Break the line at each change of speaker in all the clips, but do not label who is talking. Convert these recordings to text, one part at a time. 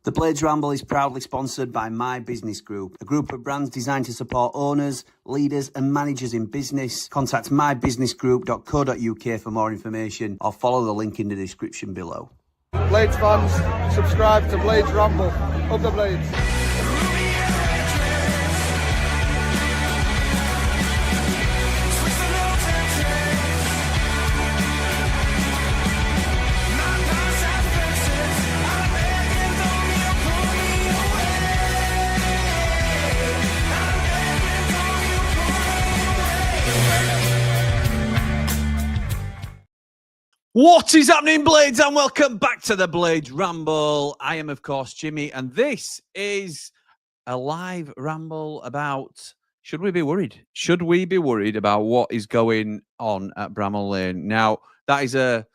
The Blades Ramble is proudly sponsored by My Business Group, a group of brands designed to support owners, leaders and managers in business. Contact mybusinessgroup.co.uk for more information or follow the link in the description below.
Blades fans, subscribe to Blades Ramble. Up the Blades.
What is happening, Blades, and welcome back to the Blades Ramble. I am, of course, Jimmy, and this is a live ramble about, should we be worried? Should we be worried about what is going on at Bramall Lane? Now, that is a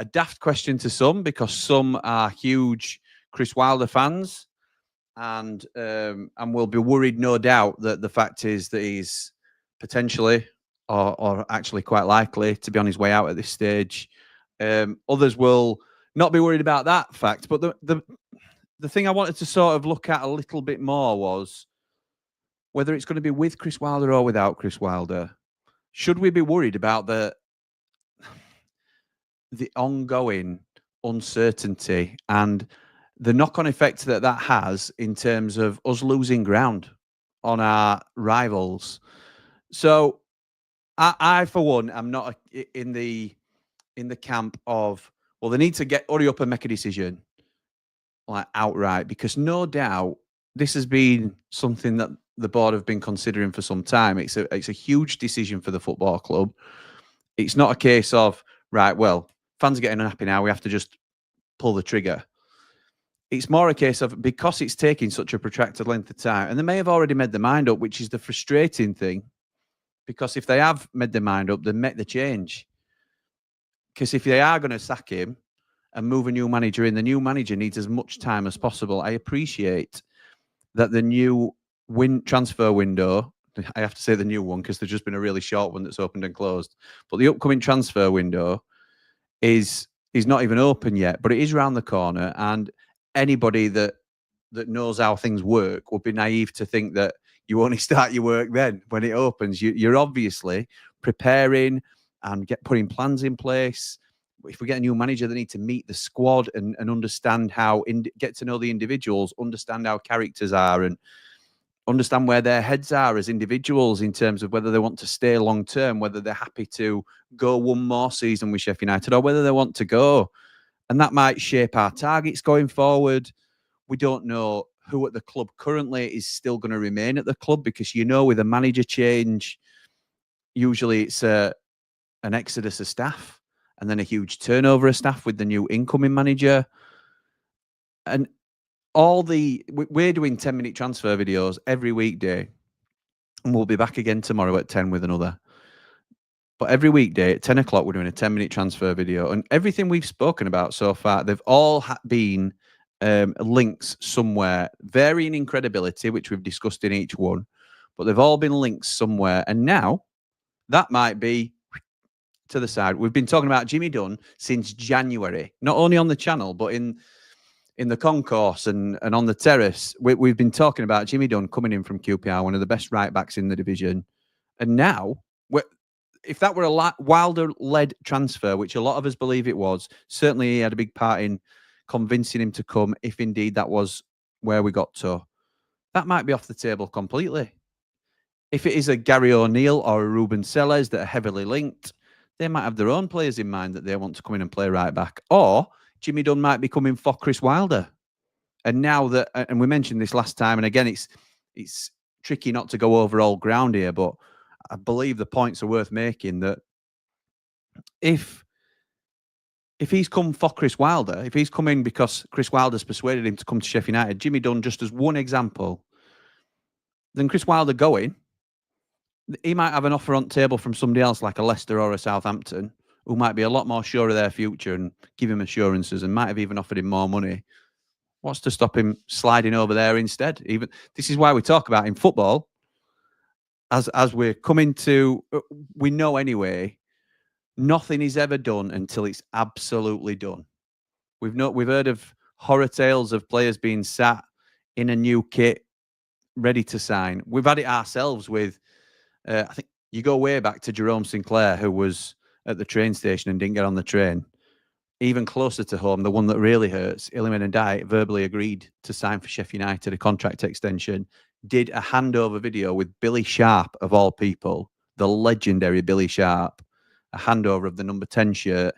daft question to some, because some are huge Chris Wilder fans, and will be worried, no doubt, that the fact is that he's potentially, or actually quite likely, to be on his way out at this stage. Others will not be worried about that fact, but the thing I wanted to sort of look at a little bit more was whether it's going to be with Chris Wilder or without Chris Wilder. Should we be worried about the ongoing uncertainty and the knock-on effect that has in terms of us losing ground on our rivals? So I for one, am not in the camp of, well, they need to hurry up and make a decision, like, outright, because no doubt this has been something that the board have been considering for some time. It's a huge decision for the football club. It's not a case of, right, well, fans are getting unhappy now, we have to just pull the trigger. It's more a case of, because it's taking such a protracted length of time, and they may have already made their mind up, which is the frustrating thing, because if they have made their mind up, then make the change. Because if they are going to sack him and move a new manager in, the new manager needs as much time as possible. I appreciate that the new transfer window, I have to say the new one because there's just been a really short one that's opened and closed, but the upcoming transfer window is not even open yet, but it is around the corner, and anybody that knows how things work would be naive to think that you only start your work then when it opens. You're obviously preparing and putting plans in place. If we get a new manager, they need to meet the squad and understand how, get to know the individuals, understand how characters are, and understand where their heads are as individuals in terms of whether they want to stay long term, whether they're happy to go one more season with Sheffield United, or whether they want to go. And that might shape our targets going forward. We don't know who at the club currently is still going to remain at the club, because, with a manager change, usually it's an exodus of staff and then a huge turnover of staff with the new incoming manager. And we're doing 10-minute transfer videos every weekday, and we'll be back again tomorrow at 10 with another. But every weekday at 10 o'clock, we're doing a 10-minute transfer video, and everything we've spoken about so far, they've all been links somewhere, varying in credibility, which we've discussed in each one, but they've all been links somewhere. And now that might be to the side. We've been talking about Jimmy Dunn since January, not only on the channel, but in the concourse and on the terrace. We've been talking about Jimmy Dunn coming in from QPR, one of the best right backs in the division. And now, if that were a Wilder-led transfer, which a lot of us believe it was, certainly he had a big part in convincing him to come, if indeed that was where we got to. That might be off the table completely. If it is a Gary O'Neill or a Rubén Sellés that are heavily linked, they might have their own players in mind that they want to come in and play right back. Or Jimmy Dunn might be coming for Chris Wilder. And now that, and we mentioned this last time, and again, it's tricky not to go over old ground here, but I believe the points are worth making, that if he's come for Chris Wilder, if he's come in because Chris Wilder's persuaded him to come to Sheffield United, Jimmy Dunn just as one example, then Chris Wilder going, he might have an offer on table from somebody else like a Leicester or a Southampton, who might be a lot more sure of their future and give him assurances, and might have even offered him more money. What's to stop him sliding over there instead? Even this is why we talk about in football, as we're coming to, we know anyway, nothing is ever done until it's absolutely done. We've heard of horror tales of players being sat in a new kit, ready to sign. We've had it ourselves with, I think you go way back to Jerome Sinclair, who was at the train station and didn't get on the train. Even closer to home, the one that really hurts, Iliman Ndiaye verbally agreed to sign for Sheffield United, a contract extension, did a handover video with Billy Sharp, of all people, the legendary Billy Sharp, a handover of the number 10 shirt,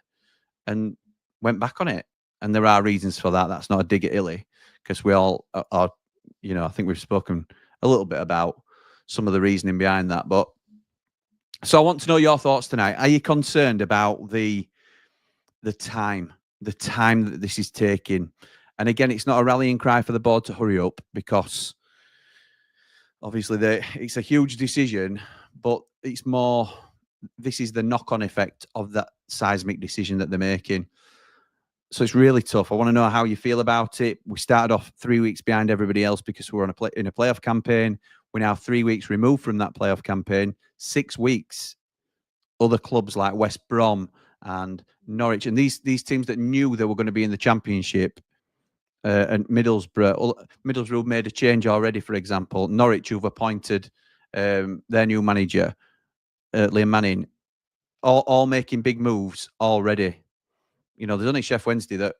and went back on it. And there are reasons for that. That's not a dig at Illy, because we all are, you know, I think we've spoken a little bit about some of the reasoning behind that. But so I want to know your thoughts tonight. Are you concerned about the time that this is taking? And again, it's not a rallying cry for the board to hurry up, because obviously it's a huge decision, but it's more, this is the knock-on effect of that seismic decision that they're making. So it's really tough. I want to know how you feel about it. We started off 3 weeks behind everybody else because we were in a playoff campaign. We're now 3 weeks removed from that playoff campaign. 6 weeks, other clubs like West Brom and Norwich, and these teams that knew they were going to be in the Championship, and Middlesbrough made a change already, for example. Norwich, who've appointed their new manager, Liam Manning, all making big moves already. You know, there's only Chef Wednesday that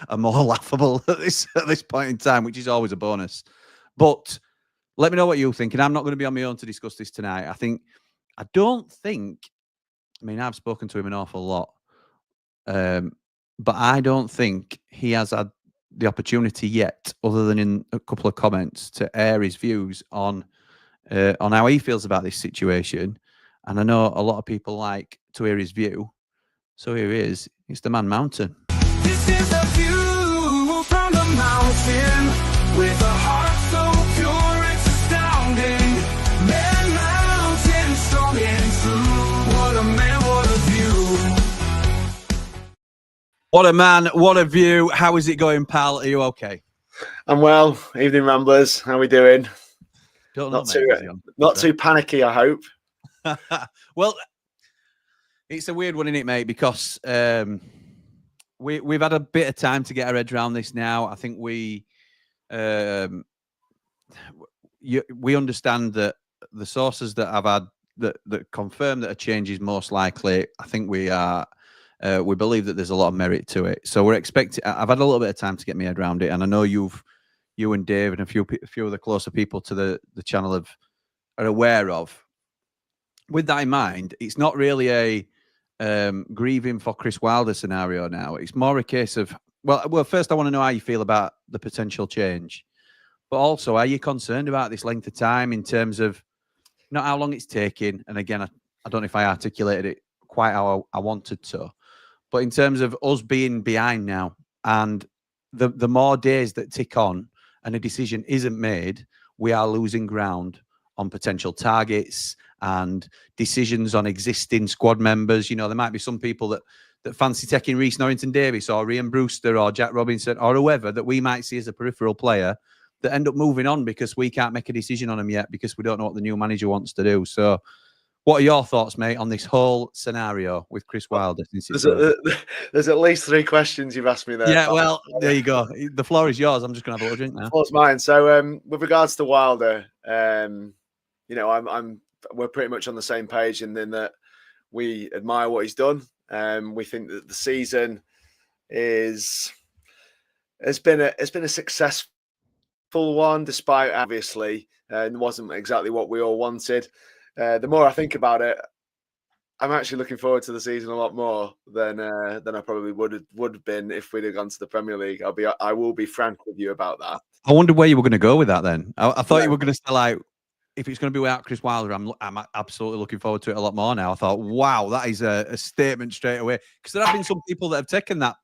are more laughable at this point in time, which is always a bonus. But let me know what you think, and I'm not going to be on my own to discuss this tonight. I mean, I've spoken to him an awful lot, but I don't think he has had the opportunity yet, other than in a couple of comments, to air his views on how he feels about this situation. And I know a lot of people like to hear his view. So here he is. It's the Man Mountain.
This is a view from the mountain, with a heart so pure it's astounding. Man Mountain, strong and true. What a man, what a view.
What a man, what a view. How is it going, pal? Are you okay?
I'm well. Evening Ramblers. How are we doing?
Don't know,
not too panicky, I hope.
Well, it's a weird one, isn't it, mate? Because we've had a bit of time to get our heads around this now. I think we understand that the sources that I've had that confirm that a change is most likely. I think we believe that there's a lot of merit to it. So we're expecting. I've had a little bit of time to get my head around it, and I know you and Dave and a few of the closer people to the channel are aware of. With that in mind, it's not really a grieving for Chris Wilder scenario now. It's more a case of, well, first I want to know how you feel about the potential change, but also, are you concerned about this length of time in terms of not how long it's taking? And again, I don't know if I articulated it quite how I wanted to, but in terms of us being behind now, and the more days that tick on and a decision isn't made, we are losing ground on potential targets and decisions on existing squad members. You know, there might be some people that fancy taking Reece Norrington-Davies or Ryan Brewster or Jack Robinson or whoever that we might see as a peripheral player that end up moving on because we can't make a decision on them yet because we don't know what the new manager wants to do. So what are your thoughts, mate, on this whole scenario with Chris Wilder?
There's at least 3 questions you've asked me there.
Yeah, well, there you go. The floor is yours. I'm just going to have a little drink now.
The floor's mine. So with regards to Wilder, you know, we're pretty much on the same page in that we admire what he's done. We think that the season has been a successful one, despite obviously it wasn't exactly what we all wanted. The more I think about it, I'm actually looking forward to the season a lot more than I probably would have been if we'd have gone to the Premier League. I will be frank with you about that.
I wondered where you were going to go with that. Then I thought you were going to say, like, if it's going to be without Chris Wilder, I'm absolutely looking forward to it a lot more now. I thought, wow, that is a statement straight away. Because there have been some people that have taken that.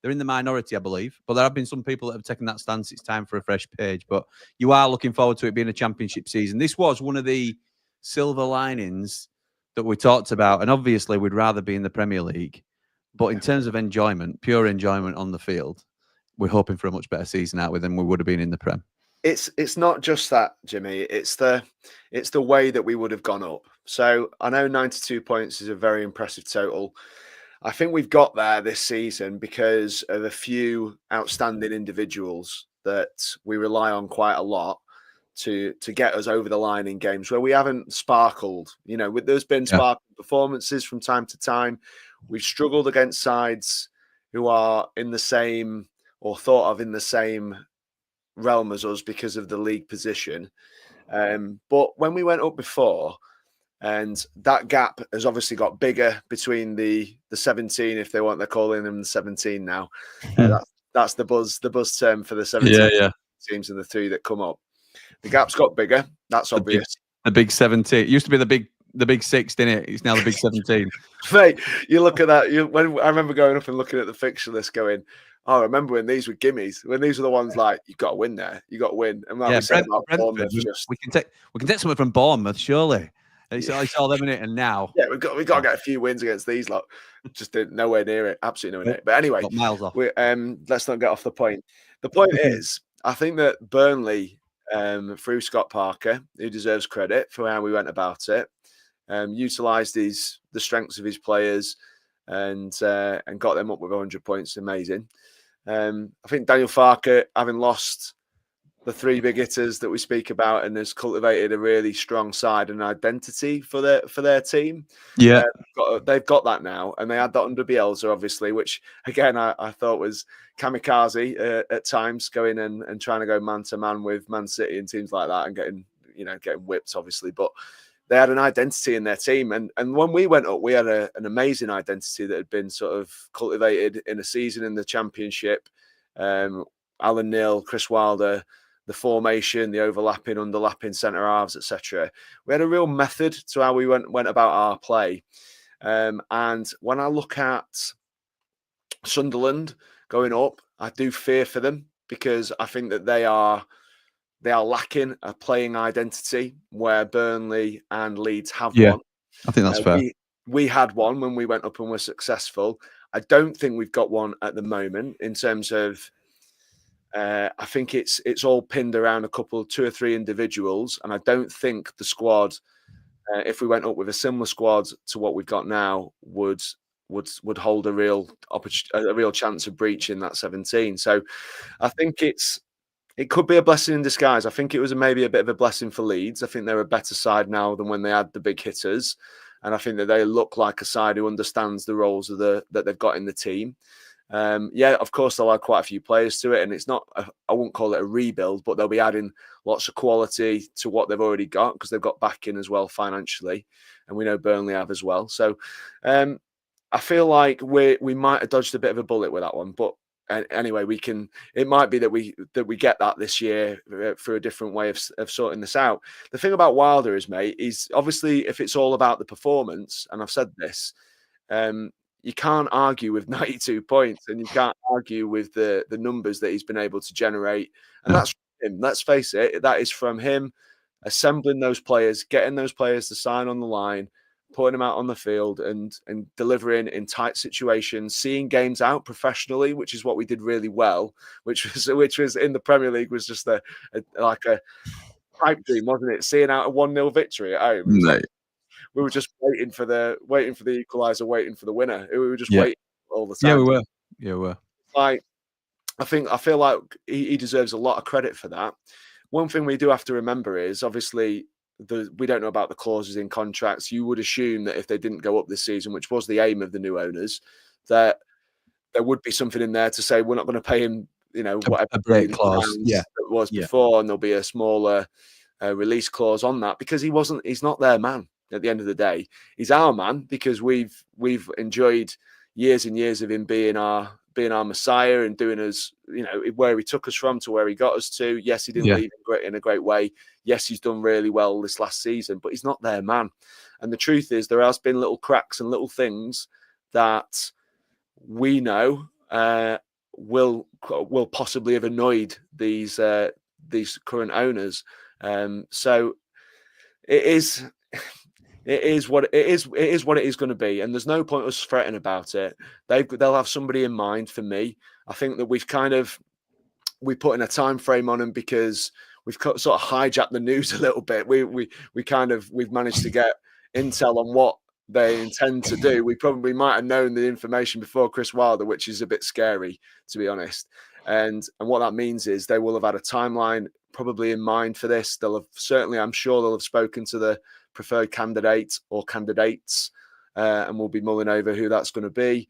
They're in the minority, I believe, but there have been some people that have taken that stance. It's time for a fresh page. But you are looking forward to it being a championship season. This was one of the silver linings that we talked about, and obviously we'd rather be in the Premier League. But in terms of enjoyment, pure enjoyment on the field, we're hoping for a much better season out with than we would have been in the Prem.
It's not just that, Jimmy. It's the way that we would have gone up. So I know 92 points is a very impressive total. I think we've got there this season because of a few outstanding individuals that we rely on quite a lot to get us over the line in games where we haven't sparkled. You know, there's been sparkling performances from time to time. We've struggled against sides who are in the same or thought of in the same realm as us because of the league position. But when we went up before, and that gap has obviously got bigger between the 17, if they want, they're calling them the 17 now. That's the buzz term for the 17 teams and the 3 that come up. The gap's got bigger. That's obvious.
The big 17. It used to be the big 6, didn't it? It's now the big 17.
Mate, you look at that. When I remember going up and looking at the fixture list, going, "Oh, I remember when these were gimmies. When these were the ones like you've got to win there. You got to win." And like we said about Bournemouth,
we can take something from Bournemouth, surely. It's all them in it, and now
we've got to get a few wins against these lot. Just nowhere near it, absolutely nowhere near it. But anyway,
got miles off.
Let's not get off the point. The point is, I think that Burnley, through Scott Parker, who deserves credit for how we went about it, utilised the strengths of his players and got them up with 100 points. Amazing. I think Daniel Farke, having lost the 3 big hitters that we speak about, and has cultivated a really strong side and identity for their team.
Yeah,
they've got that now, and they had that under Bielsa, obviously, which again I thought was kamikaze at times, going and trying to go man to man with Man City and teams like that, and getting whipped, obviously. But they had an identity in their team, and when we went up, we had an amazing identity that had been sort of cultivated in a season in the Championship. Alan Neil, Chris Wilder, the formation, the overlapping, underlapping centre halves, etc. We had a real method to how we went about our play. And when I look at Sunderland going up, I do fear for them, because I think that they are lacking a playing identity where Burnley and Leeds have one.
I think that's fair.
We had one when we went up and were successful. I don't think we've got one at the moment in terms of. I think it's all pinned around a couple, 2 or 3 individuals, and I don't think the squad, if we went up with a similar squad to what we've got now, would hold a real chance of breaching that 17. So I think it could be a blessing in disguise. I think it was maybe a bit of a blessing for Leeds. I think they're a better side now than when they had the big hitters, and I think that they look like a side who understands the roles that they've got in the team. Of course, they'll add quite a few players to it, and it's not, I wouldn't call it a rebuild, but they'll be adding lots of quality to what they've already got, because they've got backing as well financially, and we know Burnley have as well. So I feel like we might have dodged a bit of a bullet with that one, but anyway, it might be that we get that this year through a different way of sorting this out. The thing about Wilder is, mate, is obviously if it's all about the performance, and I've said this, you can't argue with 92 points, and you can't argue with the numbers that he's been able to generate. And that's from him. Let's face it, that is from him assembling those players, getting those players to sign on the line, putting them out on the field, and delivering in tight situations, seeing games out professionally, which is what we did really well, which was in the Premier League was just like a pipe dream, wasn't it? Seeing out a 1-0 victory at home.
No.
We were just waiting for the equaliser, waiting for the winner. We were just waiting all the time.
Yeah, we were.
Like, I feel like he deserves a lot of credit for that. One thing we do have to remember is, obviously, we don't know about the clauses in contracts. You would assume that if they didn't go up this season, which was the aim of the new owners, that there would be something in there to say we're not going to pay him, whatever
a break clause,
that was before, and there'll be a smaller release clause on that, because he's not their man. At the end of the day, he's our man, because we've enjoyed years and years of him being our messiah and doing us, where he took us from to where he got us to. Yes, he didn't leave in a great way. Yes, he's done really well this last season, but he's not their man. And the truth is, there has been little cracks and little things that we know will possibly have annoyed these current owners. So it is. It is what it is. It is what it is going to be, and there's no point us fretting about it. They'll have somebody in mind. For me, I think that we put in a time frame on them because we've sort of hijacked the news a little bit. We've managed to get intel on what they intend to do. We probably might have known the information before Chris Wilder, which is a bit scary, to be honest. And what that means is they will have had a timeline probably in mind for this. They'll have certainly, I'm sure they'll have spoken to the preferred candidate or candidates, and we'll be mulling over who that's going to be.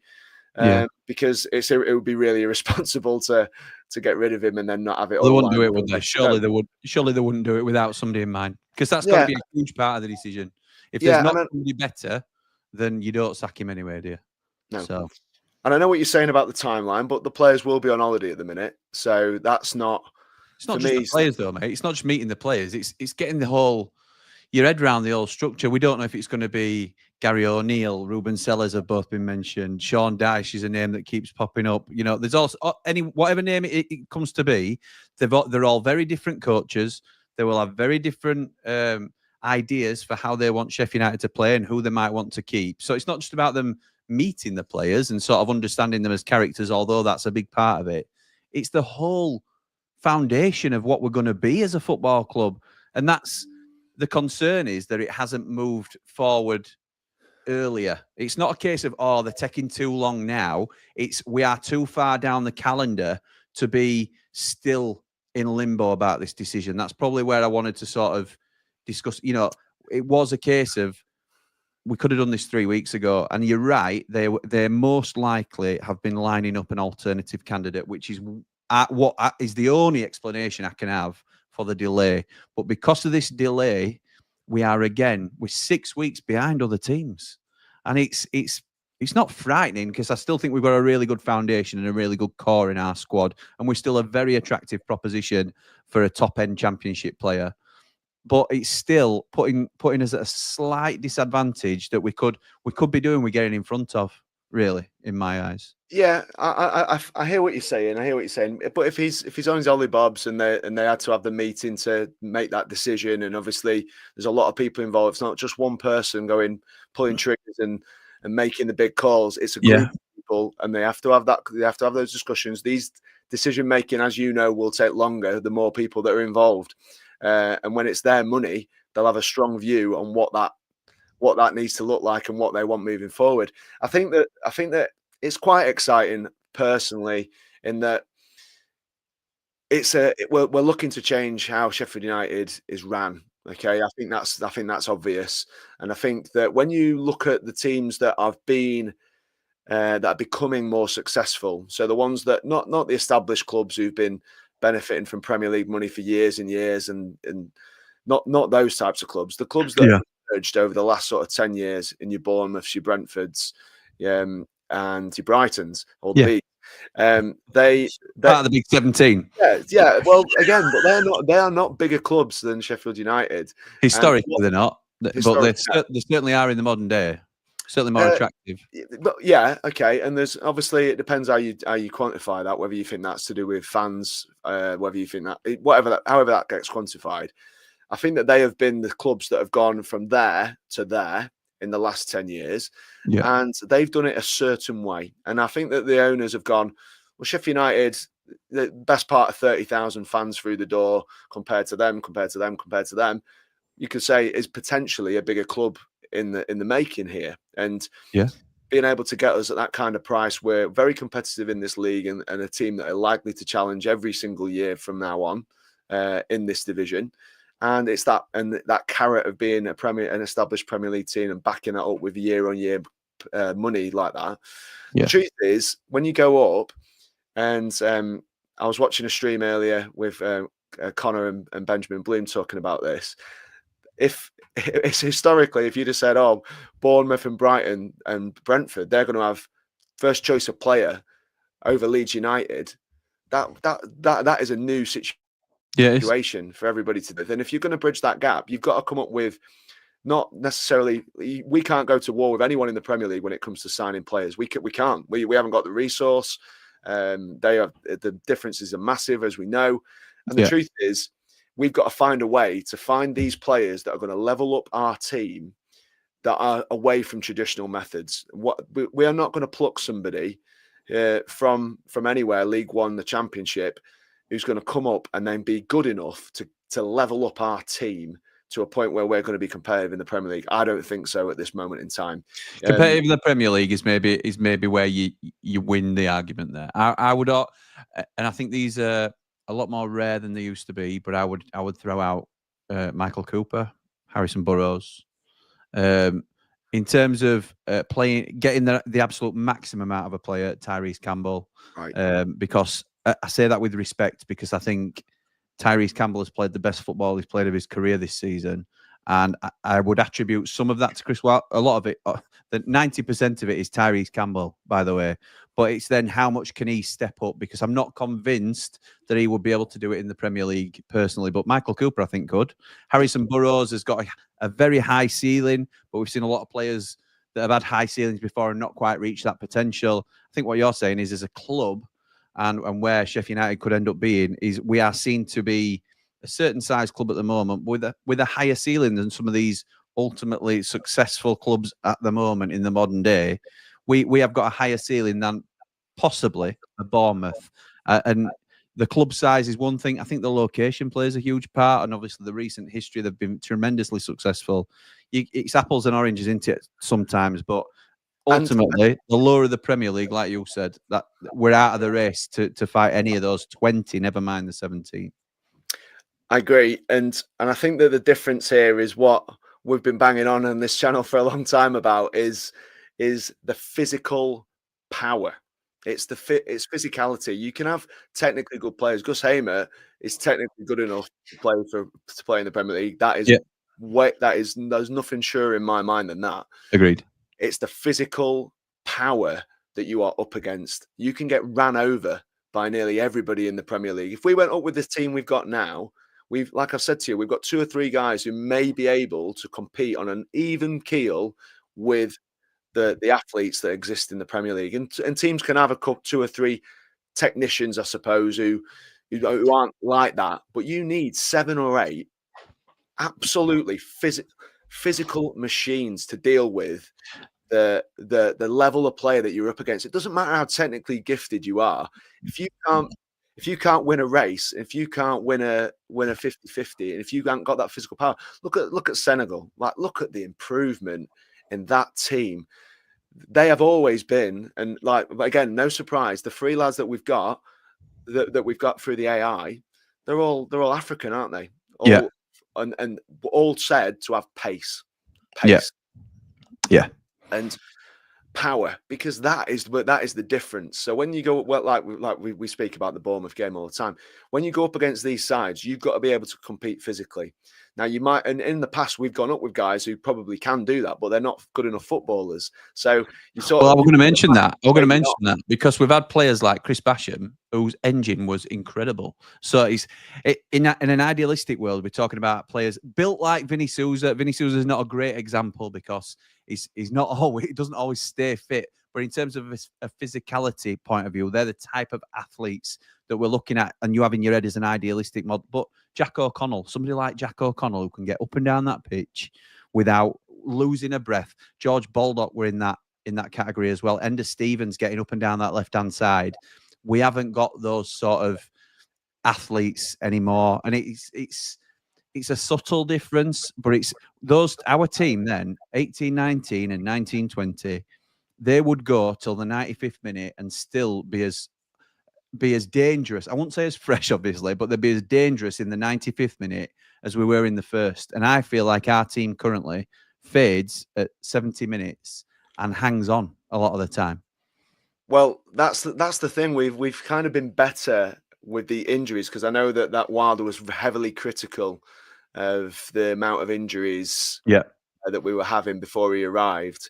Because it would be really irresponsible to get rid of him and then not have it.
They wouldn't do it, would they? Surely they would. Surely they wouldn't do it without somebody in mind, because that's got to be a huge part of the decision. If there's not somebody better, then you don't sack him anyway, do you?
No.
So,
and I know what you're saying about the timeline, but the players will be on holiday at the minute, so that's not.
It's not just the players, though, mate. It's not just meeting the players. It's getting your head around the whole structure. We don't know if it's going to be Gary O'Neill, Rubén, Sellés have both been mentioned. Sean Dyche is a name that keeps popping up. You know, there's also whatever name it comes to be. They're all very different coaches. They will have very different ideas for how they want Sheffield United to play and who they might want to keep. So it's not just about them meeting the players and sort of understanding them as characters, although that's a big part of it. It's the whole foundation of what we're going to be as a football club. And that's the concern, is that it hasn't moved forward earlier. It's not a case of, they're taking too long now. It's we are too far down the calendar to be still in limbo about this decision. That's probably where I wanted to sort of discuss. You know, it was a case of we could have done this 3 weeks ago. And you're right, they most likely have been lining up an alternative candidate, which is what is the only explanation I can have for the delay. But because of this delay, we're 6 weeks behind other teams. And it's not frightening, because I still think we've got a really good foundation and a really good core in our squad. And we're still a very attractive proposition for a top-end championship player. But it's still putting us at a slight disadvantage that we could be doing. We're getting in front of, really, in my eyes.
Yeah, I hear what you're saying. But if he's on his Ollie Bobs and they had to have the meeting to make that decision, and obviously there's a lot of people involved. It's not just one person pulling triggers and making the big calls. It's a group of people, and they have to have that. They have to have those discussions. These decision making, as you know, will take longer the more people that are involved. And when it's their money, they'll have a strong view on what that needs to look like and what they want moving forward. I think that it's quite exciting personally, in that we're looking to change how Sheffield United is ran. Okay, I think that's obvious, and I think that when you look at the teams that have been that are becoming more successful, so the ones that not the established clubs who've been benefiting from Premier League money for years and years, and not those types of clubs, the clubs that have emerged over the last sort of 10 years, in your Bournemouths, your Brentfords, and your Brightons, or the Bees. They
part of the Big 17.
Yeah. Well, again, but they are not bigger clubs than Sheffield United.
Historically, they're not, but they certainly are in the modern day. Certainly more attractive.
But yeah, okay. And there's obviously, it depends how you quantify that. Whether you think that's to do with fans, whether you think that however that gets quantified. I think that they have been the clubs that have gone from there to there in the last 10 years. Yeah. And they've done it a certain way. And I think that the owners have gone, well, Sheffield United, the best part of 30,000 fans through the door compared to them. You could say is potentially a bigger club in the making here. And being able to get us at that kind of price, we're very competitive in this league, and a team that are likely to challenge every single year from now on in this division. And it's that carrot of being an established Premier League team and backing that up with year-on-year money like that. Yeah. The truth is, when you go up, and I was watching a stream earlier with Connor and Benjamin Bloom talking about this. If it's historically, if you'd have said, Bournemouth and Brighton and Brentford, they're going to have first choice of player over Leeds United, that is a new situation for everybody to do. Then if you're going to bridge that gap, you've got to come up with, not necessarily, we can't go to war with anyone in the Premier League when it comes to signing players. We can't. We haven't got the resource. The differences are massive, as we know. And the truth is, we've got to find a way to find these players that are going to level up our team that are away from traditional methods. We are not going to pluck somebody from anywhere, League One, the Championship, who's going to come up and then be good enough to level up our team to a point where we're going to be competitive in the Premier League? I don't think so at this moment in time.
Competitive in the Premier League is maybe where you win the argument there. I would, and I think these are a lot more rare than they used to be. But I would throw out Michael Cooper, Harrison Burrows. In terms of getting the absolute maximum out of a player, Tyrese Campbell.
Right.
Because I say that with respect, because I think Tyrese Campbell has played the best football he's played of his career this season. And I would attribute some of that to Chris Wilder. A lot of it, the 90% of it is Tyrese Campbell, by the way. But it's then how much can he step up? Because I'm not convinced that he would be able to do it in the Premier League personally. But Michael Cooper, I think, could. Harrison Burrows has got a very high ceiling, but we've seen a lot of players that have had high ceilings before and not quite reached that potential. I think what you're saying is, as a club, and where Sheffield United could end up being, is we are seen to be a certain size club at the moment with a higher ceiling than some of these ultimately successful clubs at the moment in the modern day. We have got a higher ceiling than possibly a Bournemouth. And the club size is one thing. I think the location plays a huge part, and obviously the recent history, they've been tremendously successful. It's apples and oranges, isn't it, sometimes? But ultimately, the lure of the Premier League, like you said, that we're out of the race to fight any of those 20, never mind the 17.
I agree, and I think that the difference here is what we've been banging on this channel for a long time about is the physical power. It's physicality. You can have technically good players. Gus Hamer is technically good enough to play in the Premier League. That is there's nothing sure in my mind than that.
Agreed.
It's the physical power that you are up against. You can get ran over by nearly everybody in the Premier League. If we went up with this team we've got now, like I've said to you, we've got 2 or 3 guys who may be able to compete on an even keel with the athletes that exist in the Premier League. And teams can have 2 or 3 technicians, I suppose, who aren't like that. But you need 7 or 8 absolutely physical machines to deal with the level of player that you're up against. It doesn't matter how technically gifted you are. If you can't win a race, if you can't win a 50-50, and if you haven't got that physical power, look at Senegal. Like, look at the improvement in that team. They have always been, and like, again, no surprise, the 3 lads that we've got that we've got through the AI, they're all African, aren't they?
Yeah.
And all said to have pace.
Yeah.
And power, because that is the difference. So when you go, well, like we speak about the Bournemouth game all the time, when you go up against these sides, you've got to be able to compete physically. Now, you might, and in the past we've gone up with guys who probably can do that, but they're not good enough footballers. So you sort
well,
of,
we're going to mention that. We're going to mention that because we've had players like Chris Basham, whose engine was incredible. So in an idealistic world, we're talking about players built like Vinny Souza. Vinny Souza is not a great example because he's not always, he doesn't always stay fit. But in terms of a physicality point of view, they're the type of athletes that we're looking at, and you have in your head as an idealistic model. But Jack O'Connell, somebody like Jack O'Connell who can get up and down that pitch without losing a breath. George Baldock were in that category as well. Ender Stevens getting up and down that left-hand side. We haven't got those sort of athletes anymore, and it's a subtle difference, but it's our team then, 18-19 and 19-20, they would go till the 95th minute and still be as dangerous. I won't say as fresh, obviously, but they'd be as dangerous in the 95th minute as we were in the first. And I feel like our team currently fades at 70 minutes and hangs on a lot of the time.
Well, that's the thing. We've kind of been better with the injuries, because I know that Wilder was heavily critical of the amount of injuries that we were having before he arrived.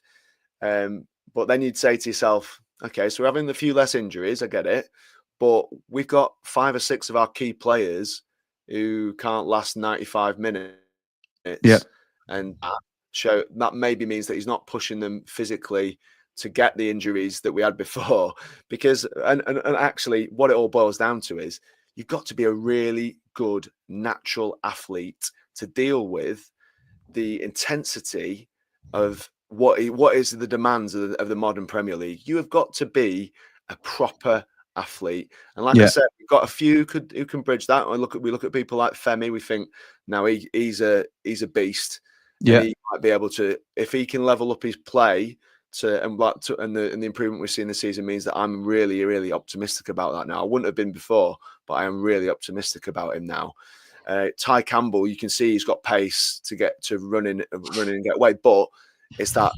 But then you'd say to yourself, okay, so we're having a few less injuries. I get it. But we've got 5 or 6 of our key players who can't last 95 minutes.
Yeah.
And that maybe means that he's not pushing them physically to get the injuries that we had before. Because, and actually, what it all boils down to is you've got to be a really good natural athlete to deal with the intensity of what is the demands of the modern Premier League. You have got to be a proper athlete. And like I said, we've got a few who can bridge that. We look at people like Femi. We think now he's a beast.
Yeah,
and he might be able to, if he can level up his play and the improvement we've seen this season means that I'm really, really optimistic about that now. I wouldn't have been before, but I am really optimistic about him now. Ty Campbell, you can see he's got pace to get to running and get away, but it's the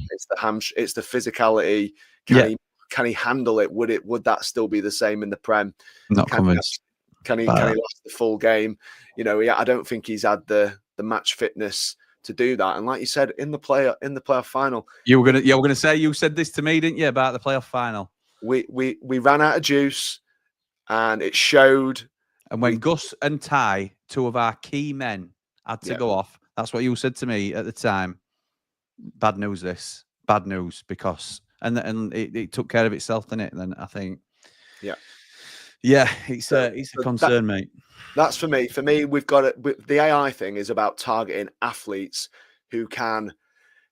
physicality. Can he handle it? Would that still be the same in the Prem?
Not convinced.
Can he last the full game? You know, I don't think he's had the match fitness to do that. And like you said, in the playoff final,
you were gonna say, you said this to me, didn't you, about the playoff final?
We ran out of juice, and it showed.
And when Gus and Ty, two of our key men, had to go off, that's what you said to me at the time. Bad news, because and it took care of itself, didn't it? And then I think, it's a concern, mate.
That's for me. For me, we've got it. The AI thing is about targeting athletes who can,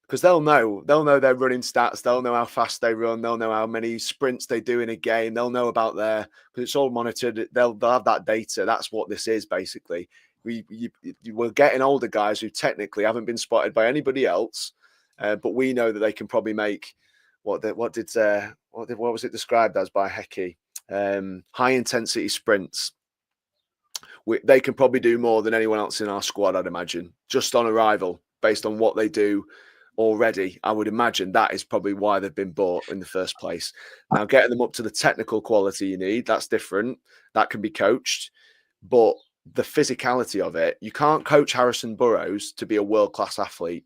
because they'll know their running stats. They'll know how fast they run. They'll know how many sprints they do in a game. They'll know about because it's all monitored. They'll have that data. That's what this is basically. We're getting older guys who technically haven't been spotted by anybody else, but we know that they can probably make what was it described as by Hecky? High intensity sprints. They can probably do more than anyone else in our squad, I'd imagine, just on arrival, based on what they do already. I would imagine that is probably why they've been bought in the first place. Now, getting them up to the technical quality you need, that's different. That can be coached. But the physicality of it, you can't coach Harrison Burrows to be a world-class athlete.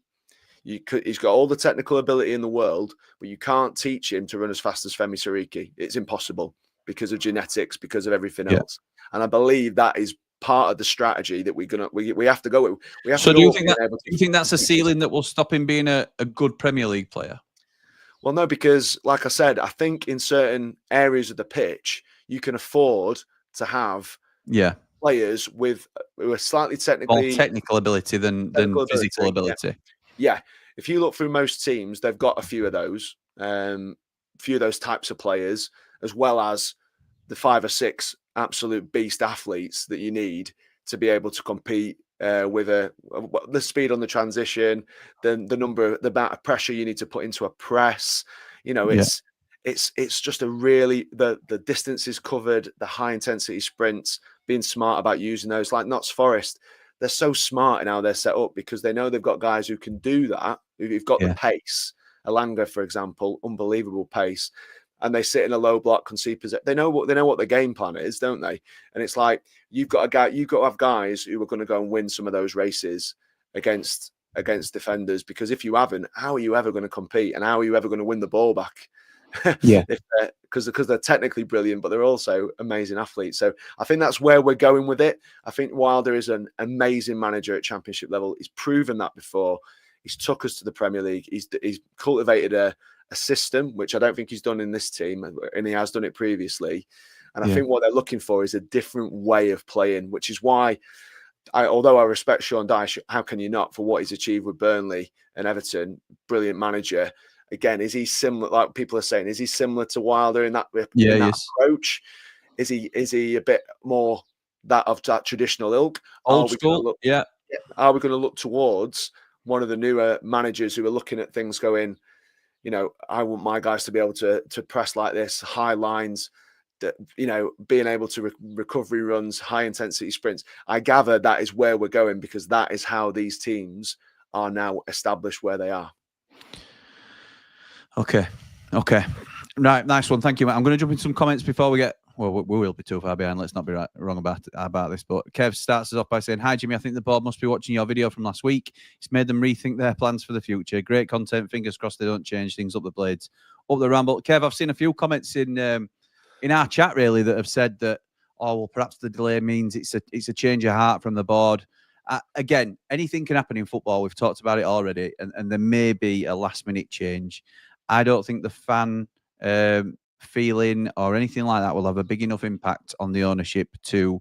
He's got all the technical ability in the world, but you can't teach him to run as fast as Femi Sariki. It's impossible because of genetics, because of everything else. And I believe that is part of the strategy that we have to go with.
Do you think that's a ceiling that will stop him being a good Premier League player?
Well, no, because like I said, I think in certain areas of the pitch, you can afford to have players who are slightly
more technical ability than physical ability.
Yeah. If you look through most teams, they've got a few of those types of players, as well as the 5 or 6 absolute beast athletes that you need to be able to compete with the speed on the transition, the amount of pressure you need to put into a press. You know, it's just a really the distances covered, the high intensity sprints, being smart about using those. Like Notts Forest, they're so smart in how they're set up because they know they've got guys who can do that, who've got the pace. Alanga, for example, unbelievable pace. And they sit in a low block, concede possession. They know what the game plan is, don't they? And it's like you've got to have guys who are going to go and win some of those races against defenders. Because if you haven't, how are you ever going to compete? And how are you ever going to win the ball back? Because they're technically brilliant, but they're also amazing athletes. So I think that's where we're going with it. I think Wilder is an amazing manager at Championship level. He's proven that before. He's took us to the Premier League. He's cultivated a system, which I don't think he's done in this team, and he has done it previously. And I think what they're looking for is a different way of playing, which is why, although I respect Sean Dyche, how can you not, for what he's achieved with Burnley and Everton, brilliant manager. Again, is he similar, like people are saying, is he similar to Wilder in that approach? Is he a bit more of that traditional ilk?
Old school,
Are we going to look towards one of the newer managers who are looking at things going, you know, I want my guys to be able to press like this, high lines, that, you know, being able to recovery runs, high intensity sprints. I gather that is where we're going because that is how these teams are now established where they are.
Okay. Right, nice one. Thank you, mate. I'm going to jump in some comments before we get... Well, we will be too far behind. Let's not be wrong about this. But Kev starts us off by saying, "Hi, Jimmy. I think the board must be watching your video from last week. It's made them rethink their plans for the future. Great content. Fingers crossed they don't change things up the blades. Up the ramble." Kev, I've seen a few comments in our chat, really, that have said that, oh, well, perhaps the delay means it's a change of heart from the board. Again, anything can happen in football. We've talked about it already. And there may be a last-minute change. I don't think the fan... feeling or anything like that will have a big enough impact on the ownership to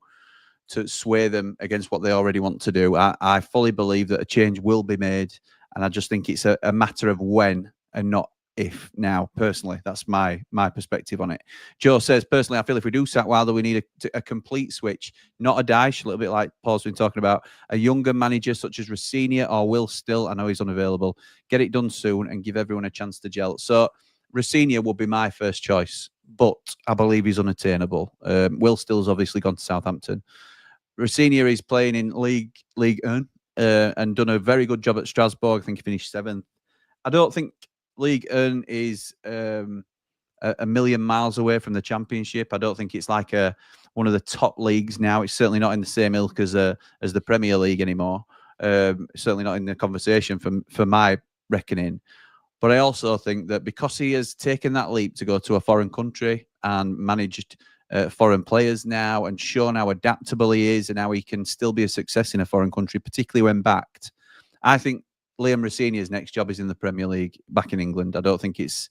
sway them against what they already want to do. I fully believe that a change will be made, and I just think it's a matter of when and not if now, personally. That's my perspective on it. Joe says, personally, I feel if we do sack Wilder, we need a complete switch, not a Dyche, a little bit like Paul's been talking about. A younger manager such as Rossignol or Will Still, I know he's unavailable. Get it done soon and give everyone a chance to gel. So Rossignol would be my first choice, but I believe he's unattainable. Will Still's obviously gone to Southampton. Rossignol is playing in League 1 and done a very good job at Strasbourg. I think he finished 7th. I don't think League 1 is a million miles away from the Championship. I don't think it's like one of the top leagues now. It's certainly not in the same ilk as the Premier League anymore. Certainly not in the conversation for my reckoning. But I also think that because he has taken that leap to go to a foreign country and managed foreign players now and shown how adaptable he is and how he can still be a success in a foreign country, particularly when backed, I think Liam Rossignol's next job is in the Premier League back in England. I don't think it's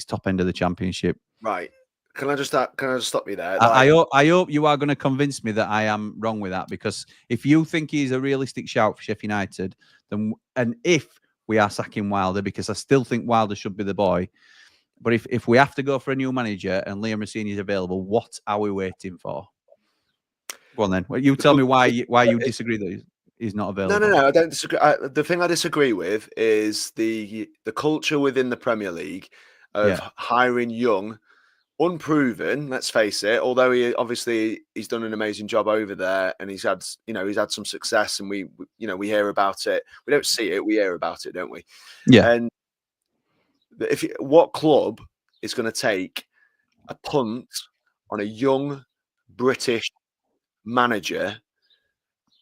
top end of the Championship.
Right. Can I just stop you there?
I hope you are going to convince me that I am wrong with that, because if you think he's a realistic shout for Sheffield United, then and if we are sacking Wilder, because I still think Wilder should be the boy, but if we have to go for a new manager and Liam Rossignol is available, what are we waiting for? Go on then. Well, you tell me why you disagree that he's not available.
No, I don't disagree. The thing I disagree with is the culture within the Premier League of hiring young, unproven, let's face it, although he's done an amazing job over there and he's had some success, and we hear about it. We don't see it, we hear about it, don't we?
Yeah.
And what club is going to take a punt on a young British manager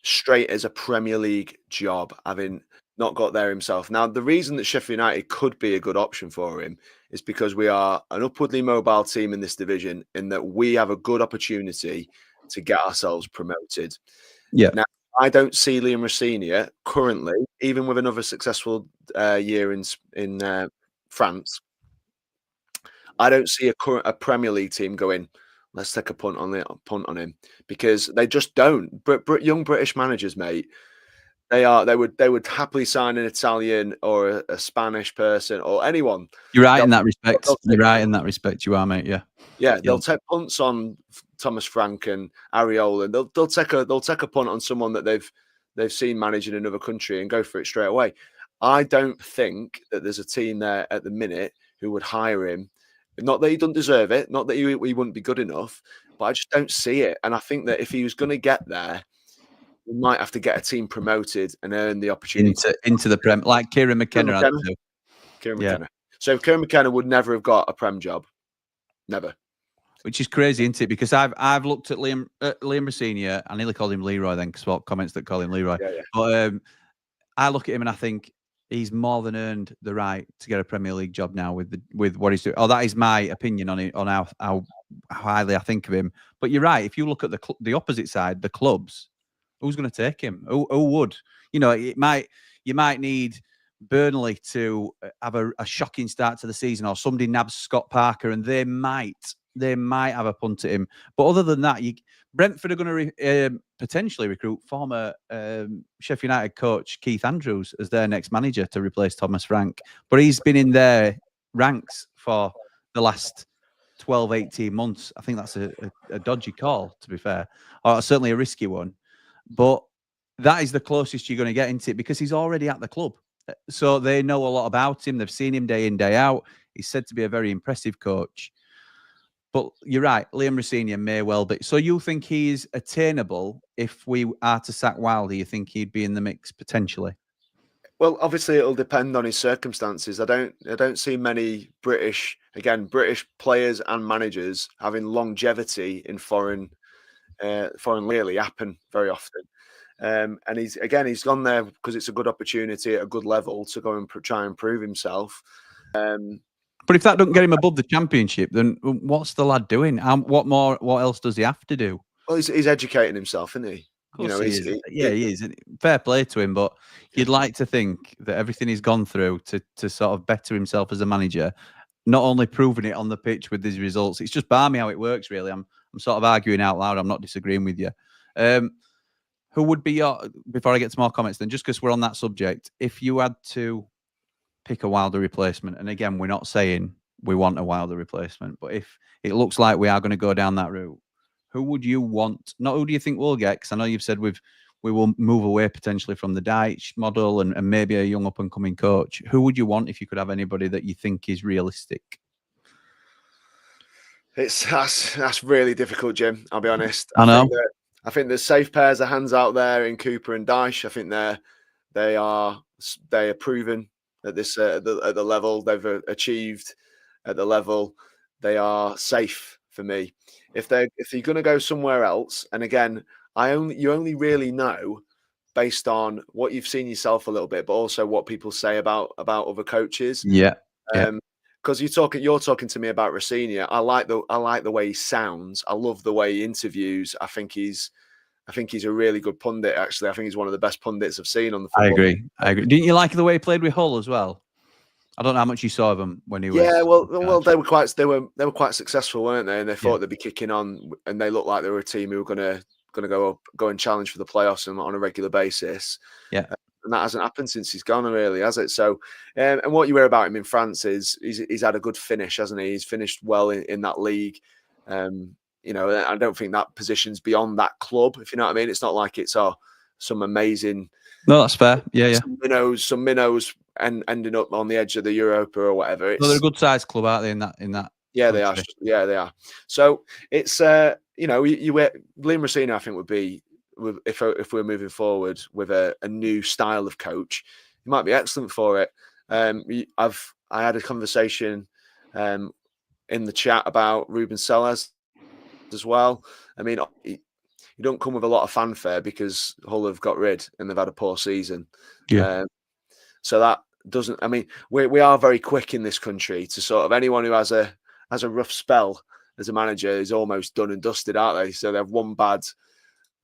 straight as a Premier League job, having not got there himself? Now, the reason that Sheffield United could be a good option for him is because we are an upwardly mobile team in this division, in that we have a good opportunity to get ourselves promoted.
Yeah.
Now, I don't see Liam Rossignol currently, even with another successful year in France, I don't see a Premier League team going, let's take a punt on him, because they just don't. Young British managers, mate, they would happily sign an Italian or a Spanish person or anyone.
You're right in that respect. You're right in that respect. You are, mate. Yeah.
Yeah, they'll take punts on Thomas Frank and Areola. They'll take a punt on someone that they've seen manage in another country and go for it straight away. I don't think that there's a team there at the minute who would hire him. Not that he doesn't deserve it, not that he wouldn't be good enough, but I just don't see it. And I think that if he was going to get there, we might have to get a team promoted and earn the opportunity
into the Prem, like Kieran McKenna had to.
Kieran McKenna. So Kieran McKenna would never have got a Prem job, never.
Which is crazy, isn't it? Because I've looked at Liam Rossignol. I nearly called him Leroy then, because what comments that call him Leroy.
Yeah.
But I look at him and I think he's more than earned the right to get a Premier League job now with what he's doing. Oh, that is my opinion on it, on how highly I think of him. But you're right. If you look at the opposite side, the clubs, who's going to take him? Who would? You know, you might need Burnley to have a shocking start to the season, or somebody nabs Scott Parker, and they might have a punt at him. But other than that, Brentford are going to potentially recruit former Sheffield United coach Keith Andrews as their next manager to replace Thomas Frank. But he's been in their ranks for the last 12, 18 months. I think that's a dodgy call, to be fair, or certainly a risky one. But that is the closest you're going to get into it, because he's already at the club. So they know a lot about him. They've seen him day in, day out. He's said to be a very impressive coach. But you're right, Liam Rossignol may well be. So you think he's attainable if we are to sack Wilder? You think he'd be in the mix potentially?
Well, obviously it'll depend on his circumstances. I don't see many British players and managers having longevity in foreign really happen very often. And he's gone there because it's a good opportunity at a good level to go and try and prove himself.
But if that doesn't get him above the Championship, then what's the lad doing? What else does he have to do?
Well, he's educating himself, isn't he?
He is. Fair play to him, but you'd like to think that everything he's gone through to sort of better himself as a manager, not only proving it on the pitch with his results. It's just balmy how it works, really. I'm sort of arguing out loud. I'm not disagreeing with you. Who would be your, before I get to more comments then, just because we're on that subject, if you had to pick a Wilder replacement, and again, we're not saying we want a Wilder replacement, but if it looks like we are going to go down that route, who would you want? Not who do you think we'll get? Because I know you've said we will move away potentially from the Deitch model and maybe a young up and coming coach. Who would you want if you could have anybody that you think is realistic?
That's really difficult, Jim. I'll be honest.
I know.
I think there's safe pairs of hands out there in Cooper and Deitch. I think they are proven at this at the level they've achieved at the level. They are safe for me. If you're going to go somewhere else, and again, you only really know based on what you've seen yourself a little bit, but also what people say about other coaches.
Yeah.
Because you're talking to me about Rossini. I like the way he sounds. I love the way he interviews. I think he's a really good pundit. Actually, I think he's one of the best pundits I've seen on the football.
I agree. Didn't you like the way he played with Hull as well? I don't know how much you saw of him when he was.
Yeah, well, they were quite successful, weren't they? And they thought they'd be kicking on, and they looked like they were a team who were going to go and challenge for the playoffs on a regular basis.
Yeah.
And that hasn't happened since he's gone, really, has it? So, and what you hear about him in France is he's had a good finish, hasn't he? He's finished well in that league. I don't think that position's beyond that club, if you know what I mean. It's not like it's some amazing.
No, that's fair. Yeah.
Some minnows and ending up on the edge of the Europa or whatever.
They're a good sized club, aren't they? In that.
Yeah, they are. Yeah, they are. So it's Liam Rossini, I think, would be. If we're moving forward with a new style of coach, he might be excellent for it. I had a conversation in the chat about Rubén Sellés as well. I mean, he don't come with a lot of fanfare because Hull have got rid and they've had a poor season.
Yeah.
So that doesn't. I mean, we are very quick in this country to sort of anyone who has a rough spell as a manager is almost done and dusted, aren't they? So they have one bad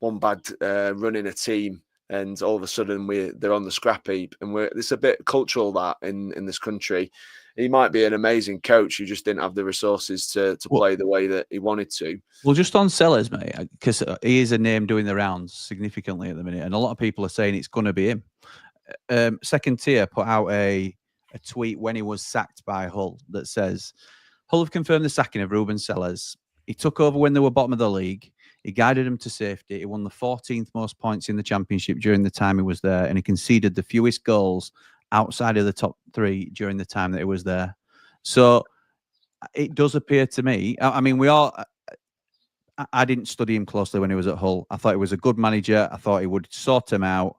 run in a team, and all of a sudden they're on the scrap heap, and it's a bit cultural that in this country. He might be an amazing coach who just didn't have the resources to play the way that he wanted to. Well,
just on Sellés, mate, because he is a name doing the rounds significantly at the minute, and a lot of people are saying it's going to be him. Second Tier put out a tweet when he was sacked by Hull that says, Hull have confirmed the sacking of Rubén Sellés. He took over when they were bottom of the league. He guided them to safety. He won the 14th most points in the championship during the time he was there, and he conceded the fewest goals outside of the top three during the time that he was there. So it does appear to me, I mean, I didn't study him closely when he was at Hull. I thought he was a good manager. I thought he would sort him out.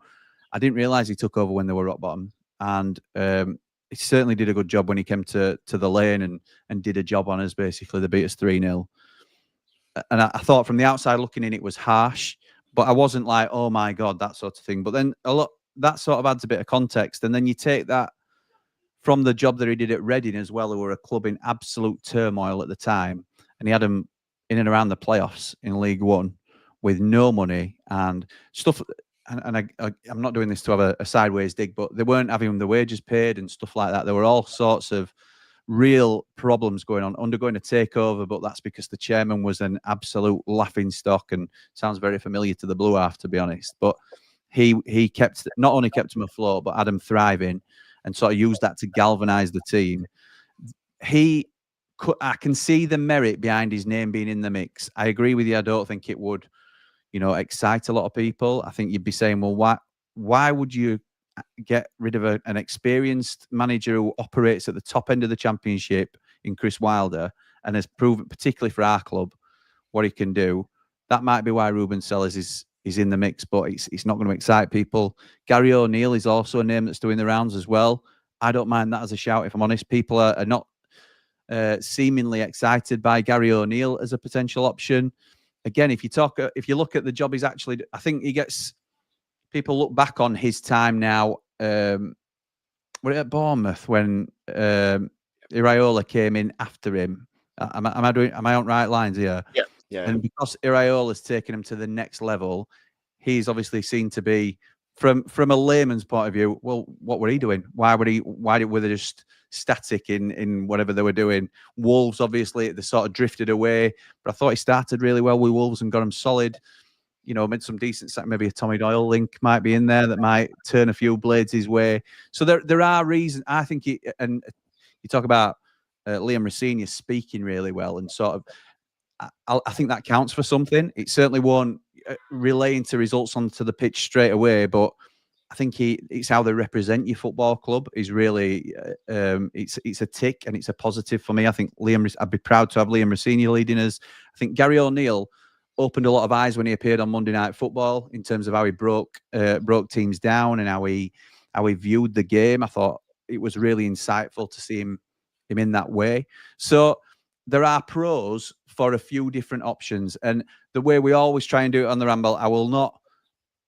I didn't realise he took over when they were rock bottom. And he certainly did a good job when he came to the lane and did a job on us, basically. They beat us 3-0. And I thought from the outside looking in, it was harsh, but I wasn't like, oh my God, that sort of thing. But then that sort of adds a bit of context. And then you take that from the job that he did at Reading as well, who were a club in absolute turmoil at the time. And he had them in and around the playoffs in League One with no money and stuff. And I'm not doing this to have a sideways dig, but they weren't having the wages paid and stuff like that. There were all sorts of real problems going on, undergoing a takeover, but that's because the chairman was an absolute laughing stock and sounds very familiar to the Blue Half, to be honest. But he not only kept him afloat, but had him thriving and sort of used that to galvanise the team. I can see the merit behind his name being in the mix. I agree with you. I don't think it would, excite a lot of people. I think you'd be saying, well, why would you get rid of an experienced manager who operates at the top end of the championship in Chris Wilder and has proven, particularly for our club, what he can do? That might be why Rubén Sellés is in the mix, but it's not going to excite people. Gary O'Neill is also a name that's doing the rounds as well. I don't mind that as a shout, if I'm honest. People are not seemingly excited by Gary O'Neill as a potential option. Again, if you look at the job he's actually, I think he gets. People look back on his time now. We're at Bournemouth when Iraola came in after him. Am I on right lines here?
Yeah.
And because Iraola's taken him to the next level, he's obviously seen to be, from a layman's point of view, well, what were he doing? Why were they just static in whatever they were doing? Wolves, obviously, they sort of drifted away, but I thought he started really well with Wolves and got them solid. you know, made some decent, maybe a Tommy Doyle link might be in there that might turn a few blades his way. So there are reasons. I think and you talk about Liam Rosenior speaking really well and sort of, I think that counts for something. It certainly won't relay into results onto the pitch straight away, but I think it's how they represent your football club is really it's a tick and it's a positive for me. I think I'd be proud to have Liam Rosenior leading us. I think Gary O'Neill opened a lot of eyes when he appeared on Monday Night Football in terms of how he broke teams down and how he viewed the game. I thought it was really insightful to see him in that way. So there are pros for a few different options, and the way we always try and do it on the Ramble, I will not.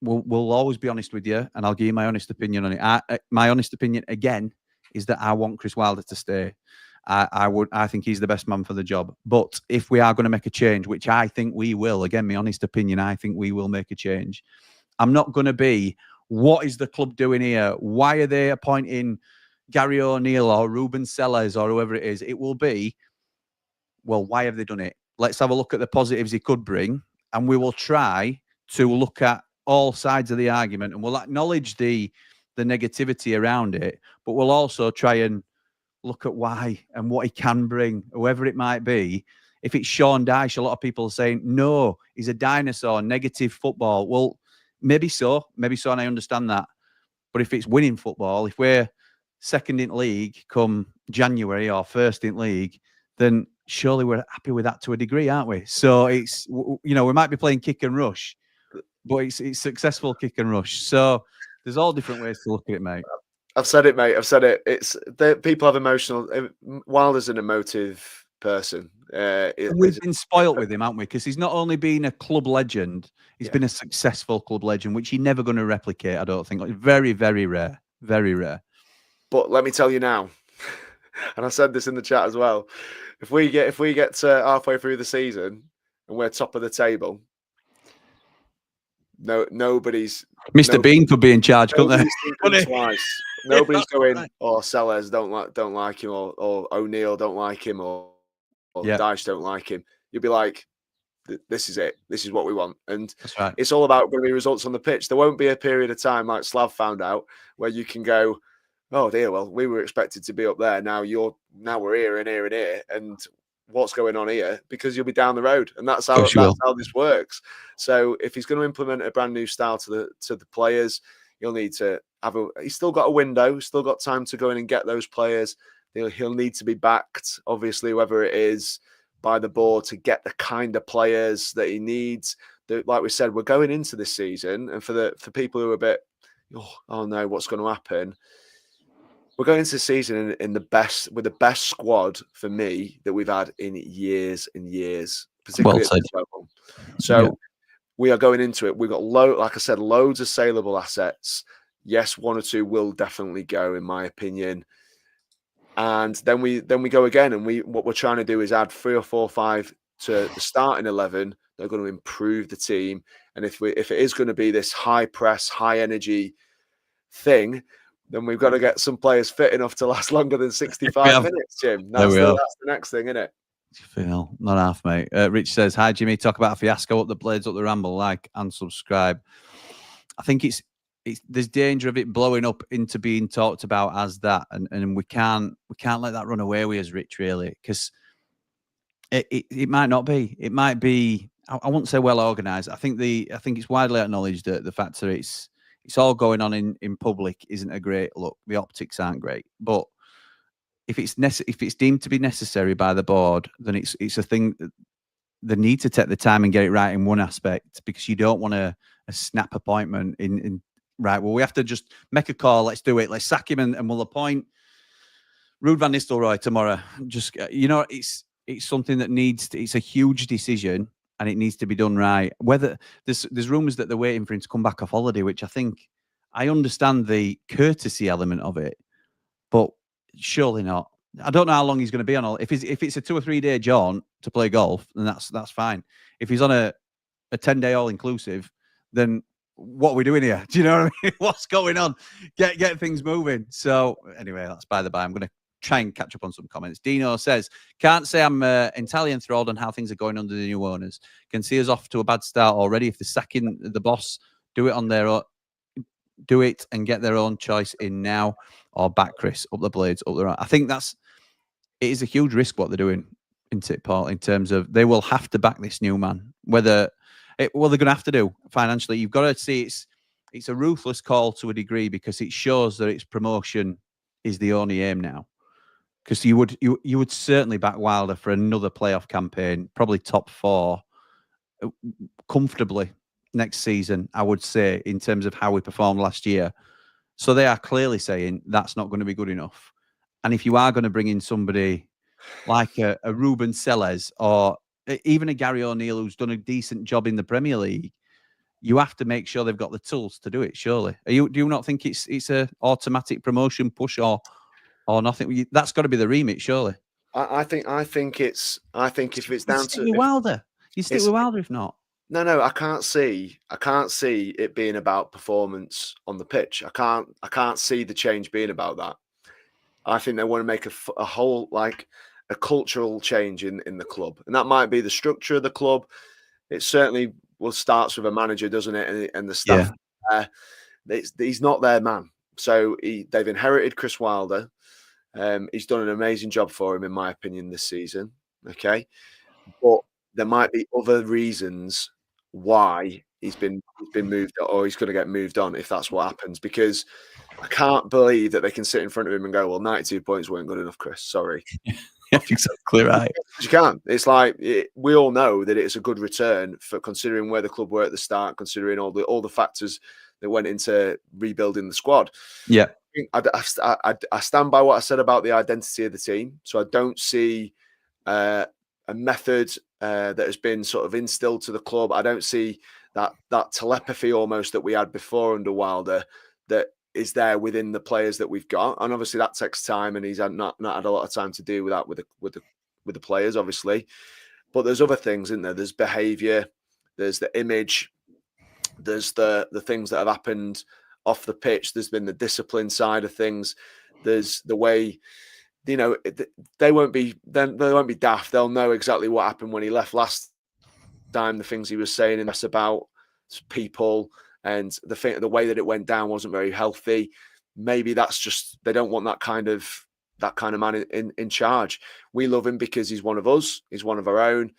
We'll always be honest with you, and I'll give you my honest opinion on it. My honest opinion again is that I want Chris Wilder to stay. I think he's the best man for the job. But if we are going to make a change, which I think we will, again, my honest opinion, I think we will make a change. I'm not going to be, what is the club doing here? Why are they appointing Gary O'Neill or Rubén Sellés or whoever it is? It will be, well, why have they done it? Let's have a look at the positives he could bring, and we will try to look at all sides of the argument, and we'll acknowledge the negativity around it, but we'll also try and look at why and what he can bring, whoever it might be. If it's Sean Dyche, a lot of people are saying, no, he's a dinosaur, negative football. Well, maybe so, and I understand that. But if it's winning football, if we're second in league come January or first in league, then surely we're happy with that to a degree, aren't we? So it's, you know, we might be playing kick and rush, but it's successful kick and rush. So there's all different ways to look at it, mate.
I've said it, mate. I've said it. People have emotional. Wilder's an emotive person.
We've been spoilt with him, haven't we? Because he's not only been a club legend, he's been a successful club legend, which he's never going to replicate, I don't think. Like, very, very rare. Very rare.
But let me tell you now, and I said this in the chat as well, if we get to halfway through the season and we're top of the table, nobody's
Mr. Bean could be in charge, couldn't they?
Twice. Nobody's going, oh, Sellés don't like him, or O'Neill don't like him, or Dyche don't like him. You'll be like, this is it. This is what we want. And
right.
It's all about going to be results on the pitch. There won't be a period of time like Slav found out where you can go, oh dear, well, we were expected to be up there. Now we're here and here and here. And what's going on here? Because you'll be down the road. And that's how this works. So if he's going to implement a brand new style to the players, he'll need to he's still got a window, still got time to go in and get those players. He'll need to be backed, obviously, whether it is by the board, to get the kind of players that he needs. Like we said, we're going into this season, and for people who are a bit, oh no, what's going to happen? We're going into the season with the best squad for me that we've had in years and years, particularly at this level. So we are going into it. We've got like I said, loads of saleable assets. Yes, one or two will definitely go, in my opinion. And then we go again, and what we're trying to do is add 3 or 4 or 5 to the starting 11. They're going to improve the team, and if it is going to be this high press, high energy thing, then we've got to get some players fit enough to last longer than 65 minutes, Jim. That's the next thing, isn't it?
Phil, not half, mate. Rich says, hi, Jimmy. Talk about a fiasco up the blades, up the Ramble, like and subscribe. I think there's danger of it blowing up into being talked about as that, and we can't let that run away with us, Rich, really, because it might not be. It might be. I won't say well organised. I think it's widely acknowledged that the fact that it's all going on in public isn't a great look. The optics aren't great, but if it's deemed to be necessary by the board, then it's a thing that they need to take the time and get it right in one aspect, because you don't want a snap appointment in right. Well, we have to just make a call. Let's do it. Let's sack him and we'll appoint Ruud van Nistelrooy tomorrow. Just, it's something that it's a huge decision, and it needs to be done right. Whether there's rumours that they're waiting for him to come back off holiday, which I understand the courtesy element of it, but surely not. I don't know how long he's going to be on all. If it's a 2 or 3 day jaunt to play golf, then that's fine. If he's on a 10-day all inclusive, then what are we doing here? Do you know what I mean? What's going on? Get things moving. So anyway, that's by the by. I'm going to try and catch up on some comments. Dino says, can't say I'm entirely enthralled on how things are going under the new owners. Can see us off to a bad start already. If they're sacking the boss, do it on their own. Do it and get their own choice in now, or back Chris up the blades, up the right. I think it is a huge risk what they're doing, isn't it, Paul? In terms of they will have to back this new man, they're going to have to do financially. You've got to see it's a ruthless call to a degree, because it shows that its promotion is the only aim now. Because you would certainly back Wilder for another playoff campaign, probably top 4 comfortably next season, I would say, in terms of how we performed last year. So they are clearly saying that's not going to be good enough. And if you are going to bring in somebody like a Rubén Sellés, or even a Gary O'Neill who's done a decent job in the Premier League, you have to make sure they've got the tools to do it. Surely, do you not think it's a automatic promotion push or nothing? That's got to be the remit, surely.
I think if it's down to
Wilder, you stick with Wilder if not.
No, I can't see it being about performance on the pitch. I can't see the change being about that. I think they want to make a whole, like, a cultural change in the club, and that might be the structure of the club. It certainly starts with a manager, doesn't it? And the staff. Yeah. He's not their man, so they've inherited Chris Wilder. He's done an amazing job for him, in my opinion, this season. Okay, but there might be other reasons why he's been moved, or he's going to get moved on if that's what happens. Because I can't believe that they can sit in front of him and go, "Well, 92 points weren't good enough, Chris. Sorry."
Exactly right.
You can't. It's like we all know that it's a good return for considering where the club were at the start, considering all the factors that went into rebuilding the squad.
Yeah,
I stand by what I said about the identity of the team. So I don't see a method that has been sort of instilled to the club. I don't see that telepathy almost that we had before under Wilder that is there within the players that we've got. And obviously that takes time, and he's not had a lot of time to do with that with the players, obviously. But there's other things, isn't there? There's behaviour, there's the image, there's the things that have happened off the pitch. There's been the discipline side of things. There's the way, they won't be daft. They'll know exactly what happened when he left last time, the things he was saying, and that's about people. And the way that it went down wasn't very healthy. Maybe that's just, they don't want that kind of man in charge. We love him because he's one of us. He's one of our own,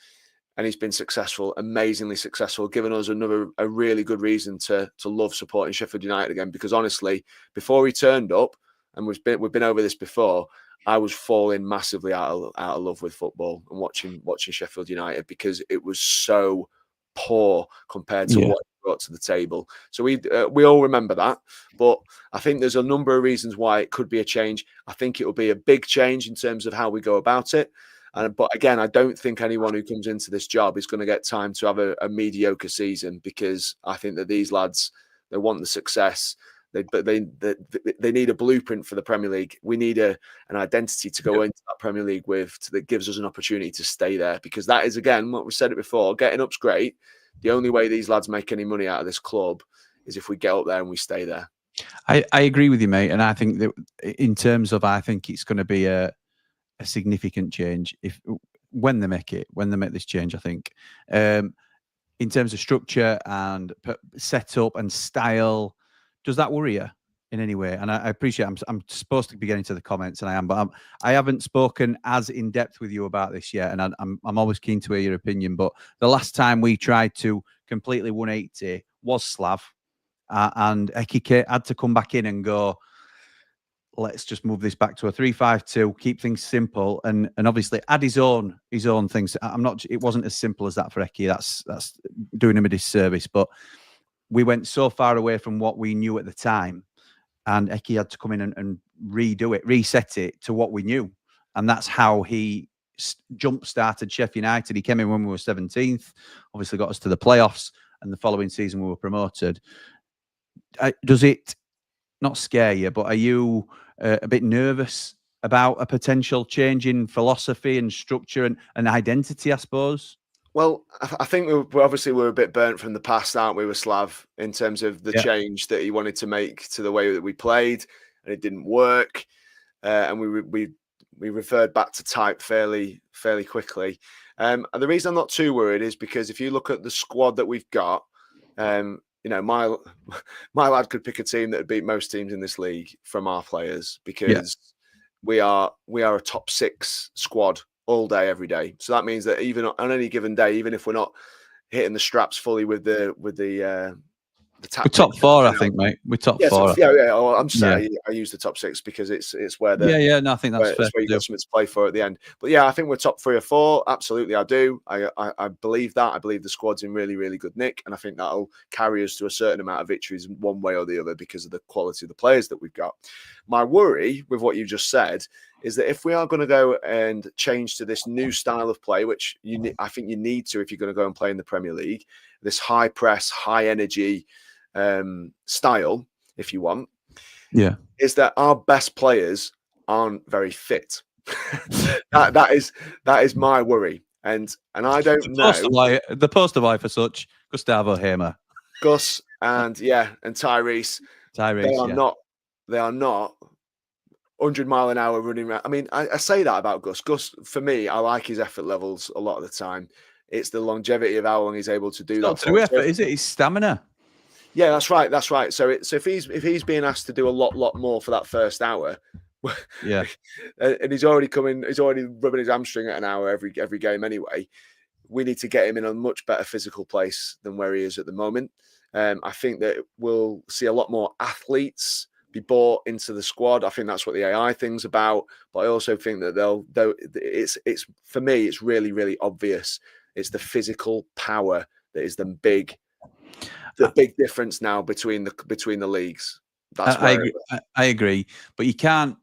and he's been successful, amazingly successful, giving us a really good reason to love supporting Sheffield United again. Because honestly, before he turned up, and we've been over this before, I was falling massively out of love with football and watching Sheffield United, because it was so poor compared to what he brought to the table. So we all remember that. But I think there's a number of reasons why it could be a change. I think it will be a big change in terms of how we go about it. But again, I don't think anyone who comes into this job is going to get time to have a mediocre season, because I think that these lads, they want the success. But they need a blueprint for the Premier League. We need an identity to go into that Premier League with, that gives us an opportunity to stay there. Because that is, again, what we said it before, getting up's great. The only way these lads make any money out of this club is if we get up there and we stay there.
I agree with you, mate. And I think that in terms of, I think it's going to be a significant change when they make this change, I think. In terms of structure and setup and style, does that worry you in any way? And I appreciate I'm supposed to be getting to the comments, and I am, but I haven't spoken as in depth with you about this yet, and I'm always keen to hear your opinion. But the last time we tried to completely 180 was Slav, and Ekike had to come back in and go, let's just move this back to a 3-5-2, keep things simple, and obviously add his own things. It wasn't as simple as that for Eki. That's doing him a disservice, but we went so far away from what we knew at the time, and Eki had to come in and redo it, reset it to what we knew. And that's how he jump-started Sheffield United. He came in when we were 17th, obviously got us to the playoffs, and the following season we were promoted. Does it not scare you, but are you a bit nervous about a potential change in philosophy and structure and identity, I suppose?
Well, I think we're a bit burnt from the past, aren't we, with Slav, in terms of the change that he wanted to make to the way that we played, and it didn't work. And we we referred back to type fairly quickly. And the reason I'm not too worried is because if you look at the squad that we've got, you know, my lad could pick a team that would beat most teams in this league from our players, because we are a top 6 squad all day, every day. So that means that even on any given day, even if we're not hitting the straps fully with the
we're top 4, I think, mate. We're top 4.
Yeah. Oh, I'm sorry, I use the top 6 because it's where the
No, I think that's fair.
Where you got something to play for at the end. But yeah, I think we're top 3 or 4. Absolutely, I do. I believe that. I believe the squad's in really, really good nick, and I think that'll carry us to a certain amount of victories one way or the other because of the quality of the players that we've got. My worry with what you just said is that if we are going to go and change to this new style of play, which I think you need to if you're going to go and play in the Premier League, this high press, high energy style, if you want, is that our best players aren't very fit. that is my worry, and I don't know.
The poster boy for such, Gustavo Hamer,
Gus, and Tyrese. They are not 100 mile an hour running around. I mean, I say that about Gus. Gus, for me, I like his effort levels a lot of the time. It's the longevity of how long he's able to do that.
Not to do effort, is it? His stamina.
Yeah, that's right. That's right. So if he's being asked to do a lot more for that first hour, and he's already rubbing his hamstring at an hour every game anyway, we need to get him in a much better physical place than where he is at the moment. I think that we'll see a lot more athletes be brought into the squad. I think that's what the AI thing's about. But I also think that it's for me, it's really, really obvious. It's the physical power that is the big difference now between the leagues. That's
I agree, but you can't.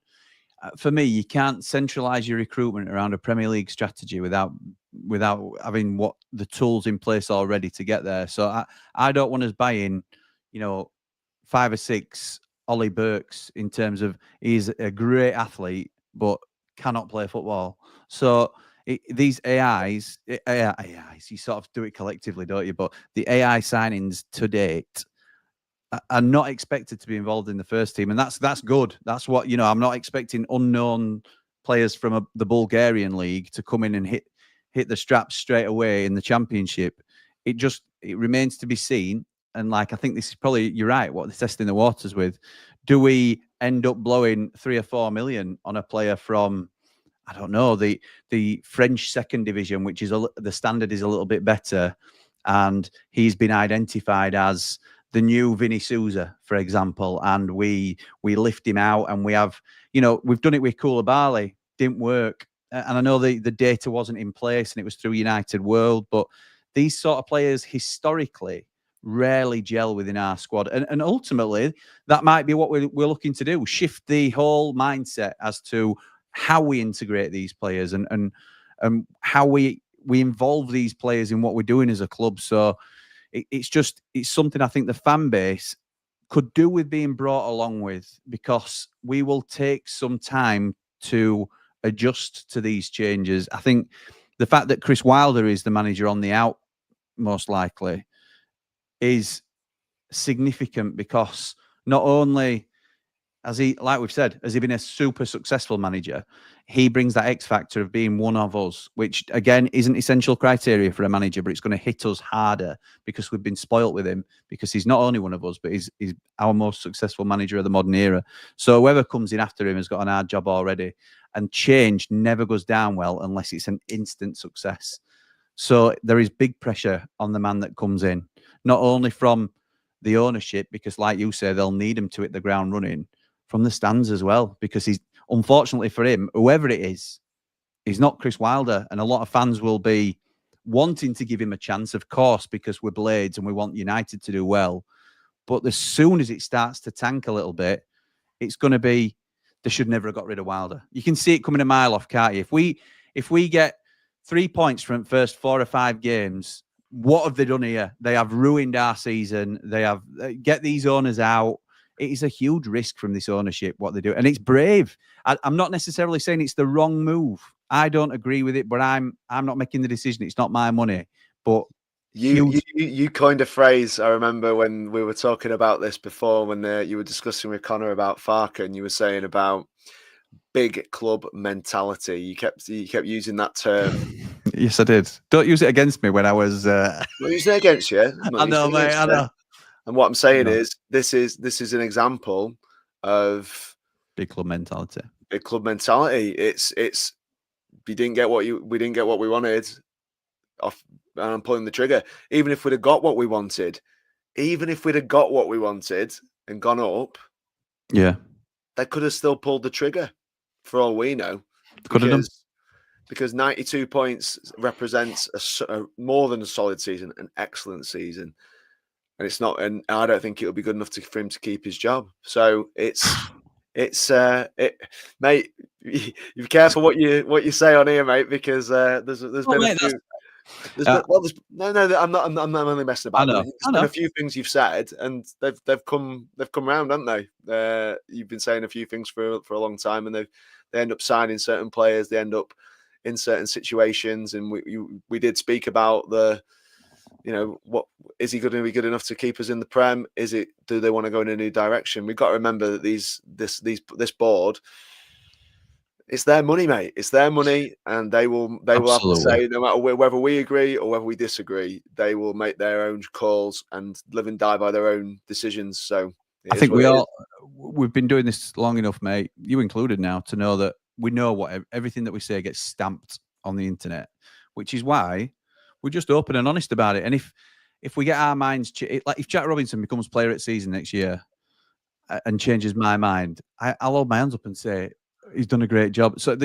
For me, you can't centralize your recruitment around a Premier League strategy without having the tools in place already to get there. So I don't want us buying, 5 or 6 Ollie Burks in terms of he's a great athlete but cannot play football. So these AIs, you sort of do it collectively, don't you? But the AI signings to date are not expected to be involved in the first team, and that's good. That's what I'm not expecting unknown players from the Bulgarian league to come in and hit the straps straight away in the Championship. It remains to be seen. And I think this is probably, you're right, what they're testing the waters with. Do we end up blowing 3 or 4 million on a player from, I don't know, the French second division, which is the standard is a little bit better, and he's been identified as the new Vinny Souza, for example, and we lift him out, and we have, we've done it with Koulibaly, didn't work, and I know the data wasn't in place, and it was through United World, but these sort of players historically rarely gel within our squad, and ultimately that might be what we're looking to do: shift the whole mindset as to how we integrate these players and how we involve these players in what we're doing as a club. So it's something I think the fan base could do with being brought along with, because we will take some time to adjust to these changes. I think the fact that Chris Wilder is the manager on the out, most likely, is significant, because not only has he, like we've said, has he been a super successful manager, he brings that X factor of being one of us, which again isn't essential criteria for a manager, but it's going to hit us harder because we've been spoilt with him, because he's not only one of us, but he's our most successful manager of the modern era. So whoever comes in after him has got an hard job already, and change never goes down well unless it's an instant success. So there is big pressure on the man that comes in, not only from the ownership, because like you say, they'll need him to hit the ground running, from the stands as well, because he's, unfortunately for him, whoever it is, he's not Chris Wilder, and a lot of fans will be wanting to give him a chance, of course, because we're Blades and we want United to do well. But as soon as it starts to tank a little bit, it's going to be, they should never have got rid of Wilder. You can see it coming a mile off, can't you? If we get 3 points from the first 4 or 5 games, what have they done here? They have ruined our season. They have get these owners out. It is a huge risk from this ownership, what they do. And it's brave. I'm not necessarily saying it's the wrong move. I don't agree with it, but I'm not making the decision. It's not my money. But
you coined a phrase, I remember when we were talking about this before, when you were discussing with Connor about Farke, and you were saying about big club mentality. You kept using that term.
Yes, I did. Don't use it against me when I was.
I'm not using it against you.
I know, mate. I know.
And what I'm saying is, this is an example of
big club mentality.
Big club mentality. It's we didn't get what we wanted. And I'm pulling the trigger. Even if we'd have got what we wanted, and gone up,
yeah,
they could have still pulled the trigger, for all we know.
Could have done.
Because 92 points represents a more than a solid season, an excellent season. And it's not, and I don't think it'll be good enough for him to keep his job. So mate. You be careful what you say on here, mate, because there's been a few. I'm not only messing about. There's been a few things you've said, and they've come round, haven't they? You've been saying a few things for a long time, and they end up signing certain players. They end up in certain situations, and we did speak about what is he going to be good enough to keep us in the Prem? Do they want to go in a new direction? We've got to remember that this board, it's their money, mate. It's their money, and they will have to say, no matter whether we agree or whether we disagree, they will make their own calls and live and die by their own decisions. So
I think we've been doing this long enough, mate, you included now, to know that we know everything that we say gets stamped on the internet, which is why we're just open and honest about it. And if we get our minds, like if Jack Robinson becomes player at season next year and changes my mind, I'll hold my hands up and say he's done a great job. So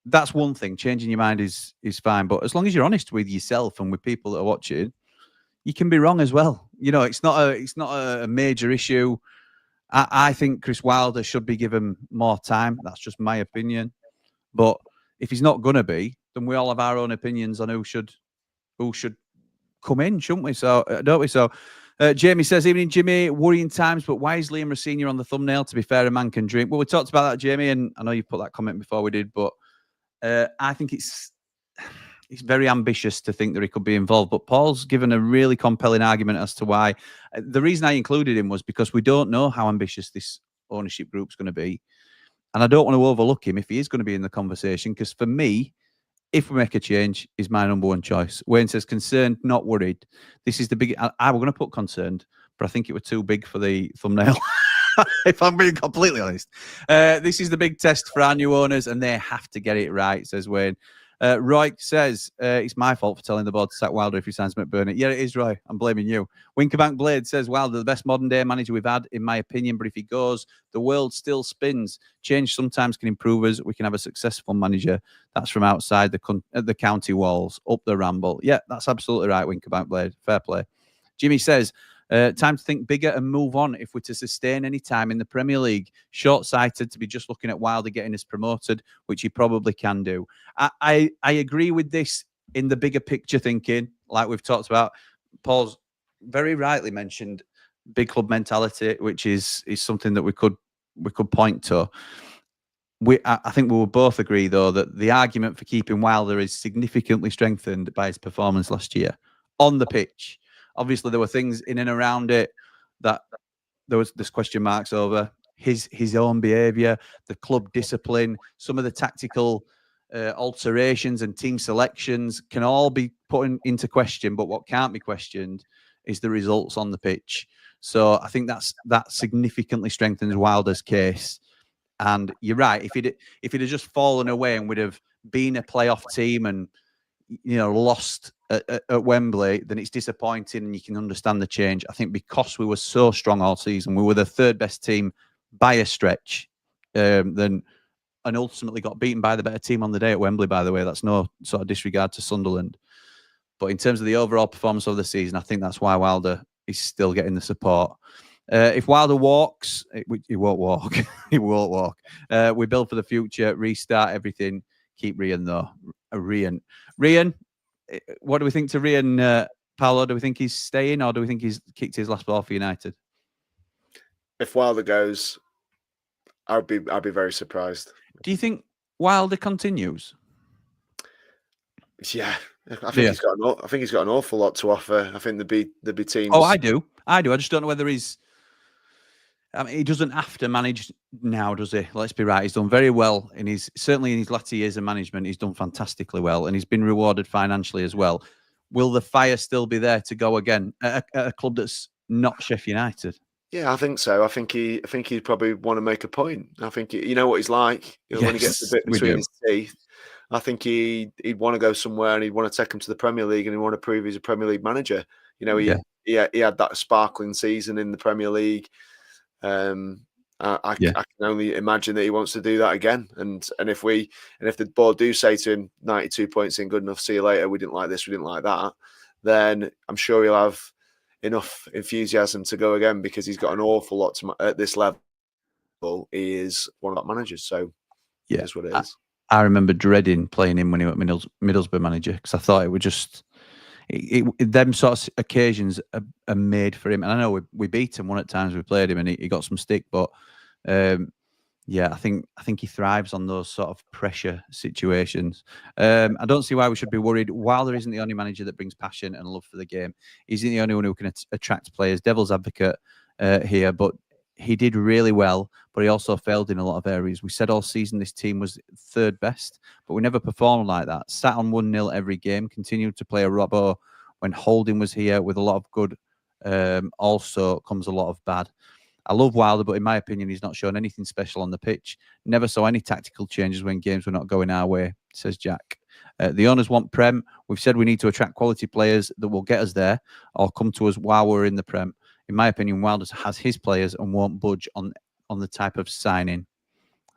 that's one thing. Changing your mind is fine, but as long as you're honest with yourself and with people that are watching, you can be wrong as well. It's not a major issue. I think Chris Wilder should be given more time. That's just my opinion. But if he's not going to be, then we all have our own opinions on who should come in, shouldn't we? So, don't we? So, Jamie says, evening, Jimmy, worrying times, but why is Liam Rosenior on the thumbnail? To be fair, a man can dream. Well, we talked about that, Jamie, and I know you put that comment before we did, but I think it's very ambitious to think that he could be involved. But Paul's given a really compelling argument as to why. The reason I included him was because we don't know how ambitious this ownership group's going to be. And I don't want to overlook him if he is going to be in the conversation, because for me, if we make a change, is my number one choice. Wayne says, concerned, not worried. This is the big. I were going to put concerned, but I think it were too big for the thumbnail. If I'm being completely honest, this is the big test for our new owners, and they have to get it right, says Wayne. Roy says, it's my fault for telling the board to sack Wilder if he signs McBurney. Yeah, it is, Roy. I'm blaming you. Winkerbank Blade says, Wilder, the best modern-day manager we've had, in my opinion, but if he goes, the world still spins. Change sometimes can improve us. We can have a successful manager. That's from outside the county walls, up the Ramble. Yeah, that's absolutely right, Winkerbank Blade. Fair play. Jimmy says, time to think bigger and move on if we're to sustain any time in the Premier League. Short-sighted to be just looking at Wilder getting us promoted, which he probably can do. I agree with this in the bigger picture thinking, like we've talked about. Paul's very rightly mentioned big club mentality, which is something that we could point to. I think we will both agree, though, that the argument for keeping Wilder is significantly strengthened by his performance last year on the pitch. Obviously, there were things in and around it that there's question marks over. His own behaviour, the club discipline, some of the tactical alterations and team selections can all be put into question. But what can't be questioned is the results on the pitch. So I think that significantly strengthens Wilder's case. And you're right. If it had just fallen away and would have been a playoff team and lost at Wembley, then it's disappointing, and you can understand the change. I think because we were so strong all season, we were the third best team by a stretch, and ultimately got beaten by the better team on the day at Wembley, by the way. That's no sort of disregard to Sunderland. But in terms of the overall performance of the season, I think that's why Wilder is still getting the support. If Wilder walks, he won't walk. He won't walk. We build for the future, restart everything. Keep Rian, though. Rian, what do we think to Rian, Paolo? Do we think he's staying, or do we think he's kicked his last ball for United?
If Wilder goes, I'd be very surprised.
Do you think Wilder continues?
Yeah, I think he's got an awful lot to offer. I think there'd be teams.
Oh, I do. I just don't know whether he's. I mean, he doesn't have to manage now, does he? Let's be right. He's done very well certainly in his latter years of management. He's done fantastically well, and he's been rewarded financially as well. Will the fire still be there to go again at a club that's not Sheffield United?
Yeah, I think so. I think he'd probably want to make a point. I think you know what he's like when he gets a bit between his teeth. I think he'd want to go somewhere, and he'd want to take him to the Premier League, and he'd want to prove he's a Premier League manager. You know, he had that sparkling season in the Premier League. I can only imagine that he wants to do that again. And if the board do say to him, 92 points in, good enough, see you later, we didn't like this, we didn't like that, then I'm sure he'll have enough enthusiasm to go again, because he's got an awful lot at this level. He is one of the managers, so yeah, that's what it is.
I remember dreading playing him when he was Middlesbrough manager, because I thought it would just them sort of occasions are made for him. And I know we beat him one at times. We played him and he got some stick, but yeah, I think he thrives on those sort of pressure situations. I don't see why we should be worried. Wilder isn't the only manager that brings passion and love for the game. He's the only one who can attract players. Devil's advocate here, but he did really well, but he also failed in a lot of areas. We said all season this team was third best, but we never performed like that. Sat on 1-0 every game, continued to play a robbo when Holding was here with a lot of good. Also comes a lot of bad. I love Wilder, but in my opinion, he's not shown anything special on the pitch. Never saw any tactical changes when games were not going our way, says Jack. The owners want Prem. We've said we need to attract quality players that will get us there or come to us while we're in the Prem. In my opinion, Wilder has his players and won't budge on the type of signing.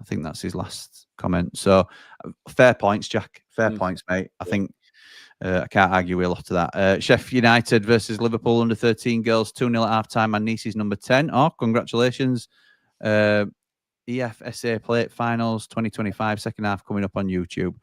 I think that's his last comment. So fair points, Jack. Fair points, mate. I think I can't argue with a lot of that. Sheffield United versus Liverpool under 13 girls, 2-0 at half-time. My niece is number 10. Oh, congratulations. EFSA Plate Finals 2025, second half coming up on YouTube.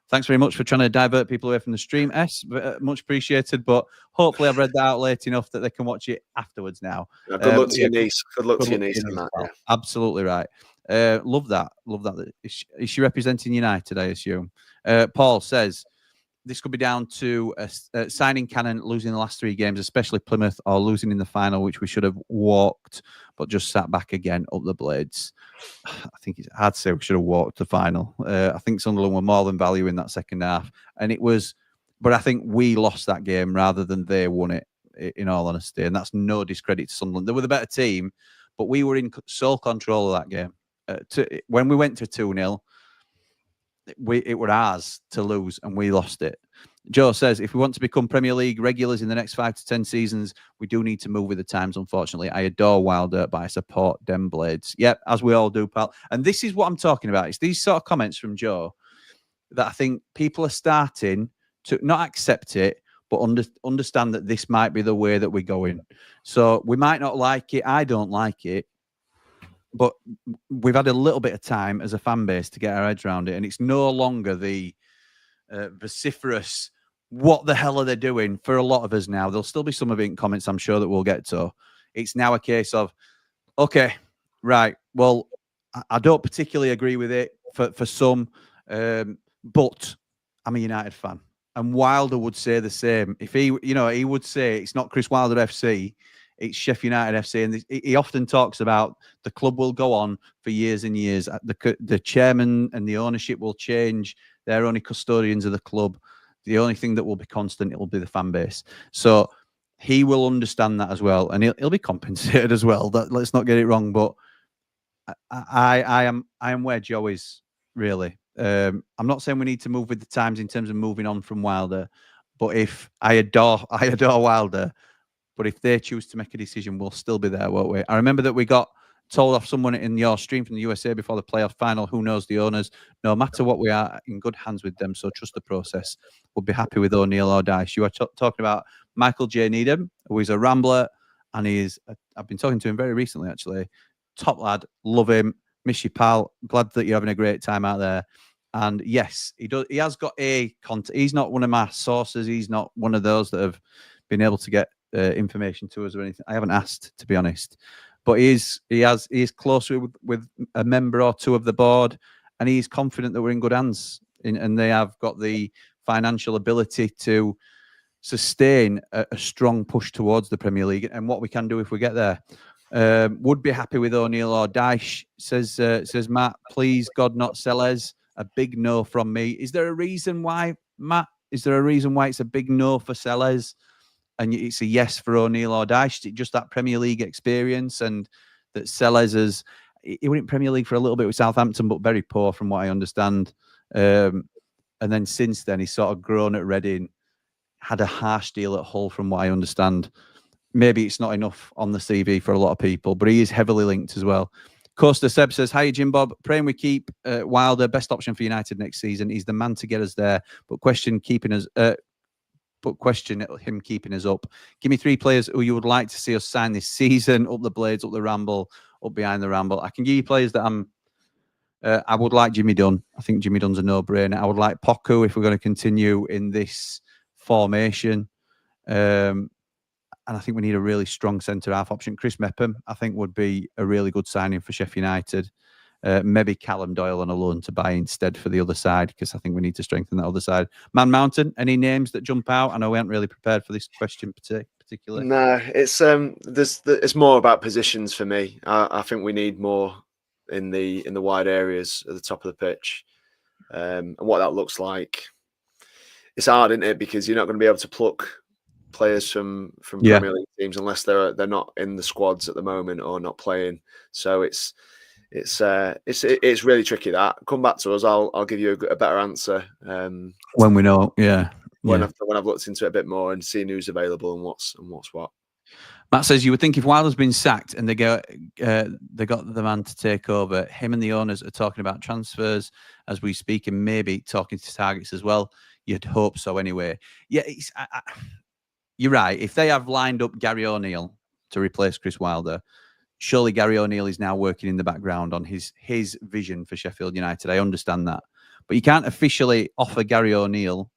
Thanks very much for trying to divert people away from the stream, S. Much appreciated, but hopefully I've read that out late enough that they can watch it afterwards now.
Good luck to your niece. Good luck to your niece on that. Yeah.
Absolutely right. Love that. Love that. Is she representing United, I assume? Paul says, this could be down to signing Cannon, losing the last 3 games, especially Plymouth, or losing in the final, which we should have walked, but just sat back again up the blades. I think it's hard to say we should have walked the final. I think Sunderland were more than value in that second half. And it was, but I think we lost that game rather than they won it, in all honesty. And that's no discredit to Sunderland. They were the better team, but we were in sole control of that game. When we went to 2-0, it were ours to lose and we lost it. Joe says, if we want to become Premier League regulars in the next 5 to 10 seasons, we do need to move with the times, unfortunately. I adore Wilder, but I support them blades. Yep, as we all do, pal. And this is what I'm talking about. It's these sort of comments from Joe that I think people are starting to not accept it, but understand that this might be the way that we're going. So we might not like it. I don't like it. But we've had a little bit of time as a fan base to get our heads around it. And it's no longer the vociferous, what the hell are they doing for a lot of us now. There'll still be some of it in comments, I'm sure, that we'll get to. It's now a case of, okay, right, well, I don't particularly agree with it for some, but I'm a United fan. And Wilder would say the same. If he would say it's not Chris Wilder FC, it's Sheffield United FC, and he often talks about the club will go on for years and years. The chairman and the ownership will change. They're only custodians of the club. The only thing that will be constant, it will be the fan base. So he will understand that as well, and he'll be compensated as well. Let's not get it wrong. But I am where Joe is, really. I'm not saying we need to move with the times in terms of moving on from Wilder, but if I adore Wilder. But if they choose to make a decision, we'll still be there, won't we? I remember that we got told off someone in your stream from the USA before the playoff final. Who knows the owners? No matter what, we are in good hands with them. So trust the process. We'll be happy with O'Neill or Dice. You are talking about Michael J. Needham, who is a Rambler. And I've been talking to him very recently, actually. Top lad. Love him. Miss you, pal. Glad that you're having a great time out there. And yes, he does. He has got a contact. He's not one of my sources. He's not one of those that have been able to get information to us or anything. I haven't asked, to be honest, but he is close with a member or two of the board, and he's confident that we're in good hands, and they have got the financial ability to sustain a strong push towards the Premier League and what we can do if we get there. Would be happy with O'Neill or Dyche, says Matt. Please, God, not Sellés. A big no from me. Is there a reason why, Matt? Is there a reason why it's a big no for Sellés and it's a yes for O'Neill or Dyche? Is it just that Premier League experience and that Sellés he went in Premier League for a little bit with Southampton, but very poor from what I understand. And then since then, he's sort of grown at Reading, had a harsh deal at Hull from what I understand. Maybe it's not enough on the CV for a lot of people, but he is heavily linked as well. Costa Seb says, "Hi, Jim Bob. Praying we keep Wilder, best option for United next season. He's the man to get us there, but question him keeping us up. Give me 3 players who you would like to see us sign this season. Up the Blades, up the Ramble, up behind the Ramble. I can give you players that I would like Jimmy Dunn. I think Jimmy Dunn's a no-brainer. I would like Poku if we're going to continue in this formation. And I think we need a really strong centre-half option. Chris Mepham, I think, would be a really good signing for Sheffield United. Maybe Callum Doyle on a loan to buy instead for the other side, because I think we need to strengthen that other side. Man Mountain, any names that jump out? I know we aren't really prepared for this question particularly.
No, it's more about positions for me. I think we need more in the wide areas at the top of the pitch, and what that looks like. It's hard, isn't it? Because you're not going to be able to pluck players from Premier League teams unless they're not in the squads at the moment or not playing. So it's really tricky. That come back to us. I'll give you a better answer
when we know.
When I've looked into it a bit more and seen who's available and what's what.
Matt says, you would think if Wilder's been sacked and they got the man to take over, him and the owners are talking about transfers as we speak, and maybe talking to targets as well. You'd hope so anyway. Yeah, you're right. If they have lined up Gary O'Neill to replace Chris Wilder, surely Gary O'Neill is now working in the background on his vision for Sheffield United. I understand that. But you can't officially offer Gary O'Neill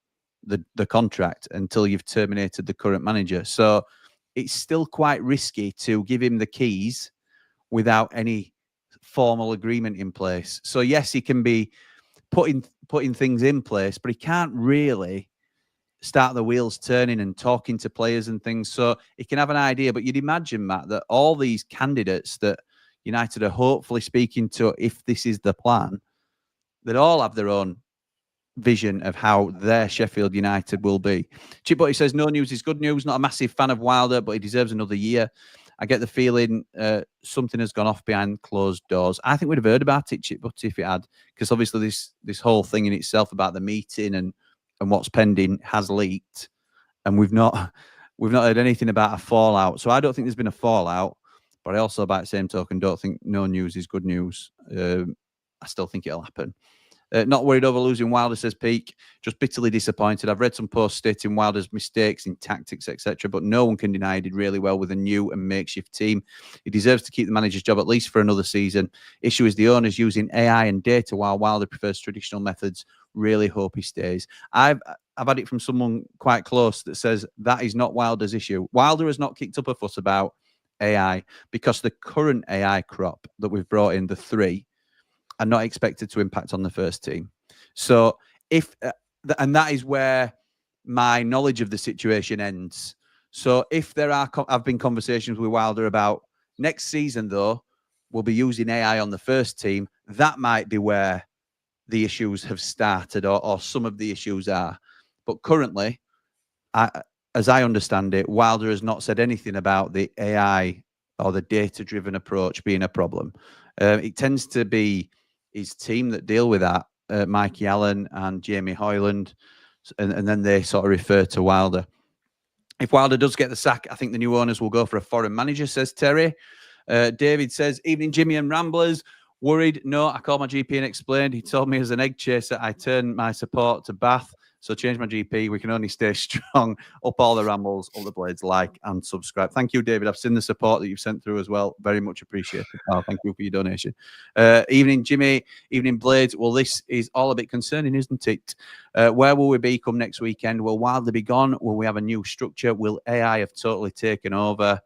the contract until you've terminated the current manager. So it's still quite risky to give him the keys without any formal agreement in place. So yes, he can be putting things in place, but he can't really start the wheels turning and talking to players and things. So he can have an idea, but you'd imagine, Matt, that all these candidates that United are hopefully speaking to, if this is the plan, that all have their own vision of how their Sheffield United will be. Chip Butty says, no news is good news. Not a massive fan of Wilder, but he deserves another year. I get the feeling something has gone off behind closed doors. I think we'd have heard about it, Chip Butty, if it had, because obviously this whole thing in itself about the meeting and what's pending has leaked, and we've not heard anything about a fallout. So I don't think there's been a fallout, but I also, by the same token, don't think no news is good news. I still think it'll happen. Not worried over losing Wilder, says Peake. Just bitterly disappointed. I've read some posts stating Wilder's mistakes in tactics, etc., but no one can deny he did really well with a new and makeshift team. He deserves to keep the manager's job at least for another season. Issue is the owners using AI and data while Wilder prefers traditional methods. Really hope he stays. I've had it from someone quite close that says that is not Wilder's issue. Wilder has not kicked up a fuss about AI because the current AI crop that we've brought in, the 3, are not expected to impact on the first team. So and that is where my knowledge of the situation ends. So if there have been conversations with Wilder about next season, though, we'll be using AI on the first team, that might be where the issues have started, or some of the issues are. But currently, as I understand it, Wilder has not said anything about the AI or the data-driven approach being a problem. It tends to be his team that deal with that, Mikey Allen and Jamie Hoyland, and then they sort of refer to Wilder. If Wilder does get the sack, I think the new owners will go for a foreign manager, says Terry. David says, evening, Jimmy and Ramblers. Worried? No, I called my GP and explained. He told me as an egg chaser, I turned my support to Bath. So change my GP. We can only stay strong. Up all the Rambles, all the Blades, like and subscribe. Thank you, David. I've seen the support that you've sent through as well. Very much appreciated. Oh, thank you for your donation. Evening, Jimmy. Evening, Blades. Well, this is all a bit concerning, isn't it? Where will we be come next weekend? Will Wilder be gone? Will we have a new structure? Will AI have totally taken over?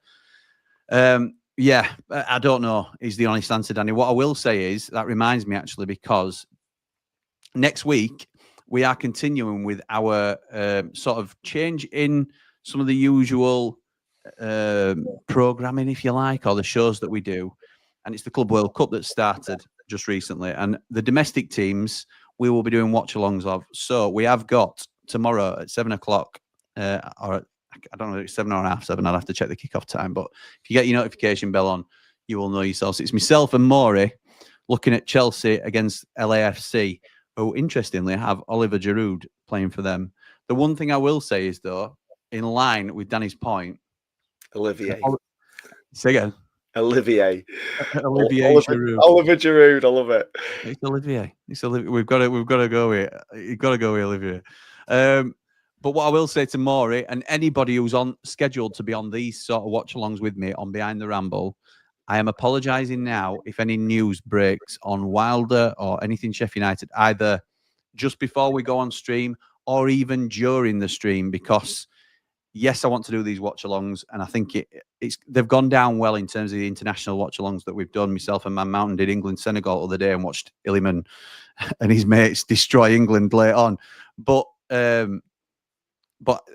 Yeah, I don't know is the honest answer, Danny. What I will say is, that reminds me actually, because next week, we are continuing with our sort of change in some of the usual programming, if you like, or the shows that we do. And it's the Club World Cup that started just recently. And the domestic teams we will be doing watch-alongs of. So we have got tomorrow at 7 o'clock, or I don't know if it's 7 or half 7. I'll have to check the kickoff time. But if you get your notification bell on, you will know yourselves. It's myself and Maury looking at Chelsea against LAFC, who interestingly have Oliver Giroud playing for them. The one thing I will say is, though, in line with Danny's point,
Olivier.
Say again.
Olivier.
Olivier Giroud.
Oliver Giroud. I love it.
It's Olivier. It's Olivier. We've got to go with. You've got to go with Olivier. But what I will say to Maury and anybody who's on scheduled to be on these sort of watch-alongs with me on Behind the Ramble, I am apologising now if any news breaks on Wilder or anything Sheffield United, either just before we go on stream or even during the stream, because yes, I want to do these watch-alongs, and I think they've gone down well in terms of the international watch-alongs that we've done. Myself and Man Mountain did England-Senegal the other day and watched Illiman and his mates destroy England late on. But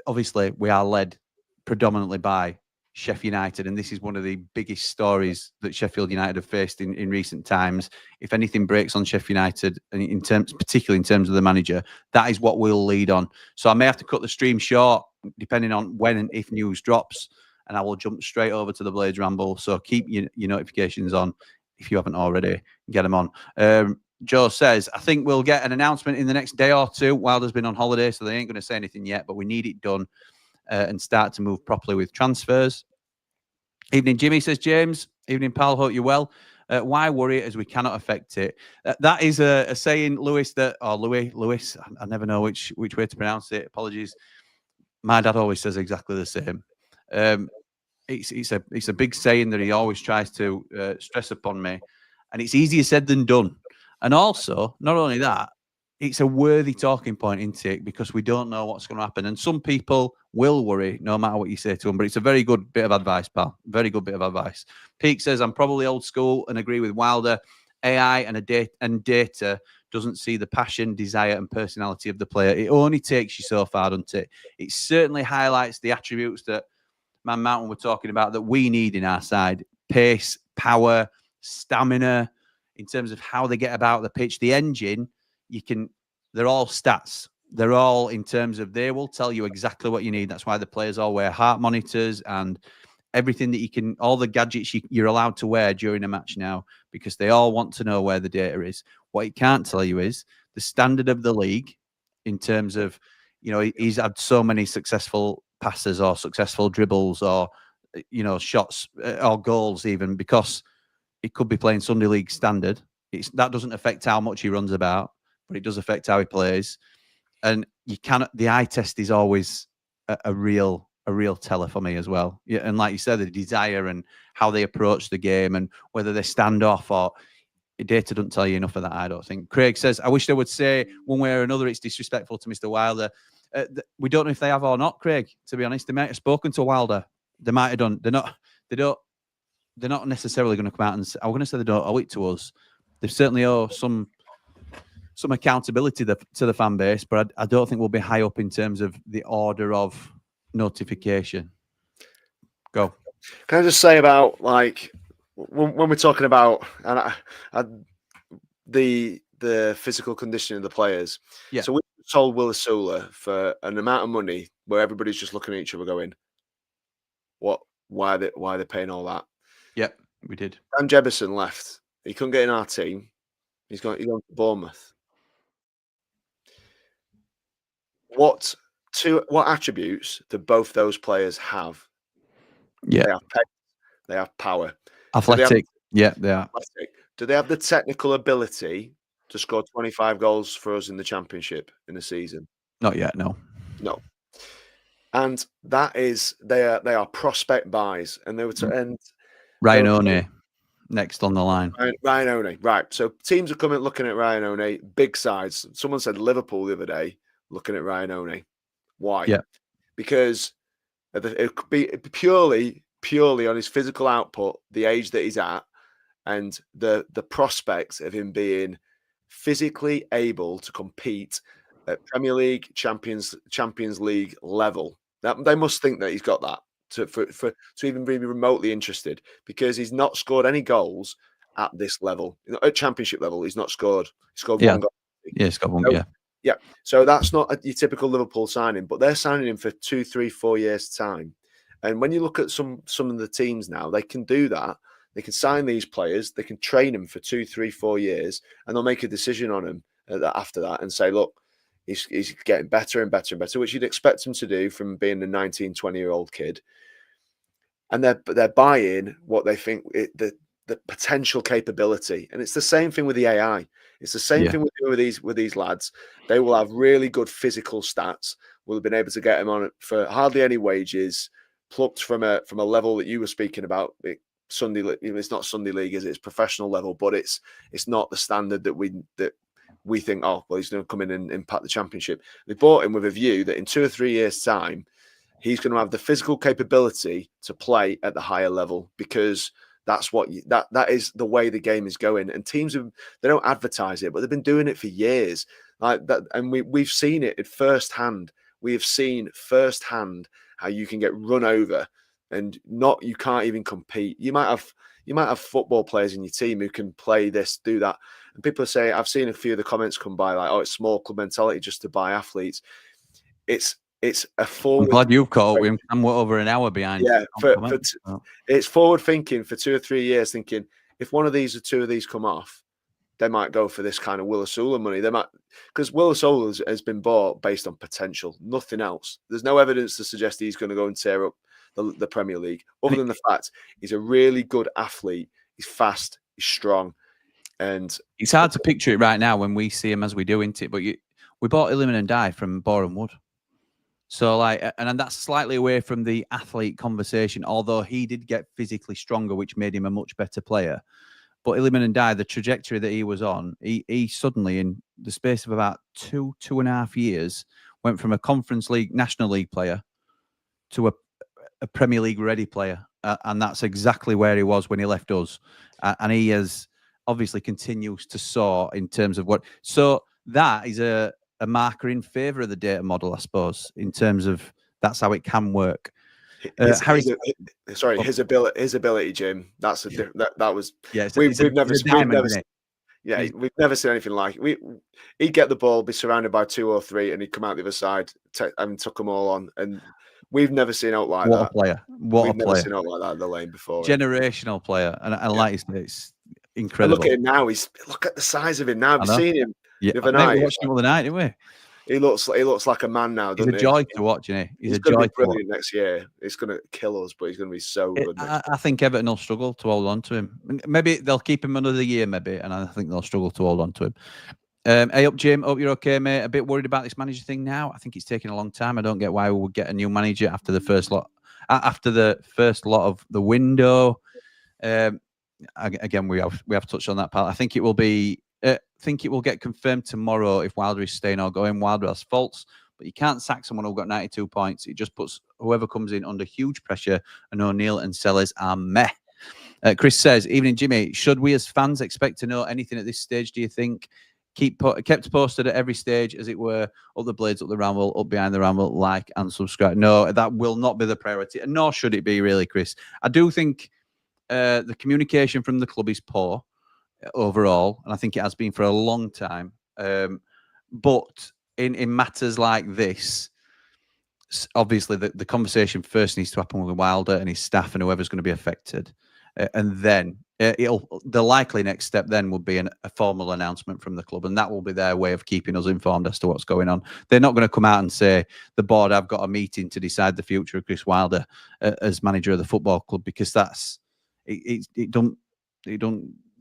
obviously we are led predominantly by Sheffield United, and this is one of the biggest stories that Sheffield United have faced in recent times. If anything breaks on Sheffield United, and particularly in terms of the manager, that is what we'll lead on. So I may have to cut the stream short, depending on when and if news drops, and I will jump straight over to the Blades Ramble. So keep your notifications on if you haven't already. Get them on. Joe says, I think we'll get an announcement in the next day or two. Wilder's been on holiday, so they ain't going to say anything yet, but we need it done and start to move properly with transfers. Evening, Jimmy, says James. Evening, pal. Hope you're well. Why worry as we cannot affect it? That is a saying, Lewis, Lewis. I never know which way to pronounce it. Apologies. My dad always says exactly the same. It's a big saying that he always tries to stress upon me, and it's easier said than done. And also, not only that, it's a worthy talking point, isn't it? Because we don't know what's going to happen. And some people will worry no matter what you say to them. But it's a very good bit of advice, pal. Very good bit of advice. Peake says, I'm probably old school and agree with Wilder. AI and data doesn't see the passion, desire and personality of the player. It only takes you so far, doesn't it? It certainly highlights the attributes that Man Mountain were talking about that we need in our side. Pace, power, stamina, in terms of how they get about the pitch. The engine, they're all stats. They're all in terms of, they will tell you exactly what you need. That's why the players all wear heart monitors and everything that all the gadgets you're allowed to wear during a match now, because they all want to know where the data is. What it can't tell you is the standard of the league in terms of, he's had so many successful passes or successful dribbles or, shots or goals even, because it could be playing Sunday League standard. That doesn't affect how much he runs about, but it does affect how he plays. And the eye test is always a real teller for me as well. Yeah, and like you said, the desire and how they approach the game and whether they stand off or data doesn't tell you enough of that, I don't think. Craig says, I wish they would say one way or another it's disrespectful to Mr. Wilder. We don't know if they have or not, Craig, to be honest. They might have spoken to Wilder. They might have done. They're not necessarily going to come out and say, I'm going to say they don't owe it to us. They certainly owe some accountability to the fan base, but I don't think we'll be high up in terms of the order of notification. Go.
Can I just say about, like, when we're talking about the physical condition of the players?
Yeah.
So we sold Will Asula for an amount of money where everybody's just looking at each other going, "What? Why are they paying all that?"
Yep, we did.
Dan Jebison left. He couldn't get in our team. He's gone to Bournemouth. What attributes do both those players have?
Yeah.
They have pace, they have power.
Athletic. Yeah, they are.
Athletic. Do they have the technical ability to score 25 goals for us in the Championship in a season?
Not yet, no.
No. And that is, they are prospect buys. And they were
Ryan Oney next on the line.
Ryan Oney, right. So teams are looking at Ryan Oney, big sides. Someone said Liverpool the other day, looking at Ryan Oney. Why?
Yeah.
Because it could be purely on his physical output, the age that he's at, and the prospects of him being physically able to compete at Premier League, Champions League level. That they must think that he's got that. to even be remotely interested, because he's not scored any goals at this level. At championship level, he's not scored. He scored one goal.
Yeah, he's got one.
So,
Yeah.
Yeah. So that's not your typical Liverpool signing, but they're signing him for 2, 3, 4 years time. And when you look at some of the teams now, they can do that. They can sign these players, they can train them for 2, 3, 4 years, and they'll make a decision on him after that and say, look, he's getting better and better and better, which you'd expect him to do from being a 19, 20-year-old kid. And they're buying what they think the potential capability. And it's the same thing with the AI. It's the same thing with these lads. They will have really good physical stats. We'll have been able to get them on for hardly any wages, plucked from a level that you were speaking about. Sunday, it's not Sunday league, is it? It's professional level, but it's not the standard that we think, oh, well, he's going to come in and impact the championship. They bought him with a view that in 2 or 3 years' time, he's going to have the physical capability to play at the higher level, because that's what that is the way the game is going. And teams they don't advertise it, but they've been doing it for years, like that. And we've seen it firsthand. We have seen firsthand how you can get run over, and you can't even compete. You might have football players in your team who can play this, do that, and people say, I've seen a few of the comments come by like, oh, it's small club mentality just to buy athletes. It's a forward.
I'm glad you've caught him. I'm over an hour behind.
Yeah, it's forward thinking for 2 or 3 years, thinking if one of these or two of these come off, they might go for this kind of Willisula money. They might, because Willisula has been bought based on potential, nothing else. There's no evidence to suggest he's going to go and tear up the Premier League, other than the fact he's a really good athlete. He's fast, he's strong, and
it's hard to picture it right now when we see him as we do, isn't it? But we bought Illiman and Die from Boreham Wood. So, like, and that's slightly away from the athlete conversation, although he did get physically stronger, which made him a much better player. But Illiman and Die, the trajectory that he was on, he suddenly, in the space of about 2.5 years, went from a Conference League, National League player to a Premier League ready player. And that's exactly where he was when he left us. And he has obviously continues to soar in terms of what. So that is a marker in favour of the data model, I suppose, in terms of that's how it can work.
His ability, Jim. That's that was.
Yeah,
we've never seen anything like it. He'd get the ball, be surrounded by 2 or 3, and he'd come out the other side and took them all on. And we've never seen out like that.
What a player! We've
never seen out like that in the lane before.
Generational player, and like you said, it's incredible.
And look at him now. Look at the size of him now. Have you seen him?
Yeah,
the other night.
We watched him the other night, didn't we?
He looks like a man now.
He's a joy to watch, isn't he?
He's a joy. Brilliant next year. It's going to kill us, but he's going to be so good.
I think Everton will struggle to hold on to him. Maybe they'll keep him another year, maybe, and I think they'll struggle to hold on to him. Hey up, Jim. Hope you're okay, mate. A bit worried about this manager thing now. I think it's taking a long time. I don't get why we would get a new manager after the first lot. After the first lot of the window. Again, we have touched on that part. I think it will be. Think it will get confirmed tomorrow if Wilder is staying or going. Wilder has faults, but you can't sack someone who got 92 points. It just puts whoever comes in under huge pressure, and O'Neill and Sellés are meh. Chris says, evening, Jimmy. Should we as fans expect to know anything at this stage, do you think? Kept posted at every stage, as it were, up the blades, up the ramble, up behind the ramble, like and subscribe. No, that will not be the priority, and nor should it be, really, Chris. I do think the communication from the club is poor overall, and I think it has been for a long time. But in matters like this, obviously the conversation first needs to happen with Wilder and his staff and whoever's going to be affected, and then the likely next step then would be a formal announcement from the club, and that will be their way of keeping us informed as to what's going on. They're not going to come out and say, the board have got a meeting to decide the future of Chris Wilder as manager of the football club, because that's it don't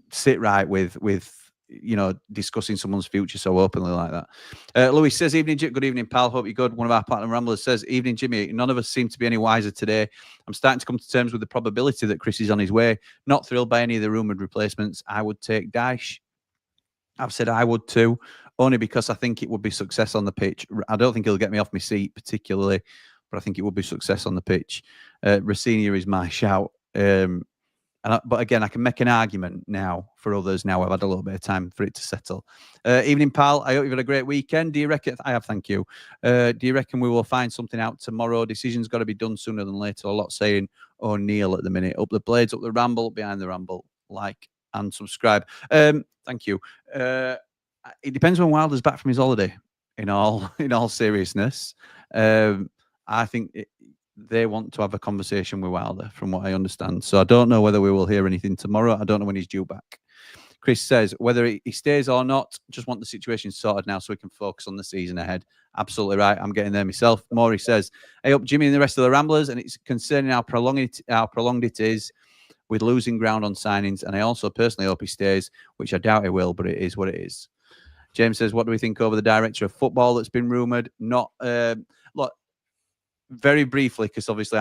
sit right with discussing someone's future so openly like that. Louis says, evening, good evening, pal. Hope you're good. One of our Platinum Ramblers says, evening, Jimmy. None of us seem to be any wiser today. I'm starting to come to terms with the probability that Chris is on his way. Not thrilled by any of the rumoured replacements. I would take Dyche. I've said I would too, only because I think it would be success on the pitch. I don't think he'll get me off my seat particularly, but I think it would be success on the pitch. Racina is my shout. But again, I can make an argument now for others. Now I've had a little bit of time for it to settle. Evening, pal. I hope you've had a great weekend. Do you reckon? I have, thank you. Do you reckon we will find something out tomorrow? Decision's got to be done sooner than later. A lot saying O'Neill at the minute. Up the blades, up the ramble, behind the ramble. Like and subscribe. Thank you. It depends when Wilder's back from his holiday. In all seriousness, I think they want to have a conversation with Wilder, from what I understand. So I don't know whether we will hear anything tomorrow. I don't know when he's due back. Chris says, whether he stays or not, just want the situation sorted now so we can focus on the season ahead. Absolutely right. I'm getting there myself. Maury says, I hope Jimmy and the rest of the Ramblers, and it's concerning how prolonged it is with losing ground on signings. And I also personally hope he stays, which I doubt he will, but it is what it is. James says, what do we think over the director of football that's been rumoured? Not, look, very briefly, because obviously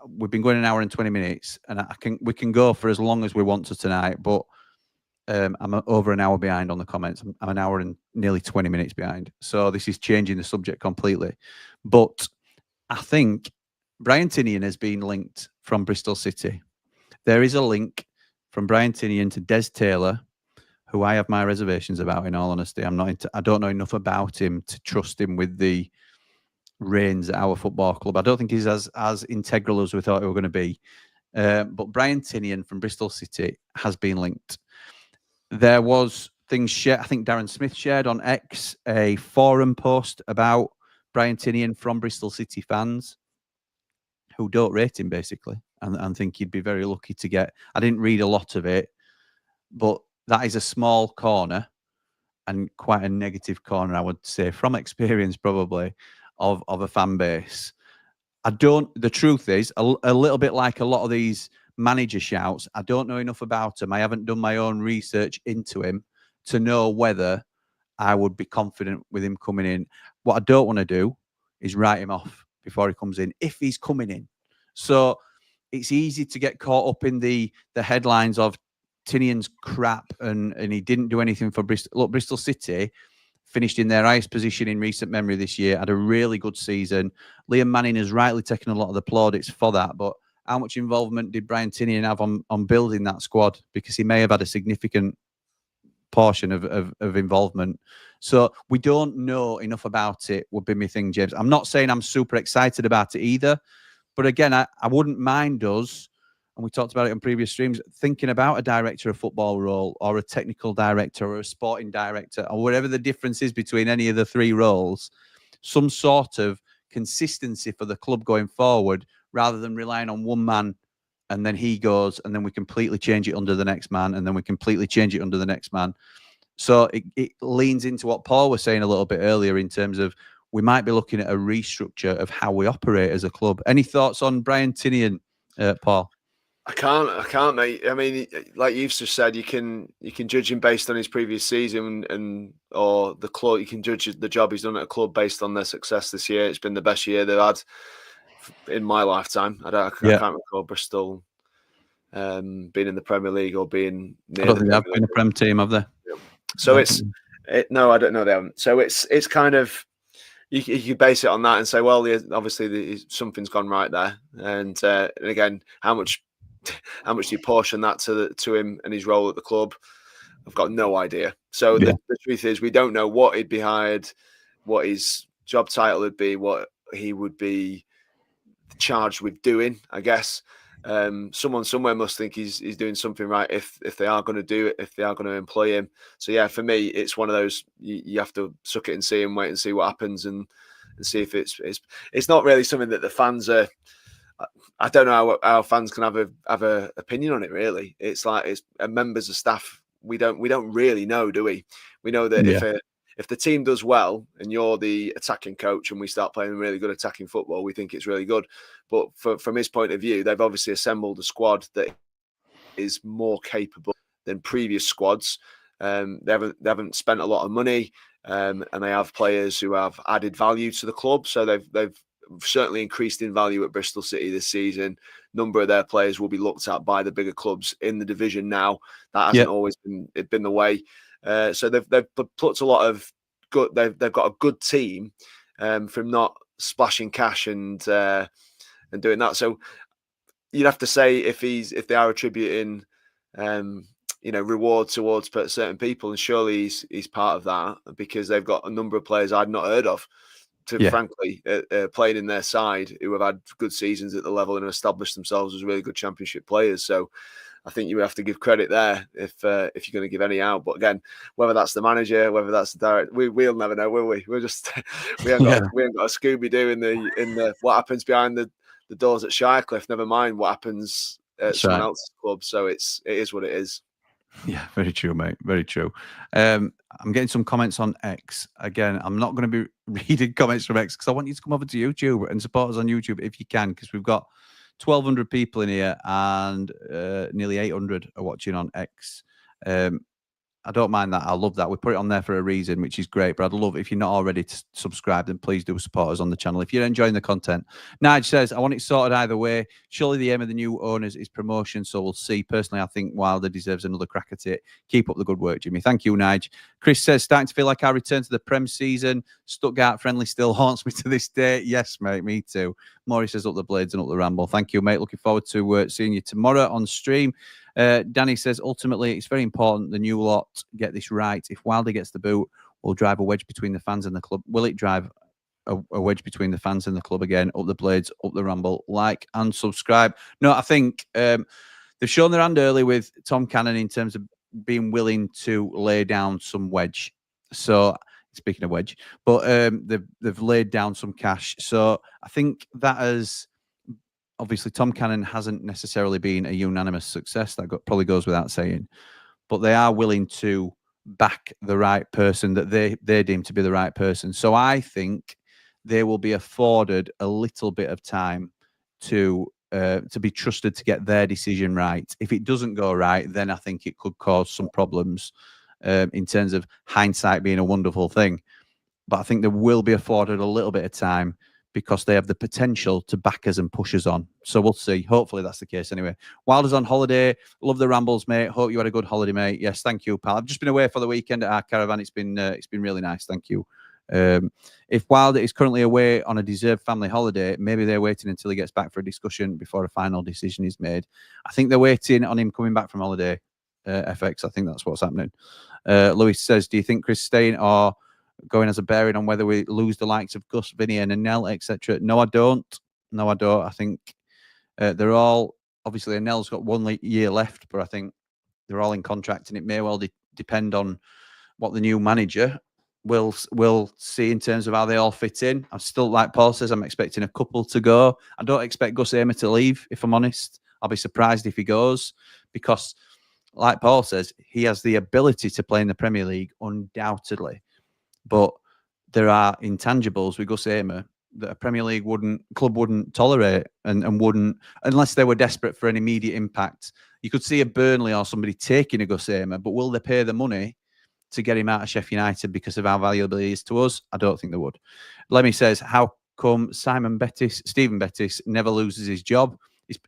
we've been going an hour and 20 minutes, and we can go for as long as we want to tonight, but I'm over an hour behind on the comments. I'm an hour and nearly 20 minutes behind. So this is changing the subject completely. But I think Brian Tinian has been linked from Bristol City. There is a link from Brian Tinian to Des Taylor, who I have my reservations about, in all honesty. I don't know enough about him to trust him with the reins at our football club. I don't think he's as integral as we thought he were going to be. But Brian Tinian from Bristol City has been linked. There was things shared, I think Darren Smith shared on X a forum post about Brian Tinian from Bristol City fans who don't rate him, basically, and think he'd be very lucky to get. I didn't read a lot of it, but that is a small corner and quite a negative corner, I would say, from experience probably, of a fan base. The truth is, a little bit like a lot of these manager shouts, I don't know enough about him. I haven't done my own research into him to know whether I would be confident with him coming in. What I don't want to do is write him off before he comes in, if he's coming in. So it's easy to get caught up in the headlines of Tinian's crap and he didn't do anything for Bristol. Look, Bristol City finished in their highest position in recent memory this year, had a really good season. Liam Manning has rightly taken a lot of the plaudits for that, but how much involvement did Brian Tinian have on building that squad? Because he may have had a significant portion of involvement. So we don't know enough about it, would be my thing, James. I'm not saying I'm super excited about it either, but again, I wouldn't mind us, and we talked about it in previous streams, thinking about a director of football role or a technical director or a sporting director or whatever the difference is between any of the three roles, some sort of consistency for the club going forward rather than relying on one man and then he goes and then we completely change it under the next man and then we completely change it under the next man. So it leans into what Paul was saying a little bit earlier in terms of we might be looking at a restructure of how we operate as a club. Any thoughts on Brian Tinian, Paul?
I can't, mate. I mean, like you've just said, you can judge him based on his previous season or the club. You can judge the job he's done at a club based on their success this year. It's been the best year they've had in my lifetime. I can't recall Bristol being in the Premier League or being near.
I don't think they've been a Prem team, have they?
Yeah. So no, I don't know. They haven't. So it's kind of you base it on that and say, well, obviously something's gone right there, and again, how much do you portion that to him and his role at the club? I've got no idea. So the truth is, we don't know what he'd be hired, what his job title would be, what he would be charged with doing, I guess. Someone somewhere must think he's doing something right if they are going to do it, if they are going to employ him. So yeah, for me, it's one of those you have to suck it and see and wait and see what happens and see if it's not really something that the fans are. I don't know how fans can have a opinion on it. Really, it's like it's members of staff. We don't really know, do we? We know that if the team does well and you're the attacking coach and we start playing really good attacking football, we think it's really good. But from his point of view, they've obviously assembled a squad that is more capable than previous squads. They haven't spent a lot of money, and they have players who have added value to the club. So they've certainly increased in value at Bristol City this season. Number of their players will be looked at by the bigger clubs in the division now. That hasn't always been the way. So they've put a lot of good. They've got a good team from not splashing cash and doing that. So you'd have to say if they are attributing reward towards certain people, and surely he's part of that, because they've got a number of players I'd not heard of, frankly, playing in their side, who have had good seasons at the level and established themselves as really good championship players. So I think you have to give credit there if you're going to give any out. But again, whether that's the manager, whether that's the director, we'll never know, will we? We're just we ain't got a Scooby Doo in the what happens behind the doors at Shirecliffe. Never mind what happens at someone else's club. So it is what it is.
Yeah, very true, mate. Very true. I'm getting some comments on X. Again, I'm not going to be reading comments from X because I want you to come over to YouTube and support us on YouTube if you can, because we've got 1,200 people in here and nearly 800 are watching on X. I don't mind that. I love that. We put it on there for a reason, which is great. But I'd love, if you're not already subscribed, then please do support us on the channel if you're enjoying the content. Nige says, I want it sorted either way. Surely the aim of the new owners is promotion, so we'll see. Personally, I think Wilder deserves another crack at it. Keep up the good work, Jimmy. Thank you, Nige. Chris says, starting to feel like our return to the Prem season. Stuttgart friendly still haunts me to this day. Yes, mate, me too. Maury says, up the blades and up the ramble. Thank you, mate. Looking forward to seeing you tomorrow on stream. Danny says, ultimately, it's very important the new lot get this right. If Wilder gets the boot, we'll drive a wedge between the fans and the club. Will it drive a wedge between the fans and the club again? Up the blades, up the ramble. Like and subscribe. No, I think they've shown their hand early with Tom Cannon in terms of being willing to lay down some wedge. So, speaking of wedge, but they've laid down some cash. So I think that has... Obviously, Tom Cannon hasn't necessarily been a unanimous success. That probably goes without saying. But they are willing to back the right person that they deem to be the right person. So I think they will be afforded a little bit of time to be trusted to get their decision right. If it doesn't go right, then I think it could cause some problems in terms of hindsight being a wonderful thing. But I think they will be afforded a little bit of time, because they have the potential to back us and push us on. So we'll see. Hopefully that's the case anyway. Wilder's on holiday. Love the rambles, mate. Hope you had a good holiday, mate. Yes, thank you, pal. I've just been away for the weekend at our caravan. It's been really nice. Thank you. If Wilder is currently away on a deserved family holiday, maybe they're waiting until he gets back for a discussion before a final decision is made. I think they're waiting on him coming back from holiday, FX. I think that's what's happening. Lewis says, do you think Chris staying or going as a bearing on whether we lose the likes of Gus, Vinny and Anel, etc.? No, I don't. No, I don't. I think they're all... Obviously, Anel's got 1 year left, but I think they're all in contract, and it may well depend on what the new manager will see in terms of how they all fit in. I'm still, like Paul says, I'm expecting a couple to go. I don't expect Gus Eamer to leave, if I'm honest. I'll be surprised if he goes, because, like Paul says, he has the ability to play in the Premier League, undoubtedly. But there are intangibles with Gus Eamer that a Premier League club wouldn't tolerate and wouldn't, unless they were desperate for an immediate impact. You could see a Burnley or somebody taking a Gus Eamer, but will they pay the money to get him out of Sheffield United because of how valuable he is to us? I don't think they would. Lemmy says, how come Stephen Bettis never loses his job?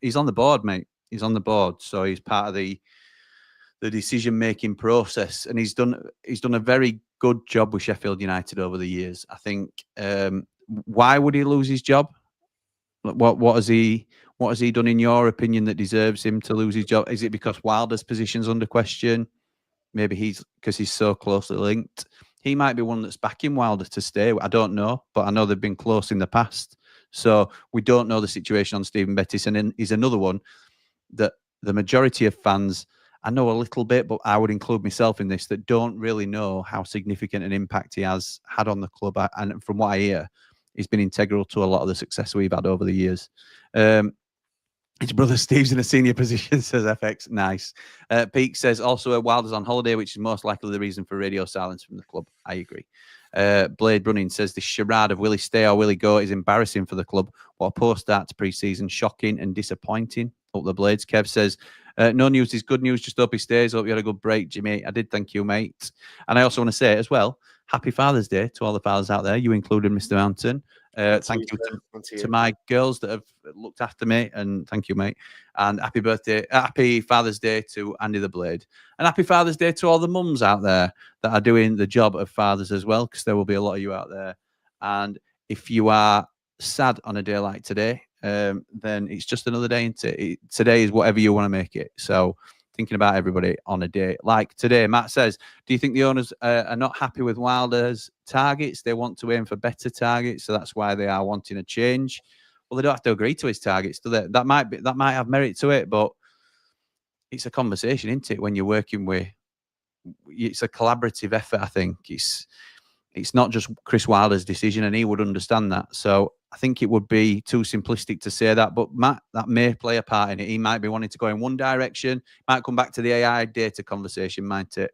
He's on the board, mate. He's on the board, so he's part of the decision-making process, and he's done a very good job with Sheffield United over the years. I think. Why would he lose his job? What has he done, in your opinion, that deserves him to lose his job? Is it because Wilder's position's under question? Maybe because he's so closely linked. He might be one that's backing Wilder to stay. I don't know, but I know they've been close in the past. So we don't know the situation on Stephen Bettis, and then he's another one that the majority of fans, I know a little bit, but I would include myself in this, that don't really know how significant an impact he has had on the club. And from what I hear, he's been integral to a lot of the success we've had over the years. His brother Steve's in a senior position, says FX. Nice. Peake says, also Wilder's on holiday, which is most likely the reason for radio silence from the club. I agree. Blade Running says, this charade of will he stay or will he go is embarrassing for the club. What a poor start to pre-season. Shocking and disappointing. Up the blades. Kev says, no news is good news. Just hope he stays. Hope you had a good break, Jimmy. I did. Thank you, mate. And I also want to say as well, happy Father's Day to all the fathers out there. You included, Mr. Mountain. Thank you to my girls that have looked after me, and thank you, mate. And happy Father's Day to Andy the Blade, and happy Father's Day to all the mums out there that are doing the job of fathers as well, because there will be a lot of you out there. And if you are sad on a day like today, then it's just another day. Today is whatever you want to make it. So thinking about everybody on a day like today. Matt says, do you think the owners are not happy with Wilder's targets? They want to aim for better targets, so that's why they are wanting a change. Well, they don't have to agree to his targets, do they? That might have merit to it, but it's a conversation, isn't it? When you're working with, it's a collaborative effort. I think it's not just Chris Wilder's decision, and he would understand that. So I think it would be too simplistic to say that. But Matt, that may play a part in it. He might be wanting to go in one direction. Might come back to the AI data conversation, might it?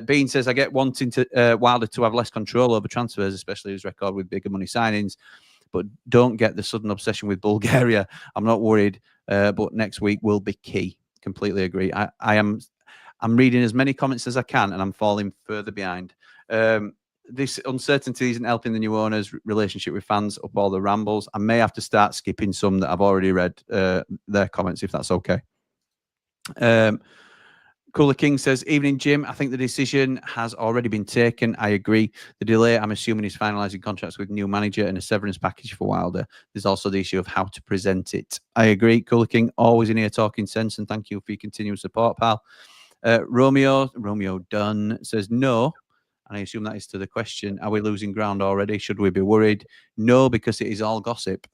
Bean says, I get wanting to Wilder to have less control over transfers, especially his record with bigger money signings, but don't get the sudden obsession with Bulgaria. I'm not worried, but next week will be key. Completely agree. I'm reading as many comments as I can, and I'm falling further behind. This uncertainty isn't helping the new owners' relationship with fans up all the rambles. I may have to start skipping some that I've already read their comments, if that's okay. Cooler King says, evening, Jim. I think the decision has already been taken. I agree. The delay, I'm assuming, is finalising contracts with new manager and a severance package for Wilder. There's also the issue of how to present it. I agree. Cooler King, always in here talking sense, and thank you for your continued support, pal. Romeo Dunn says, no. And I assume that is to the question, are we losing ground already? Should we be worried? No, because it is all gossip.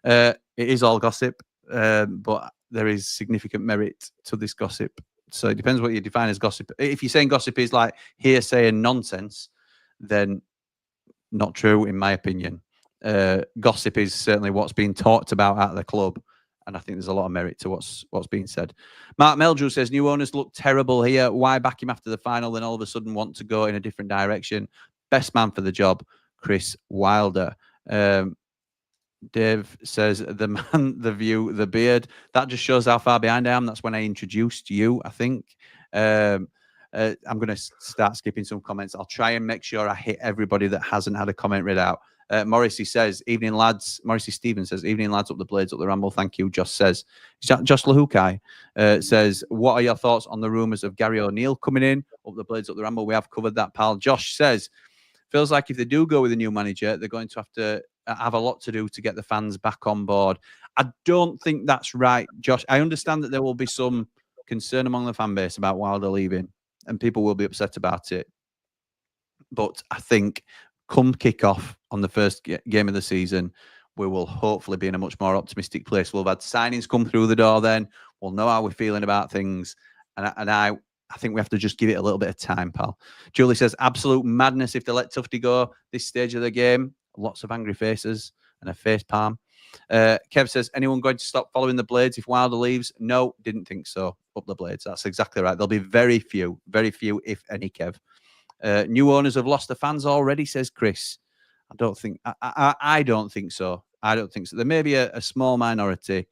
It is all gossip, but there is significant merit to this gossip. So it depends what you define as gossip. If you're saying gossip is like hearsay and nonsense, then not true, in my opinion. Gossip is certainly what's being talked about at the club. And I think there's a lot of merit to what's being said. Mark Meldrew says, new owners look terrible here. Why back him after the final, then all of a sudden want to go in a different direction? Best man for the job, Chris Wilder. Dave says, the man, the view, the beard. That just shows how far behind I am. That's when I introduced you, I think. I'm going to start skipping some comments. I'll try and make sure I hit everybody that hasn't had a comment read out. Morrissey says, evening, lads. Morrissey Stevens says, evening, lads, up the blades, up the ramble. Thank you. Josh says, Josh Lahukai says, what are your thoughts on the rumours of Gary O'Neill coming in? Up the blades, up the ramble. We have covered that, pal. Josh says, feels like if they do go with a new manager, they're going to have a lot to do to get the fans back on board. I don't think that's right, Josh. I understand that there will be some concern among the fan base about Wilder leaving, and people will be upset about it. But I think come kick-off on the first game of the season, we will hopefully be in a much more optimistic place. We'll have had signings come through the door then. We'll know how we're feeling about things. And I think we have to just give it a little bit of time, pal. Julie says, absolute madness if they let Tufty go this stage of the game. Lots of angry faces and a face palm. Kev says, anyone going to stop following the Blades if Wilder leaves? No, didn't think so. Up the Blades. That's exactly right. There'll be very few, if any, Kev. New owners have lost the fans already, says Chris. I don't think so. I don't think so. There may be a small minority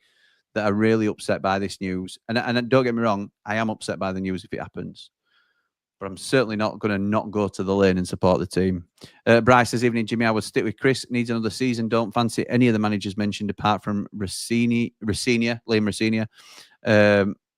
that are really upset by this news. And don't get me wrong, I am upset by the news if it happens. But I'm certainly not going to not go to the lane and support the team. Bryce says, evening, Jimmy, I would stick with Chris. Needs another season. Don't fancy any of the managers mentioned apart from Liam Rosenia.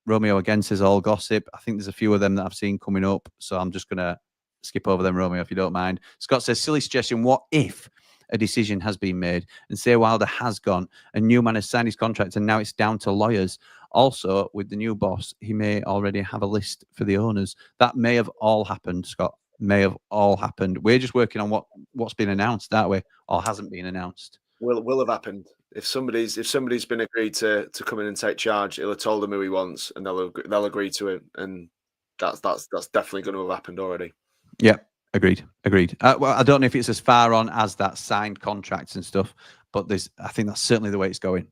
Romeo again says all gossip. I think there's a few of them that I've seen coming up. So I'm just going to skip over them, Romeo, if you don't mind. Scott says, silly suggestion. What if a decision has been made and say Wilder has gone and Newman has signed his contract and now it's down to lawyers? Also, with the new boss, he may already have a list for the owners. That may have all happened, Scott. May have all happened. We're just working on what's been announced, aren't we? Or hasn't been announced.
Will have happened. If somebody's been agreed to come in and take charge, he'll have told them who he wants, and they'll agree to it. And that's definitely going to have happened already.
Yeah, agreed. Well, I don't know if it's as far on as that signed contracts and stuff, but I think that's certainly the way it's going.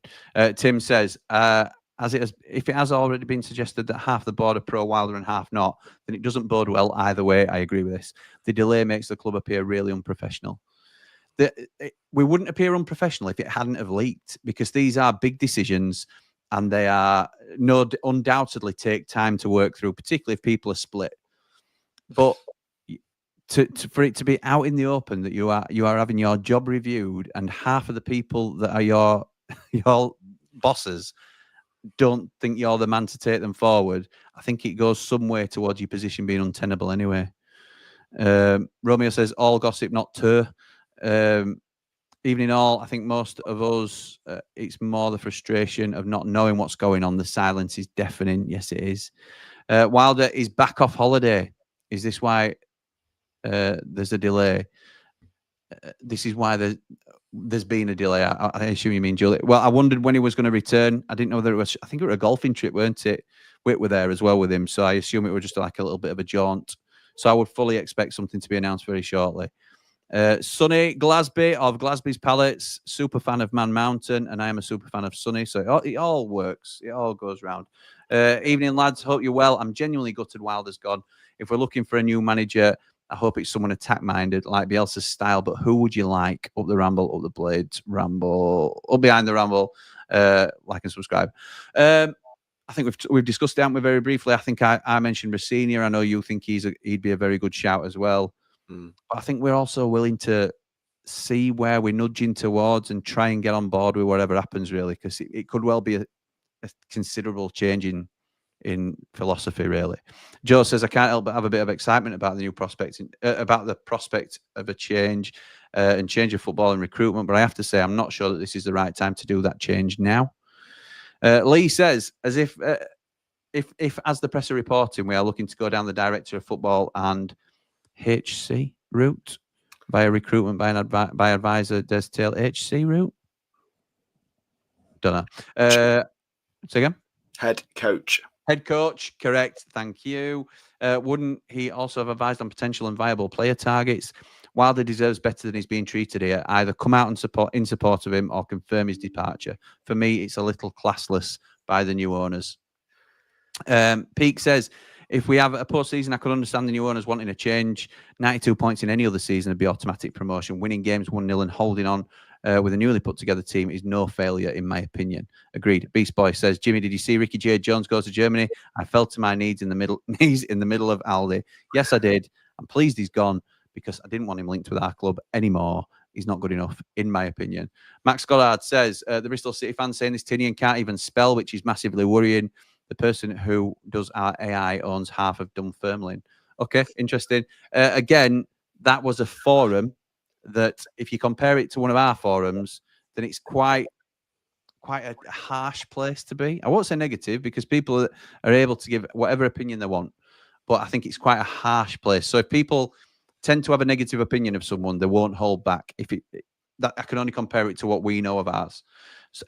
Tim says, if it has already been suggested that half the board are pro Wilder and half not, then it doesn't bode well either way. I agree with this. The delay makes the club appear really unprofessional. We wouldn't appear unprofessional if it hadn't have leaked, because these are big decisions and they are undoubtedly take time to work through, particularly if people are split. But for it to be out in the open that you are having your job reviewed and half of the people that are your bosses don't think you're the man to take them forward, I think it goes some way towards your position being untenable anyway. Romeo says all gossip, not tur. Evening all. I think most of us, it's more the frustration of not knowing what's going on. The silence is deafening. Yes, it is. Wilder is back off holiday. Is this why there's a delay? This is why there's been a delay. I assume you mean Julie. Well, I wondered when he was going to return. I didn't know whether it was, I think it was a golfing trip, weren't it? We were there as well with him. So I assume it was just like a little bit of a jaunt. So I would fully expect something to be announced very shortly. Sonny Glasby of Glasby's Pallets, super fan of Man Mountain, and I am a super fan of Sonny. So it all works. It all goes round. Evening, lads. Hope you're well. I'm genuinely gutted Wilder's gone. If we're looking for a new manager, I hope it's someone attack-minded, like Bielsa's style. But who would you like? Up the Ramble, up the Blades, Ramble, up behind the Ramble. Like and subscribe. I think we've discussed it, haven't we, very briefly. I think I mentioned Rossini. I know you think he'd be a very good shout as well. But I think we're also willing to see where we're nudging towards and try and get on board with whatever happens, really, because it could well be a considerable change in philosophy, really. Joe says, I can't help but have a bit of excitement about the new prospect, about the prospect of a change and change of football and recruitment. But I have to say, I'm not sure that this is the right time to do that change now. Lee says, as if as the press are reporting, we are looking to go down the director of football and HC route via recruitment by advisor Des Tail. HC route? Don't know. Say again?
Head coach.
Head coach, correct. Thank you. Wouldn't he also have advised on potential and viable player targets? Wilder deserves better than he's being treated here. Either come out and in support of him or confirm his departure. For me, it's a little classless by the new owners. Peake says, if we have a poor season, I could understand the new owners wanting a change. 92 points in any other season would be automatic promotion. Winning games 1-0 and holding on with a newly put together team is no failure, in my opinion. Agreed. Beast Boy says, Jimmy, did you see Ricky J. Jones go to Germany? I fell to my knees in the middle of Aldi. Yes, I did. I'm pleased he's gone because I didn't want him linked with our club anymore. He's not good enough, in my opinion. Max Goddard says, the Bristol City fan saying this Tinian can't even spell, which is massively worrying. The person who does our AI owns half of Dunfermline. Okay, interesting. Again, that was a forum that, if you compare it to one of our forums, then it's quite a harsh place to be. I won't say negative because people are able to give whatever opinion they want, but I think it's quite a harsh place. So if people tend to have a negative opinion of someone, they won't hold back. That I can only compare it to what we know of ours.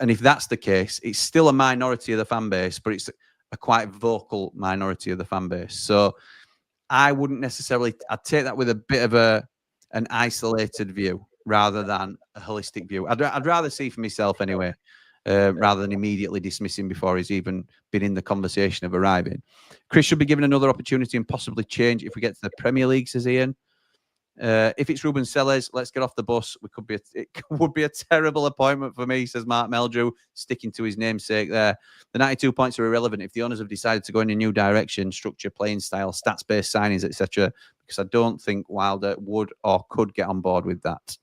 And if that's the case, it's still a minority of the fan base, but it's a quite vocal minority of the fan base. So I wouldn't necessarily, I'd take that with a bit of an isolated view rather than a holistic view. I'd rather see for myself anyway, rather than immediately dismissing before he's even been in the conversation of arriving. Chris should be given another opportunity and possibly change if we get to the Premier League, says Ian. If it's Rubén Sellés, let's get off the bus. It would be a terrible appointment for me, says Mark Meldrew, sticking to his namesake there. The 92 points are irrelevant if the owners have decided to go in a new direction, structure, playing style, stats-based signings, etc. Because I don't think Wilder would or could get on board with that.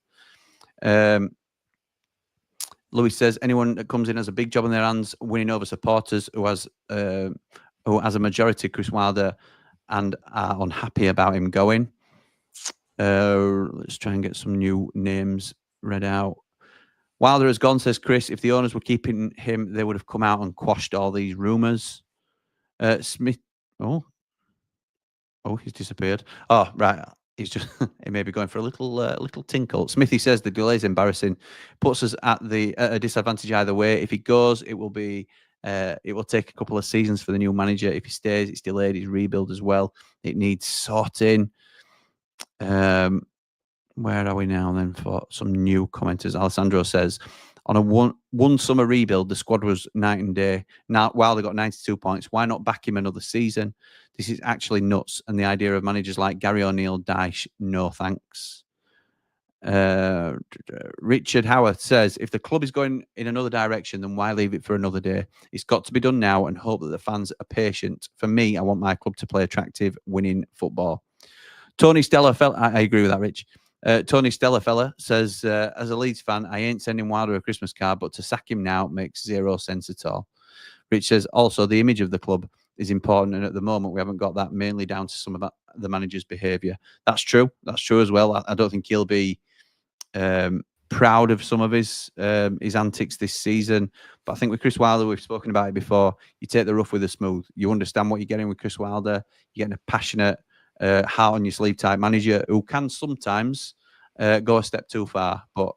Louis says, anyone that comes in has a big job in their hands, winning over supporters who has a majority Chris Wilder and are unhappy about him going. Let's try and get some new names read out. Wilder has gone, says Chris. If the owners were keeping him, they would have come out and quashed all these rumours. Smith. Oh, he's disappeared. Oh, right. He's just he may be going for a little tinkle. Smithy says the delay is embarrassing. Puts us at a disadvantage either way. If he goes, it will take a couple of seasons for the new manager. If he stays, it's delayed his rebuild as well. It needs sorting. Where are we now then for some new commenters? Alessandro says, on a one summer rebuild, the squad was night and day. Now, while they got 92 points, why not back him another season? This is actually nuts. And the idea of managers like Gary O'Neill, Dyche, no thanks. Richard Howard says, if the club is going in another direction, then why leave it for another day? It's got to be done now and hope that the fans are patient. For me, I want my club to play attractive, winning football. Tony Stellafella, I agree with that, Rich. Tony Stellafella says, as a Leeds fan, I ain't sending Wilder a Christmas card, but to sack him now makes zero sense at all. Rich says, also, the image of the club is important, and at the moment, we haven't got that, mainly down to some of the manager's behaviour. That's true. That's true as well. I don't think he'll be proud of some of his antics this season. But I think with Chris Wilder, we've spoken about it before. You take the rough with the smooth. You understand what you're getting with Chris Wilder. You're getting a passionate, heart on your sleeve type manager who can sometimes go a step too far. But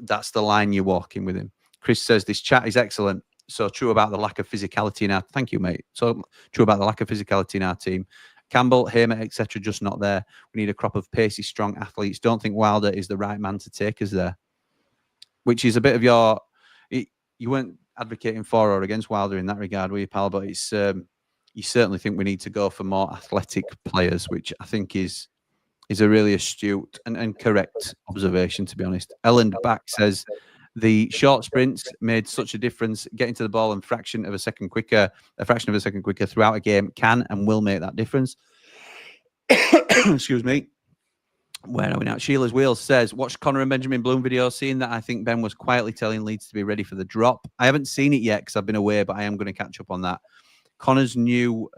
that's the line you're walking with him. Chris says this chat is excellent. So true about the lack of physicality in our. Thank you, mate. So true about the lack of physicality in our team. Campbell, Hamer, etc., just not there. We need a crop of pacey, strong athletes. Don't think Wilder is the right man to take us there. Which is a bit of your. You weren't advocating for or against Wilder in that regard, were you, pal? But it's you certainly think we need to go for more athletic players, which I think is a really astute and correct observation, to be honest. Ellen Back says the short sprints made such a difference. Getting to the ball a fraction of a second quicker throughout a game can and will make that difference. Excuse me. Where are we now? Sheila's Wheels says, watch Connor and Benjamin Bloom video, seeing that I think Ben was quietly telling Leeds to be ready for the drop. I haven't seen it yet because I've been away, but I am going to catch up on that. Connor's new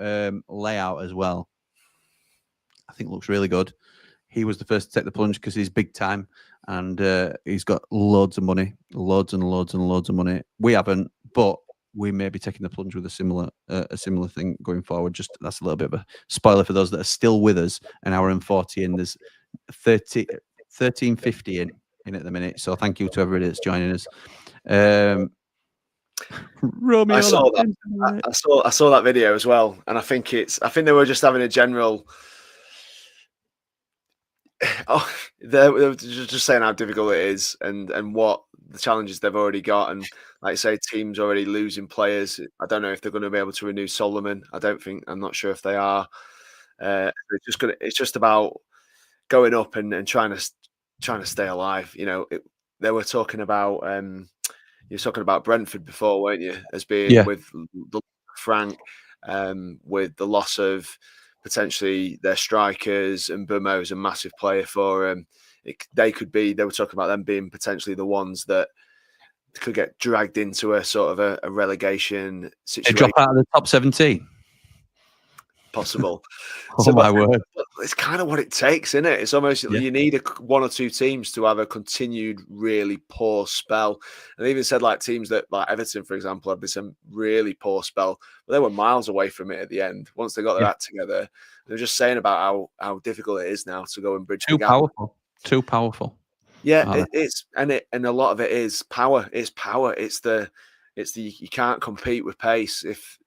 layout as well, I think looks really good. He was the first to take the plunge because he's big time and he's got loads of money, loads and loads and loads of money. We haven't, but we may be taking the plunge with a similar thing going forward. Just that's a little bit of a spoiler for those that are still with us. An hour and 40 in. There's 13:50 in at the minute. So thank you to everybody that's joining us. Romeo,
I saw that video as well, and I think they were just having a general. Oh, they're just saying how difficult it is and what the challenges they've already got, and like I say, teams already losing players. I don't know if they're going to be able to renew Solomon. I'm not sure if they are. It's just about going up and trying to stay alive. You know, they were talking about you were talking about Brentford before, weren't you? As being with the Frank, with the loss of potentially their strikers, and Bumo is a massive player for them. They were talking about them being potentially the ones that could get dragged into a sort of a relegation situation.
They drop out of the top 17.
Possible.
Oh, my word.
It's kind of what it takes, isn't it? It's almost you need one or two teams to have a continued really poor spell. And they even said like teams that like Everton, for example, had some really poor spell, but they were miles away from it at the end. Once they got their act together, they were just saying about how difficult it is now to go and bridge the gap.
Too powerful.
Yeah, and a lot of it is power. It's power. It's the you can't compete with pace. If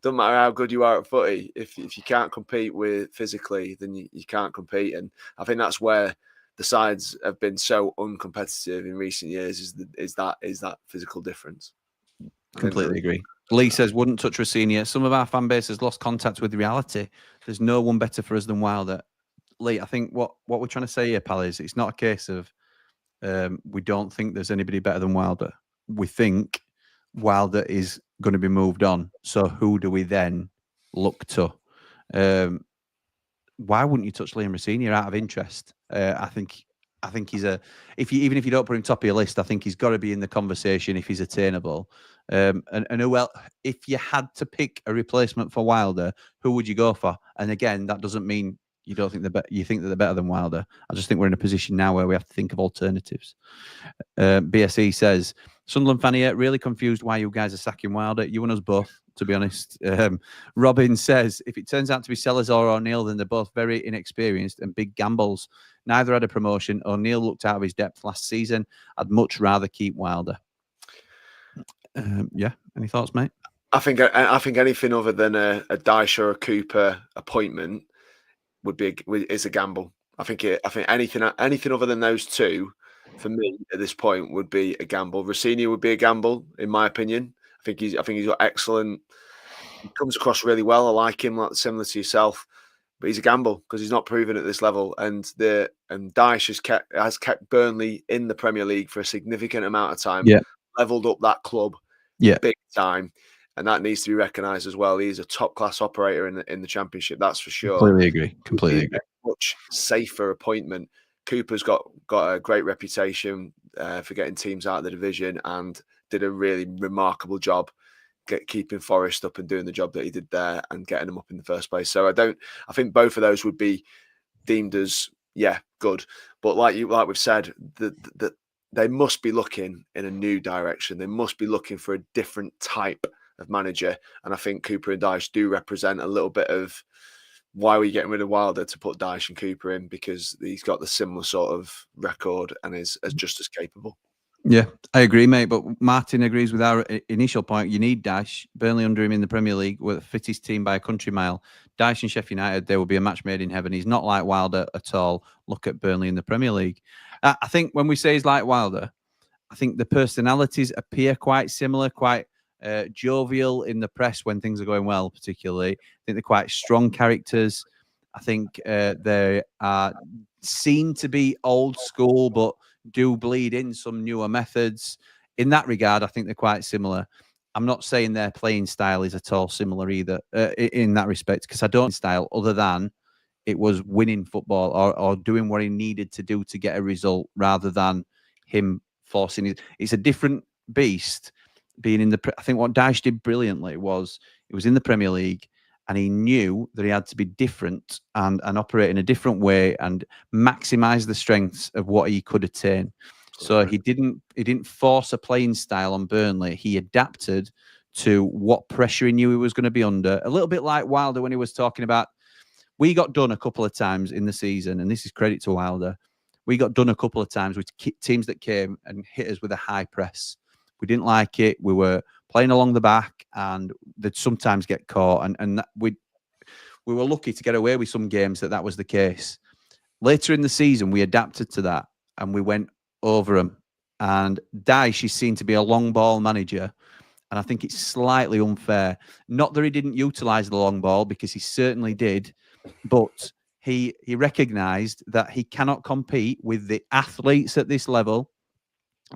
doesn't matter how good you are at footy, if you can't compete with physically, then you can't compete. And I think that's where the sides have been so uncompetitive in recent years. Is that physical difference?
Completely agree. Lee says wouldn't touch Rossini. Some of our fan base has lost contact with reality. There's no one better for us than Wilder. Lee, I think what we're trying to say here, pal, is it's not a case of we don't think there's anybody better than Wilder. We think Wilder is going to be moved on. So who do we then look to? Why wouldn't you touch Liam Rossini out of interest? I think he's even if you don't put him top of your list, I think he's got to be in the conversation if he's attainable. And who else, if you had to pick a replacement for Wilder, who would you go for? And again, that doesn't mean you don't think you think that they're better than Wilder. I just think we're in a position now where we have to think of alternatives. BSE says, Sunderland fan here, really confused why you guys are sacking Wilder. You and us both, to be honest. Robin says, if it turns out to be Sellés or O'Neill, then they're both very inexperienced and big gambles. Neither had a promotion. O'Neill looked out of his depth last season. I'd much rather keep Wilder. Any thoughts, mate?
I think anything other than a Dyche or a Cooper appointment is a gamble. I think anything other than those two, for me at this point, would be a gamble. Rossini would be a gamble, in my opinion. I think he's got excellent. He comes across really well. I like him, similar to yourself, but he's a gamble because he's not proven at this level. And Dyche has kept Burnley in the Premier League for a significant amount of time.
Yeah,
leveled up that club, big time. And that needs to be recognised as well. He's a top-class operator in the Championship, that's for sure.
Completely agree. Completely agree.
Much safer appointment. Cooper's got a great reputation for getting teams out of the division and did a really remarkable job keeping Forest up and doing the job that he did there and getting them up in the first place. So I think both of those would be deemed as good. But like we've said, that they must be looking in a new direction. They must be looking for a different type of manager. And I think Cooper and Dyche do represent a little bit of why we're getting rid of Wilder to put Dyche and Cooper in, because he's got the similar sort of record and is just as capable.
Yeah, I agree, mate. But Martin agrees with our initial point. You need Dyche. Burnley under him in the Premier League were the fittest team by a country mile. Dyche and Sheffield United, there will be a match made in heaven. He's not like Wilder at all. Look at Burnley in the Premier League. I think when we say he's like Wilder, I think the personalities appear quite similar, quite jovial in the press when things are going well, particularly. I think they're quite strong characters. I think they are seen to be old school, but do bleed in some newer methods. In that regard, I think they're quite similar. I'm not saying their playing style is at all similar either in that respect, because I don't style other than it was winning football or doing what he needed to do to get a result rather than him forcing it. It's a different beast being in the... I think what Dyche did brilliantly was he was in the Premier League and he knew that he had to be different and operate in a different way and maximize the strengths of what he could attain. So he didn't force a playing style on Burnley. He adapted to what pressure he knew he was going to be under. A little bit like Wilder when he was talking about, we got done a couple of times in the season, and this is credit to Wilder. We got done a couple of times with teams that came and hit us with a high press. We didn't like it. We were playing along the back, and they'd sometimes get caught. And we were lucky to get away with some games that was the case. Later in the season, we adapted to that, and we went over them. And Dyche is seen to be a long ball manager, and I think it's slightly unfair. Not that he didn't utilise the long ball, because he certainly did, but he recognised that he cannot compete with the athletes at this level,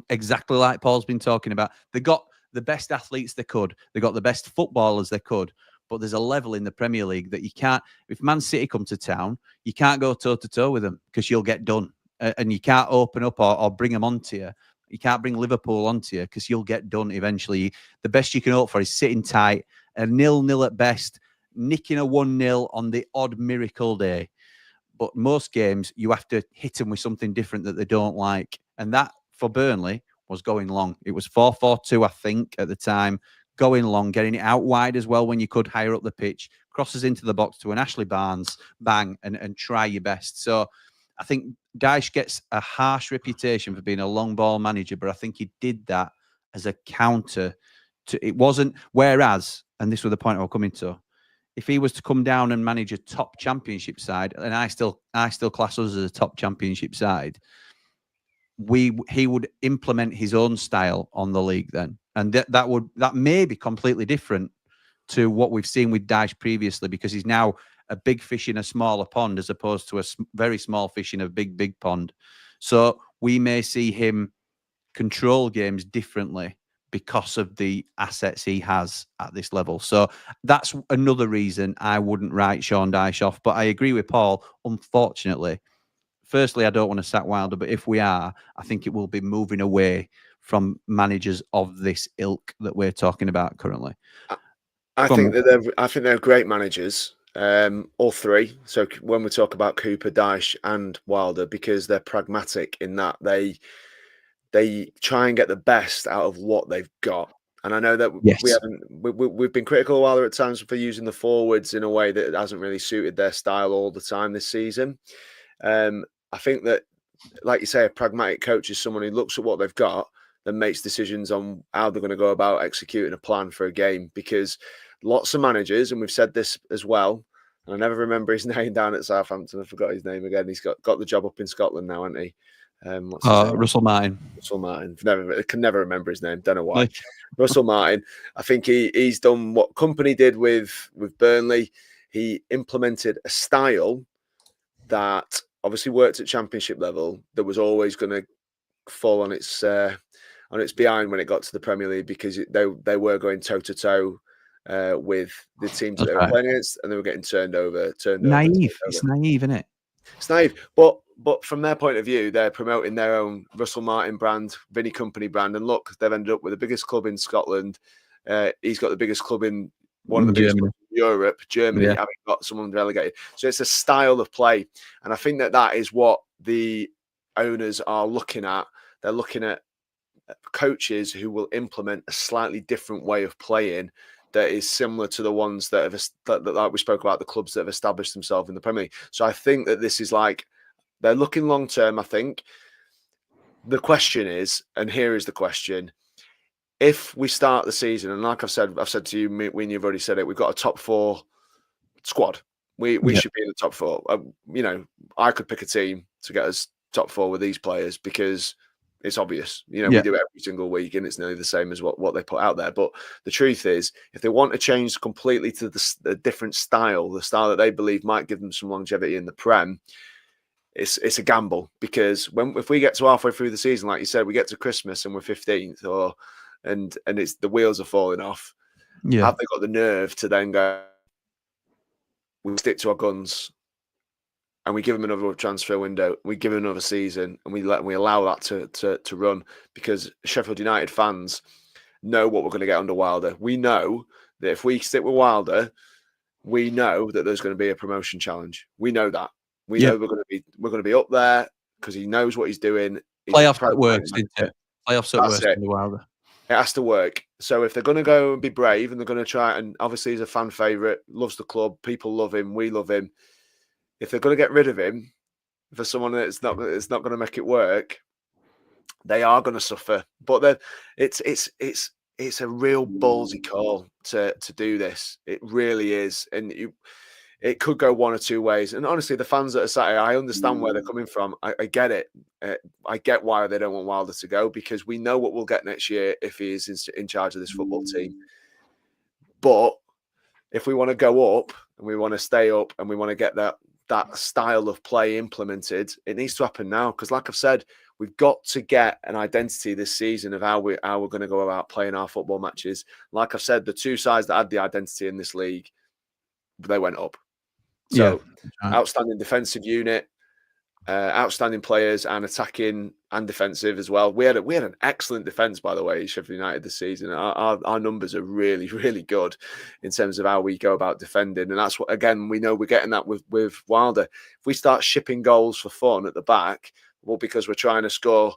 exactly like Paul's been talking about. They got the best athletes they could. They got the best footballers they could. But there's a level in the Premier League that you can't... If Man City come to town, you can't go toe-to-toe with them because you'll get done. And you can't open up or bring them onto you. You can't bring Liverpool onto you because you'll get done eventually. The best you can hope for is sitting tight, a 0-0 at best, nicking a 1-0 on the odd miracle day. But most games, you have to hit them with something different that they don't like. And that, for Burnley, was going long. It was 4-4-2, I think, at the time. Going long, getting it out wide as well when you could, higher up the pitch. Crosses into the box to an Ashley Barnes, bang, and try your best. So I think Dyche gets a harsh reputation for being a long ball manager, but I think he did that as a counter to... It wasn't... Whereas, and this was the point I was coming to, if he was to come down and manage a top championship side, and I still class us as a top championship side, he would implement his own style on the league then, and that may be completely different to what we've seen with Dyche previously, because he's now a big fish in a smaller pond as opposed to a very small fish in a big pond. So we may see him control games differently because of the assets he has at this level. So that's another reason I wouldn't write Sean Dyche off. But I agree with Paul, unfortunately. Firstly, I don't want to sack Wilder, but if we are, I think it will be moving away from managers of this ilk that we're talking about currently.
I think they're great managers, all three. So when we talk about Cooper, Dyche, and Wilder, because they're pragmatic in that they try and get the best out of what they've got. And I know that we've been critical of Wilder at times for using the forwards in a way that hasn't really suited their style all the time this season. I think that, like you say, a pragmatic coach is someone who looks at what they've got, then makes decisions on how they're going to go about executing a plan for a game. Because lots of managers, and we've said this as well, and I never remember his name down at Southampton. I forgot his name again. He's got the job up in Scotland now, hasn't he?
Russell Martin.
Russell Martin. I can never remember his name. Don't know why. Russell Martin. I think he's done what Company did with Burnley. He implemented a style that obviously worked at Championship level, that was always going to fall on its behind when it got to the Premier League, because they were going toe to toe with the teams that they were playing against, and they were getting turned over. It's naive,
isn't it?
It's naive, but from their point of view, they're promoting their own Russell Martin brand, Vinny Company brand, and look, they've ended up with the biggest club in Scotland. He's got the biggest club in one of the biggest
Germany.
clubs in Europe, Germany,
Yeah.
having got someone relegated. So it's a style of play. And I think that is what the owners are looking at. They're looking at coaches who will implement a slightly different way of playing that is similar to the ones that have, like we spoke about, the clubs that have established themselves in the Premier League. So I think that this is like, they're looking long term, I think. The question is, and here is the question, if we start the season, and like I've said to you, when you've already said it, we've got a top 4 squad. We should be in the top 4. You know, I could pick a team to get us top 4 with these players because it's obvious. You know, we do it every single week, and it's nearly the same as what they put out there. But the truth is, if they want to change completely to the different style, the style that they believe might give them some longevity in the Prem, it's a gamble, because if we get to halfway through the season, like you said, we get to Christmas and we're 15th, and it's the wheels are falling off.
Yeah.
Have they got the nerve to then go, we stick to our guns and we give them another transfer window, we give them another season, and we allow that to run? Because Sheffield United fans know what we're going to get under Wilder. We know that if we stick with Wilder, we know that there's going to be a promotion challenge. We know that. We know we're going to be up there because he knows what he's doing.
Playoffs at worst, isn't it? Playoffs at worst under Wilder.
It has to work. So if they're going to go and be brave, and they're going to try, and obviously he's a fan favourite, loves the club, people love him, we love him. If they're going to get rid of him for someone that's not going to make it work, they are going to suffer. But it's a real ballsy call to do this. It really is, and it could go one or two ways. And honestly, the fans that are sat here, I understand where they're coming from. I get it. I get why they don't want Wilder to go, because we know what we'll get next year if he is in charge of this football team. But if we want to go up and we want to stay up and we want to get that style of play implemented, it needs to happen now. Because like I've said, we've got to get an identity this season of how we're going to go about playing our football matches. Like I've said, the two sides that had the identity in this league, they went up. So outstanding defensive unit, outstanding players, and attacking and defensive as well. We had an excellent defense, by the way, Sheffield United this season. Our numbers are really, really good in terms of how we go about defending, and that's what, again, we know we're getting that with Wilder. If we start shipping goals for fun at the back, well, because we're trying to score.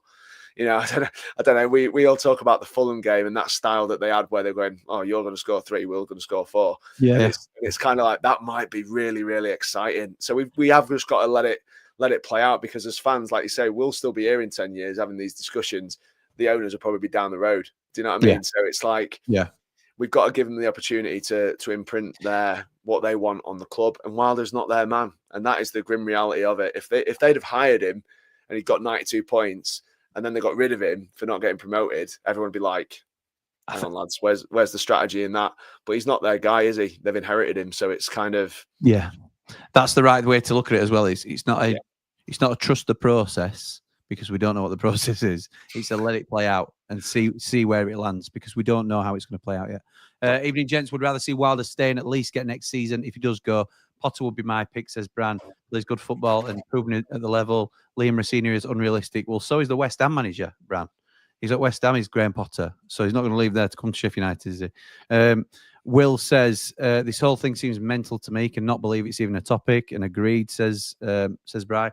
You know, I don't know. We all talk about the Fulham game and that style that they had, where they're going, "Oh, you're going to score 3, we're going to score 4."
Yeah,
and it's kind of like that might be really, really exciting. So we have just got to let it play out, because as fans, like you say, we'll still be here in 10 years having these discussions. The owners will probably be down the road. Do you know what I mean? So it's like, we've got to give them the opportunity to imprint what they want on the club. And Wilder's not their man, and that is the grim reality of it. If they'd have hired him and he got 92 points. And then they got rid of him for not getting promoted, everyone would be like, hang on, lads, where's the strategy in that? But he's not their guy, is he? They've inherited him. So it's kind of...
Yeah, that's the right way to look at it as well. It's not a trust the process, because we don't know what the process is. It's a let it play out and see where it lands, because we don't know how it's going to play out yet. Evening, gents. Would rather see Wilder stay and at least get next season. If he does go, Potter would be my pick, says Bran. Plays good football and proven it at the level. Liam Rossini is unrealistic. Well, so is the West Ham manager, Bran. He's at West Ham, he's Graham Potter. So he's not going to leave there to come to Sheffield United, is he? Will says, this whole thing seems mental to me. Cannot believe it's even a topic. And agreed, says Bri.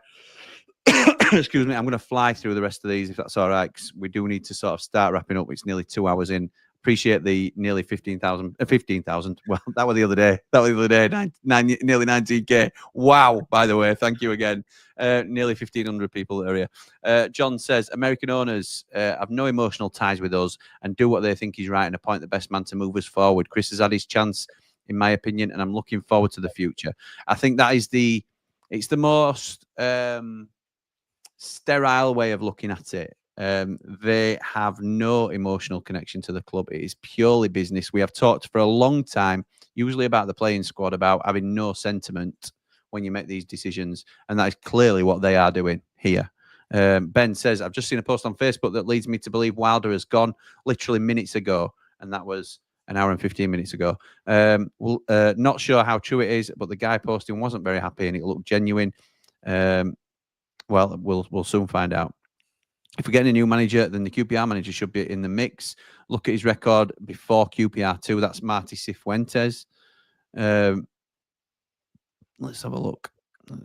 Excuse me. I'm going to fly through the rest of these, if that's all right, because we do need to sort of start wrapping up. It's nearly 2 hours in. Appreciate the nearly 15,000. 15,000. Well, that was the other day. Nearly 19K. Wow, by the way. Thank you again. Nearly 1,500 people that are here. John says, American owners have no emotional ties with us and do what they think is right and appoint the best man to move us forward. Chris has had his chance, in my opinion, and I'm looking forward to the future. I think that is the most sterile way of looking at it. They have no emotional connection to the club. It is purely business. We have talked for a long time, usually about the playing squad, about having no sentiment when you make these decisions. And that is clearly what they are doing here. Ben says, I've just seen a post on Facebook that leads me to believe Wilder has gone literally minutes ago. And that was an hour and 15 minutes ago. Not sure how true it is, but the guy posting wasn't very happy and it looked genuine. Well, we'll soon find out. if we're getting a new manager, then the QPR manager should be in the mix. Look at his record before QPR2. That's Marty Cifuentes. Let's have a look.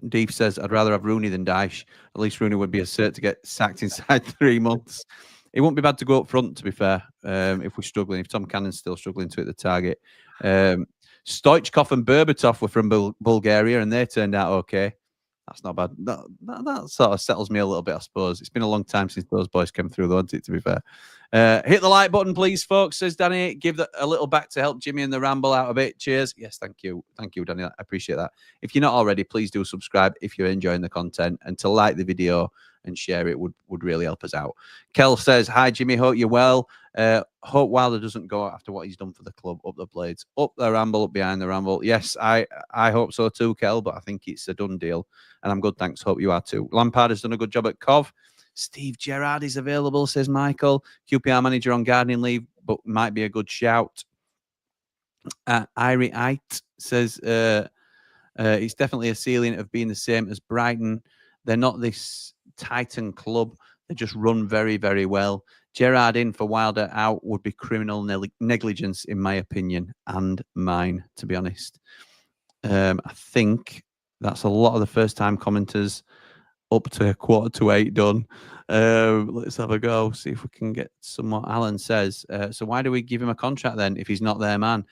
Deep says, I'd rather have Rooney than Dyche. At least Rooney would be a cert to get sacked inside 3 months. It won't be bad to go up front, to be fair, if we're struggling. If Tom Cannon's still struggling to hit the target. Stoichkov and Berbatov were from Bulgaria, and they turned out okay. That's not bad. That sort of settles me a little bit, I suppose. It's been a long time since those boys came through, though, hasn't it, to be fair. Hit the like button, please, folks, says Danny. Give a little back to help Jimmy and the ramble out a bit. Cheers. Yes, thank you. Thank you, Danny. I appreciate that. If you're not already, please do subscribe if you're enjoying the content, and to like the video and share it would really help us out. Kel says, hi, Jimmy. Hope you're well. Hope Wilder doesn't go after what he's done for the club. Up the Blades. Up the Ramble, up behind the Ramble. Yes, I hope so too, Kel, but I think it's a done deal. And I'm good, thanks. Hope you are too. Lampard has done a good job at Cov. Steve Gerrard is available, says Michael. QPR manager on gardening leave, but might be a good shout. Irie Ait says it's definitely a ceiling of being the same as Brighton. They're not this Titan club. They just run very, very well. Gerrard in for Wilder out would be criminal negligence, in my opinion, and mine, to be honest. I think that's a lot of the first-time commenters up to 7:45 done. Let's have a go, see if we can get some more. Alan says, so why do we give him a contract then if he's not their man?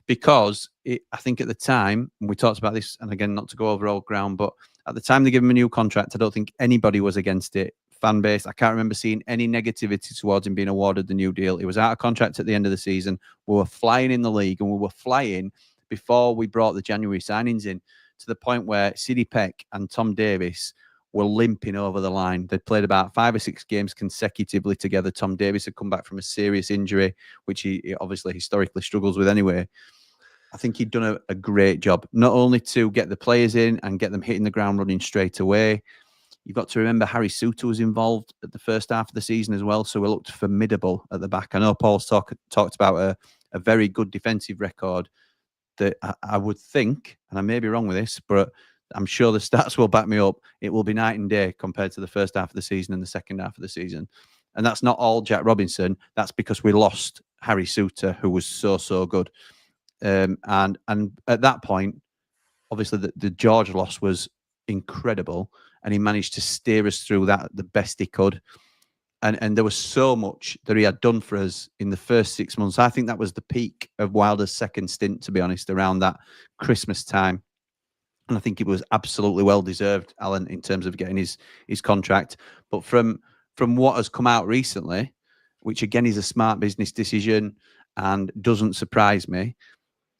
Because I think at the time, we talked about this, and again, not to go over old ground, but at the time they gave him a new contract, I don't think anybody was against it. Fan base, I can't remember seeing any negativity towards him being awarded the new deal. He was out of contract at the end of the season. We were flying in the league, and we were flying before we brought the January signings in, to the point where Sidney Peck and Tom Davies were limping over the line. They'd played about 5 or 6 games consecutively together. Tom Davies had come back from a serious injury, which he obviously historically struggles with anyway. I think he'd done a great job, not only to get the players in and get them hitting the ground running straight away. You've got to remember Harry Souttar was involved at the first half of the season as well, so we looked formidable at the back. I know Paul's talked about a very good defensive record that I would think, and I may be wrong with this, but I'm sure the stats will back me up, it will be night and day compared to the first half of the season and the second half of the season. And that's not all Jack Robinson. That's because we lost Harry Souttar, who was so good. And at that point, obviously the George loss was incredible, and he managed to steer us through that the best he could. And there was so much that he had done for us in the first 6 months. I think that was the peak of Wilder's second stint, to be honest, around that Christmas time. And I think it was absolutely well deserved, Alan, in terms of getting his contract. But from what has come out recently, which again is a smart business decision and doesn't surprise me,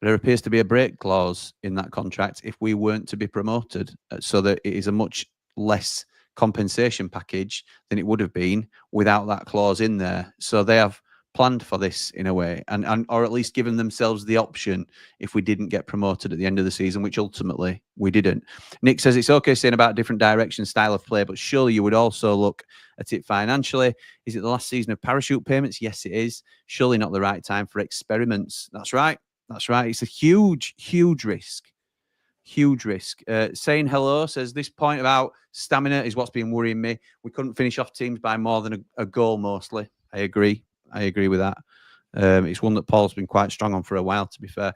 there appears to be a break clause in that contract if we weren't to be promoted, so that it is a much less compensation package than it would have been without that clause in there. So they have planned for this in a way, and or at least given themselves the option if we didn't get promoted at the end of the season, which ultimately we didn't. Nick says it's okay saying about different direction, style of play, but surely you would also look at it financially. Is it the last season of parachute payments? Yes, it is. Surely not the right time for experiments. That's right. That's right. It's a huge risk. Huge risk. Saying hello says this point about stamina is what's been worrying me. We couldn't finish off teams by more than a goal mostly. I agree with that. It's one that Paul's been quite strong on for a while, to be fair.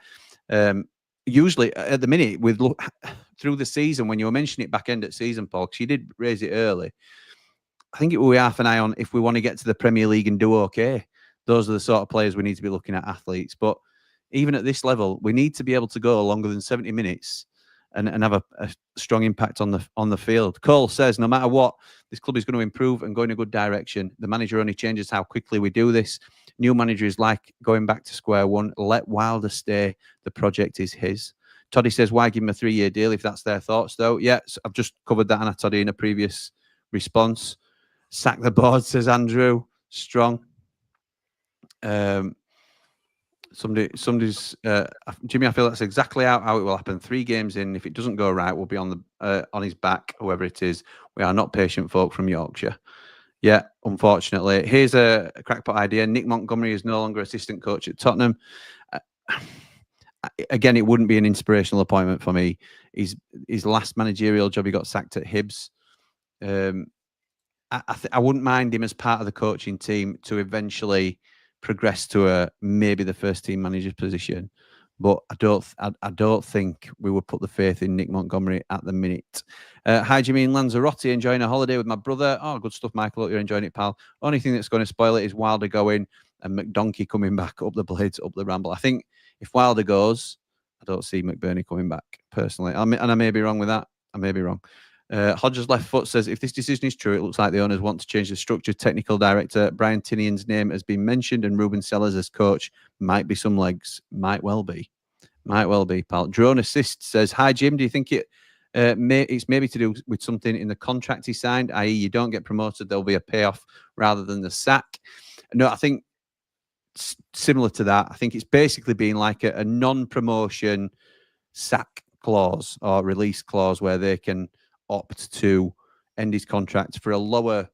Usually at the minute, through the season, when you were mentioning it back end at season, Paul, because you did raise it early, I think it will be half an eye on if we want to get to the Premier League and do okay. Those are the sort of players we need to be looking at, athletes. But even at this level, we need to be able to go longer than 70 minutes and have a strong impact on the field. Cole says, no matter what, this club is going to improve and go in a good direction. The manager only changes how quickly we do this. New manager is like going back to square one. Let Wilder stay. The project is his. Toddy says, why give him a 3-year deal if that's their thoughts, though? Yeah, I've just covered that, Anna Toddy, in a previous response. Sack the board, says Andrew. Strong. Somebody's Jimmy, I feel that's exactly how it will happen. 3 games in, if it doesn't go right, we'll be on his back, whoever it is. We are not patient folk from Yorkshire. Yeah, unfortunately. Here's a crackpot idea. Nick Montgomery is no longer assistant coach at Tottenham. Again, it wouldn't be an inspirational appointment for me. His last managerial job, he got sacked at Hibs. I wouldn't mind him as part of the coaching team to eventually progress to maybe the first team manager position. But I don't think we would put the faith in Nick Montgomery at the minute. Hi, Jimmy in Lanzarote, enjoying a holiday with my brother. Oh, good stuff, Michael. Hope you're enjoying it, pal. Only thing that's going to spoil it is Wilder going and McDonkey coming back up the blades, up the Ramble. I think if Wilder goes, I don't see McBurney coming back personally. And I may be wrong with that. I may be wrong. Hodges left foot says, if this decision is true, it looks like the owners want to change the structure. Technical director Brian Tinian's name has been mentioned, and Rubén Sellés as coach might be some legs. Might well be, pal. Drone Assist says, hi, Jim. Do you think it's maybe to do with something in the contract he signed, i.e. you don't get promoted, there'll be a payoff rather than the sack? No, I think similar to that. I think it's basically been like a non-promotion sack clause or release clause where they can opt to end his contract for a lower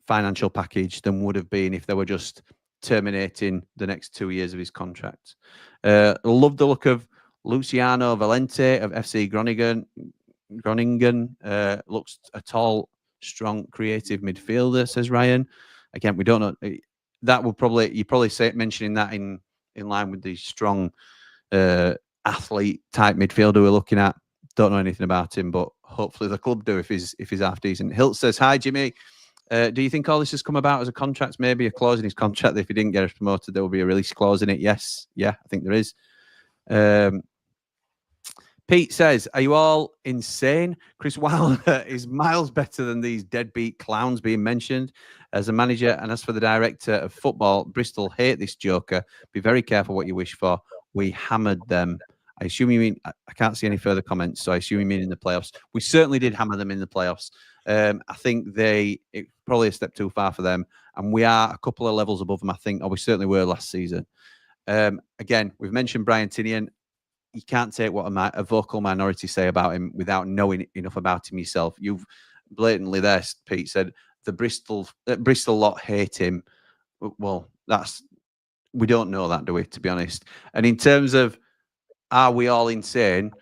financial package than would have been if they were just terminating the next 2 years of his contract. Love the look of Luciano Valente of FC Groningen. Looks a tall, strong, creative midfielder, says Ryan. Again, we don't know. That will probably mentioning that in line with the strong athlete type midfielder we're looking at. Don't know anything about him, but hopefully the club do if he's half decent. Hilt says, hi, Jimmy. Do you think all this has come about as a contract, maybe a clause in his contract that if he didn't get us promoted, there will be a release clause in it? Yes. Yeah, I think there is. Pete says, are you all insane? Chris Wilder is miles better than these deadbeat clowns being mentioned as a manager. And as for the director of football, Bristol hate this joker. Be very careful what you wish for. We hammered them. I assume you mean, I can't see any further comments, so I assume you mean in the playoffs. We certainly did hammer them in the playoffs. I think it's probably a step too far for them, and we are a couple of levels above them, I think, or we certainly were last season. Again, we've mentioned Brian Tinian. You can't take what a vocal minority say about him without knowing enough about him yourself. You've blatantly there, Pete said, the Bristol lot hate him. Well, we don't know that, do we, to be honest? And in terms of, are we all insane?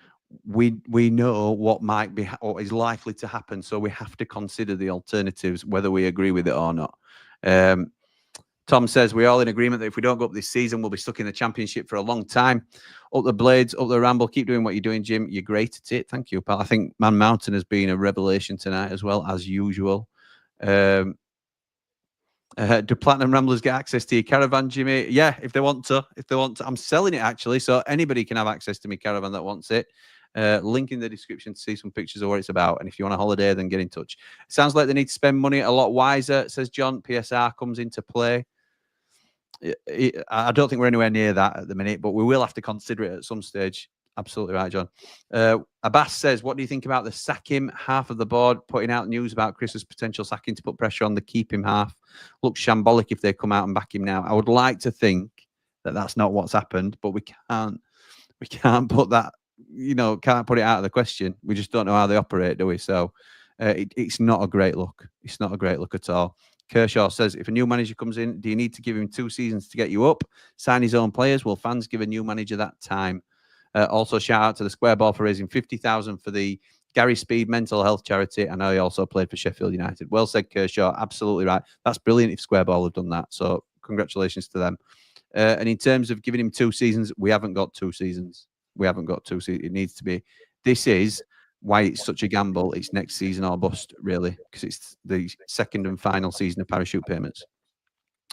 We know what might be or is likely to happen, so we have to consider the alternatives, whether we agree with it or not. Tom says, we're all in agreement that if we don't go up this season, we'll be stuck in the championship for a long time. Up the blades, up the Ramble. Keep doing what you're doing, Jim. You're great at it. Thank you, pal. I think Man Mountain has been a revelation tonight as well, as usual. Do Platinum Ramblers get access to your caravan, Jimmy? Yeah, if they want to. I'm selling it, actually, so anybody can have access to my caravan that wants it. Link in the description to see some pictures of what it's about. And if you want a holiday, then get in touch. It sounds like they need to spend money a lot wiser, says John. PSR comes into play. I don't think we're anywhere near that at the minute, but we will have to consider it at some stage. Absolutely right, John. Abbas says, what do you think about the sack him half of the board putting out news about Chris's potential sacking to put pressure on the keep him half? Looks shambolic if they come out and back him now. I would like to think that that's not what's happened, but we can't put that, can't put it out of the question. We just don't know how they operate, do we? So it's not a great look. It's not a great look at all. Kershaw says, if a new manager comes in, do you need to give him 2 seasons to get you up? Sign his own players? Will fans give a new manager that time? Also, shout out to the Square Ball for raising 50,000 for the Gary Speed mental health charity. I know he also played for Sheffield United. Well said, Kershaw. Absolutely right. That's brilliant if Square Ball have done that. So congratulations to them. And in terms of giving him 2 seasons, we haven't got 2 seasons. It needs to be. This is why it's such a gamble. It's next season or bust, really, because it's the second and final season of parachute payments.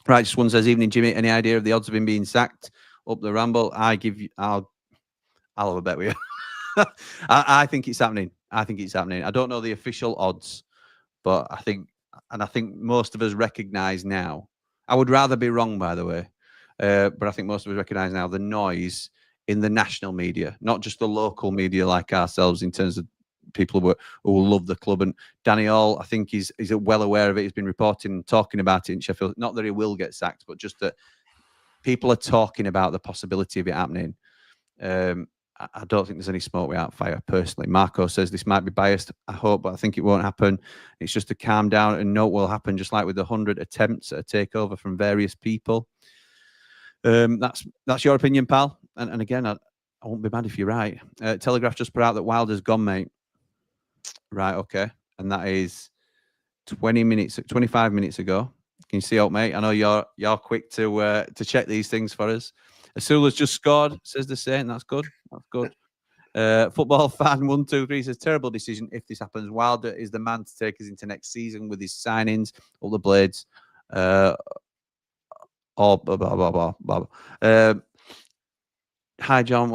Right, just one says, evening, Jimmy. Any idea of the odds of him being sacked up the Ramble? I'll have a bet with you. I think it's happening. I don't know the official odds, but I think most of us recognise now. I would rather be wrong, by the way, but I think most of us recognise now the noise in the national media, not just the local media like ourselves, in terms of people who love the club. And Danny Hall, I think he's well aware of it. He's been reporting and talking about it in Sheffield. Not that he will get sacked, but just that people are talking about the possibility of it happening. I don't think there's any smoke without fire, personally. Marco says this might be biased. I hope, but I think it won't happen. It's just to calm down and know what will happen, just like with the 100 attempts at a takeover from various people. That's your opinion, pal. And again, I won't be mad if you're right. Telegraph just put out that Wilder's gone, mate. Right, okay. And that is 25 minutes ago. Can you see out, mate? I know you're quick to check these things for us. Asula's just scored, says the Saint. That's good. That's good. Football fan 123 says terrible decision if this happens. Wilder is the man to take us into next season with his signings, all the blades. Hi John,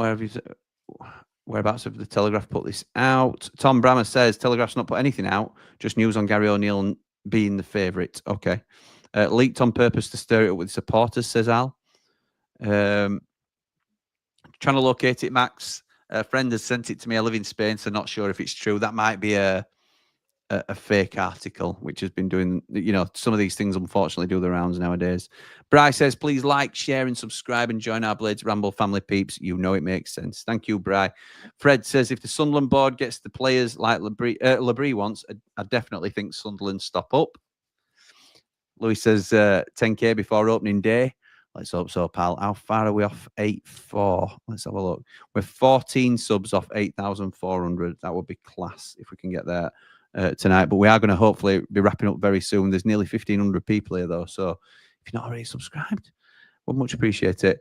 whereabouts have the Telegraph put this out? Tom Brammer says Telegraph's not put anything out, just news on Gary O'Neill being the favourite. Okay. Leaked on purpose to stir it up with supporters, says Al. Trying to locate it, Max. A friend has sent it to me. I live in Spain, so not sure if it's true. That might be a fake article, which has been doing, some of these things unfortunately do the rounds nowadays. Bryce says, please like, share and subscribe and join our Blades Ramble family peeps. You know it makes sense. Thank you, Bry. Fred says, if the Sunderland board gets the players like Labrie wants, I definitely think Sunderland stop up. Louis says, 10K before opening day. Let's hope so, pal. How far are we off 8.4? Let's have a look. We're 14 subs off 8,400. That would be class if we can get there tonight. But we are going to hopefully be wrapping up very soon. There's nearly 1,500 people here, though. So if you're not already subscribed, we'd much appreciate it.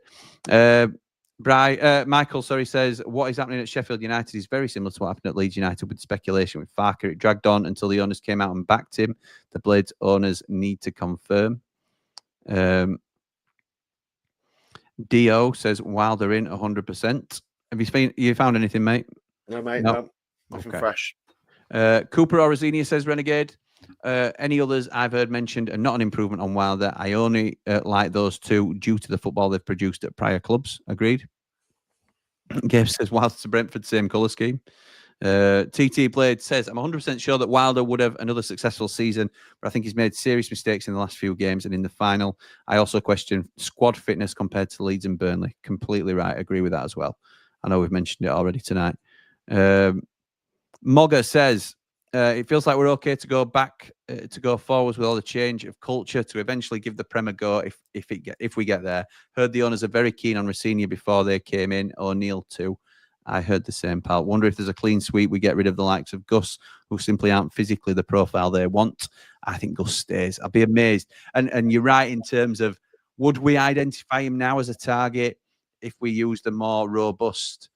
Michael, says, what is happening at Sheffield United is very similar to what happened at Leeds United with speculation with Farker. It dragged on until the owners came out and backed him. The Blades owners need to confirm. Dio says Wilder in 100%. Have you found anything, mate?
No, mate. No. Nothing fresh.
Cooper Orazini says Renegade. Any others I've heard mentioned are not an improvement on Wilder. I only like those two due to the football they've produced at prior clubs. Agreed. Gabe says Wilder to Brentford, same colour scheme. TT Blade says, I'm 100% sure that Wilder would have another successful season, but I think he's made serious mistakes in the last few games and in the final. I also question squad fitness compared to Leeds and Burnley. Completely right. Agree with that as well. I know we've mentioned it already tonight. Mogger says, it feels like we're okay to go back, to go forwards with all the change of culture to eventually give the Prem a go if we get there. Heard the owners are very keen on Rossini before they came in. O'Neill too. I heard the same, pal. Wonder if there's a clean sweep, we get rid of the likes of Gus, who simply aren't physically the profile they want. I think Gus stays. I'd be amazed. And you're right in terms of, would we identify him now as a target if we used a more robust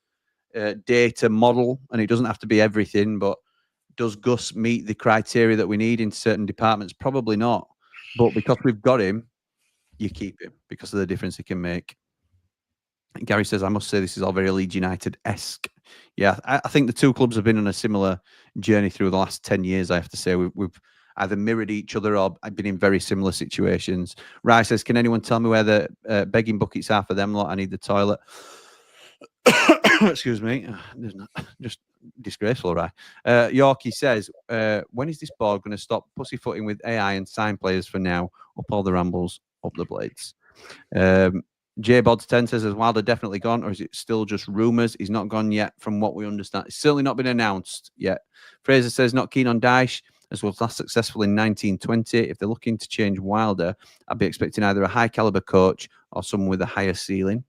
data model? And it doesn't have to be everything, but does Gus meet the criteria that we need in certain departments? Probably not. But because we've got him, you keep him because of the difference he can make. Gary says, I must say this is all very Leeds United-esque. Yeah, I think the two clubs have been on a similar journey through the last 10 years, I have to say. We've either mirrored each other or been in very similar situations. Rai says, can anyone tell me where the begging buckets are for them lot? I need the toilet. Excuse me. Just disgraceful, Rai. Yorkie says, when is this board going to stop pussyfooting with AI and sign players for now? Up all the rambles, up the blades. J-Bods10 says, has Wilder definitely gone, or is it still just rumours? He's not gone yet, from what we understand. It's certainly not been announced yet. Fraser says, not keen on Dyche, as was last successful in 1920. If they're looking to change Wilder, I'd be expecting either a high-caliber coach or someone with a higher ceiling.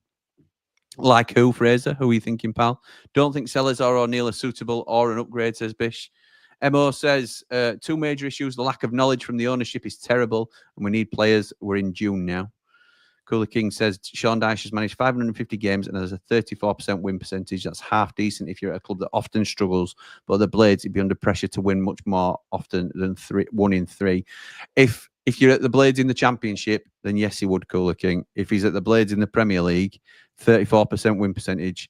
Like who, Fraser? Who are you thinking, pal? Don't think Sellés or O'Neill are suitable or an upgrade, says Bish. Mo says, two major issues. The lack of knowledge from the ownership is terrible, and we need players. We're in June now. Cooler King says Sean Dyche has managed 550 games and has a 34% win percentage. That's half decent if you're at a club that often struggles. But the Blades, he'd be under pressure to win much more often than 1 in 3. If you're at the Blades in the Championship, then yes, he would, Cooler King. If he's at the Blades in the Premier League, 34% win percentage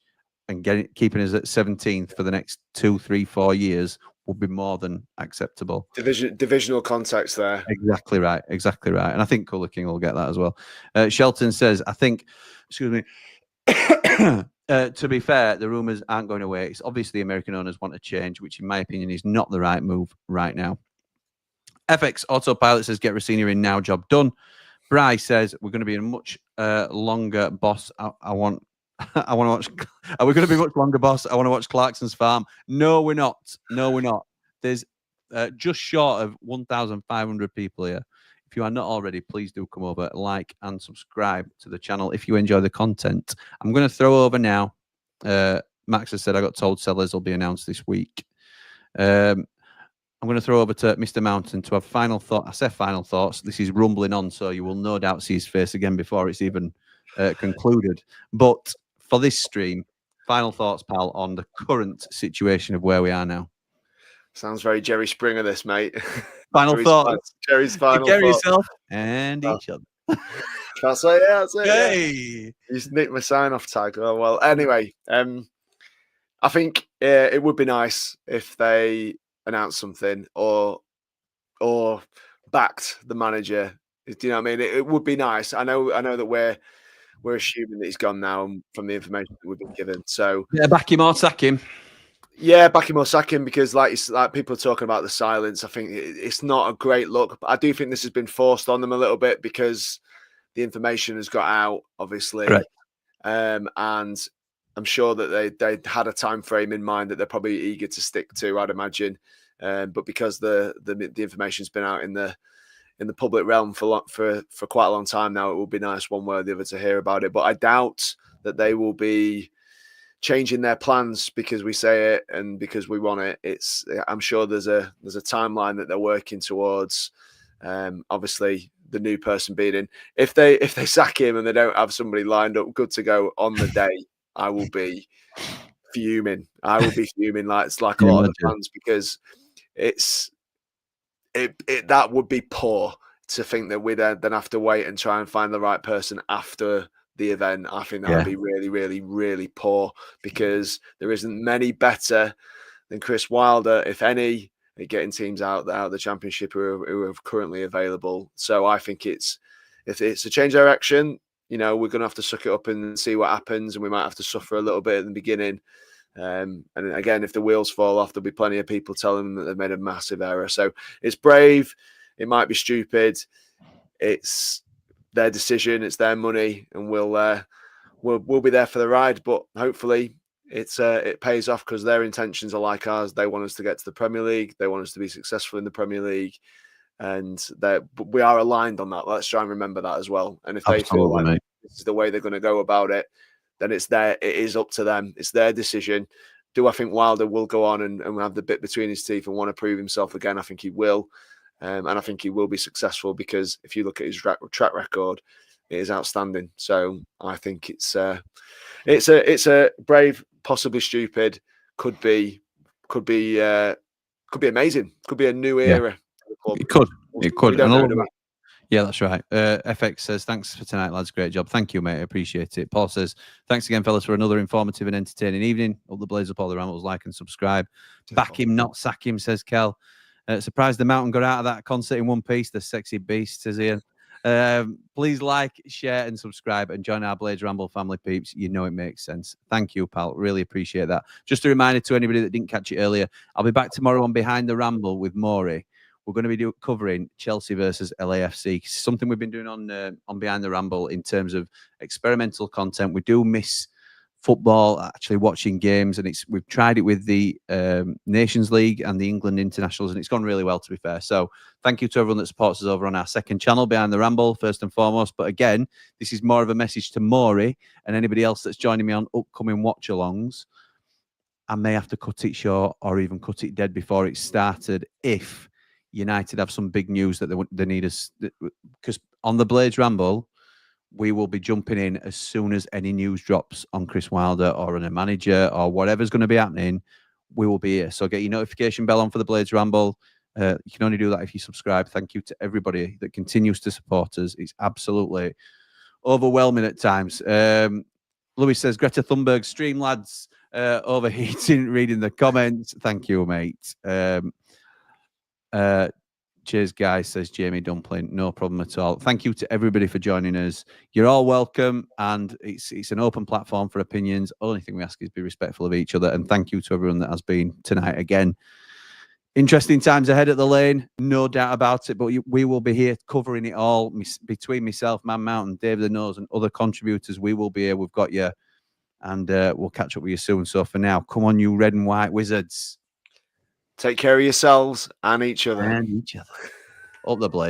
and keeping us at 17th for the next 2, 3, 4 years would be more than acceptable.
Divisional context there.
Exactly right. Exactly right. And I think Colour King will get that as well. Shelton says, I think, excuse me, to be fair, the rumours aren't going away. It's obviously the American owners want a change, which in my opinion is not the right move right now. FX Autopilot says, get Rossini in now, job done. Bryce says, we're going to be a much longer boss. I want to watch. Are we going to be much longer, boss? I want to watch Clarkson's Farm. No, we're not. No, we're not. There's just short of 1,500 people here. If you are not already, please do come over, like and subscribe to the channel if you enjoy the content. I'm going to throw over now. Max has said I got told Sellés will be announced this week. I'm going to throw over to Mr. Mountain to have final thought. I say final thoughts. This is rumbling on, so you will no doubt see his face again before it's even concluded. But for this stream, final thoughts, pal, on the current situation of where we are now.
Sounds very Jerry Springer, this, mate.
Final thoughts.
Jerry's final
Take care of
thoughts.
yourself and each other.
That's it. Yeah, that's it.
Hey.
Yeah. He's nicked my sign-off tag. Oh well. Anyway, I think it would be nice if they announced something or backed the manager. Do you know what I mean? It would be nice. I know that we're assuming that he's gone now from the information that we've been given. So
yeah, back him or sack him.
Yeah, back him or sack him, because like people are talking about the silence. I think it's not a great look. But I do think this has been forced on them a little bit because the information has got out, obviously.
Right.
And I'm sure that they had a time frame in mind that they're probably eager to stick to, I'd imagine. But because the information's been out in the public realm for quite a long time now, it will be nice one way or the other to hear about it. But I doubt that they will be changing their plans because we say it and because we want it. I'm sure there's a timeline that they're working towards. Obviously, the new person being in. If they sack him and they don't have somebody lined up good to go on the day, I will be fuming. I will be fuming like a lot of the fans, because that would be poor to think that we'd then have to wait and try and find the right person after the event. I think that would be really, really, really poor, because there isn't many better than Chris Wilder, if any, at getting teams out of the championship who are currently available. So I think if it's a change of direction, we're going to have to suck it up and see what happens, and we might have to suffer a little bit at the beginning. And again, if the wheels fall off, there'll be plenty of people telling them that they've made a massive error. So it's brave. It might be stupid. It's their decision. It's their money, and we'll be there for the ride. But hopefully, it pays off, because their intentions are like ours. They want us to get to the Premier League. They want us to be successful in the Premier League, and we are aligned on that. Let's try and remember that as well. And if they feel like this is the way they're going to go about it, then it is up to them. It's their decision. Do I think Wilder will go on and have the bit between his teeth and want to prove himself again? I think he will. And I think he will be successful, because if you look at his track record, it is outstanding. So I think it's a brave, possibly stupid, could be amazing. Could be a new era.
It could. Yeah, that's right. FX says, thanks for tonight, lads. Great job. Thank you, mate. I appreciate it. Paul says, thanks again, fellas, for another informative and entertaining evening. Hope the Blaze up all the Rambles. Like and subscribe. Back him, not sack him, says Kel. Surprised the Mountain got out of that concert in one piece. The sexy beast, says Ian. Please like, share, and subscribe, and join our Blades Ramble family, peeps. You know it makes sense. Thank you, pal. Really appreciate that. Just a reminder to anybody that didn't catch it earlier, I'll be back tomorrow on Behind the Ramble with Maury. We're going to be covering Chelsea versus LAFC. Something we've been doing on Behind the Ramble in terms of experimental content. We do miss football, actually watching games, and we've tried it with the Nations League and the England internationals, and it's gone really well, to be fair. So thank you to everyone that supports us over on our second channel, Behind the Ramble, first and foremost. But again, this is more of a message to Maury and anybody else that's joining me on upcoming watch-alongs. I may have to cut it short or even cut it dead before it started if United have some big news that they need us, because on the Blades Ramble, we will be jumping in as soon as any news drops on Chris Wilder or on a manager or whatever's going to be happening. We will be here. So get your notification bell on for the Blades Ramble. You can only do that if you subscribe. Thank you to everybody that continues to support us. It's absolutely overwhelming at times. Louis says, Greta Thunberg stream, lads. Overheating, reading the comments. Thank you, mate. Cheers, guys, says Jamie Dumpling. No problem at all. Thank you to everybody for joining us. You're all welcome, and it's an open platform for opinions. Only thing we ask is be respectful of each other, and thank you to everyone that has been tonight. Again, interesting times ahead at the Lane, no doubt about it, but we will be here covering it all. Between myself, Man Mountain, Dave the Nose, and other contributors, we will be here. We've got you, and we'll catch up with you soon. So for now, come on, you red and white wizards.
Take care of yourselves and each other.
Up the Blades.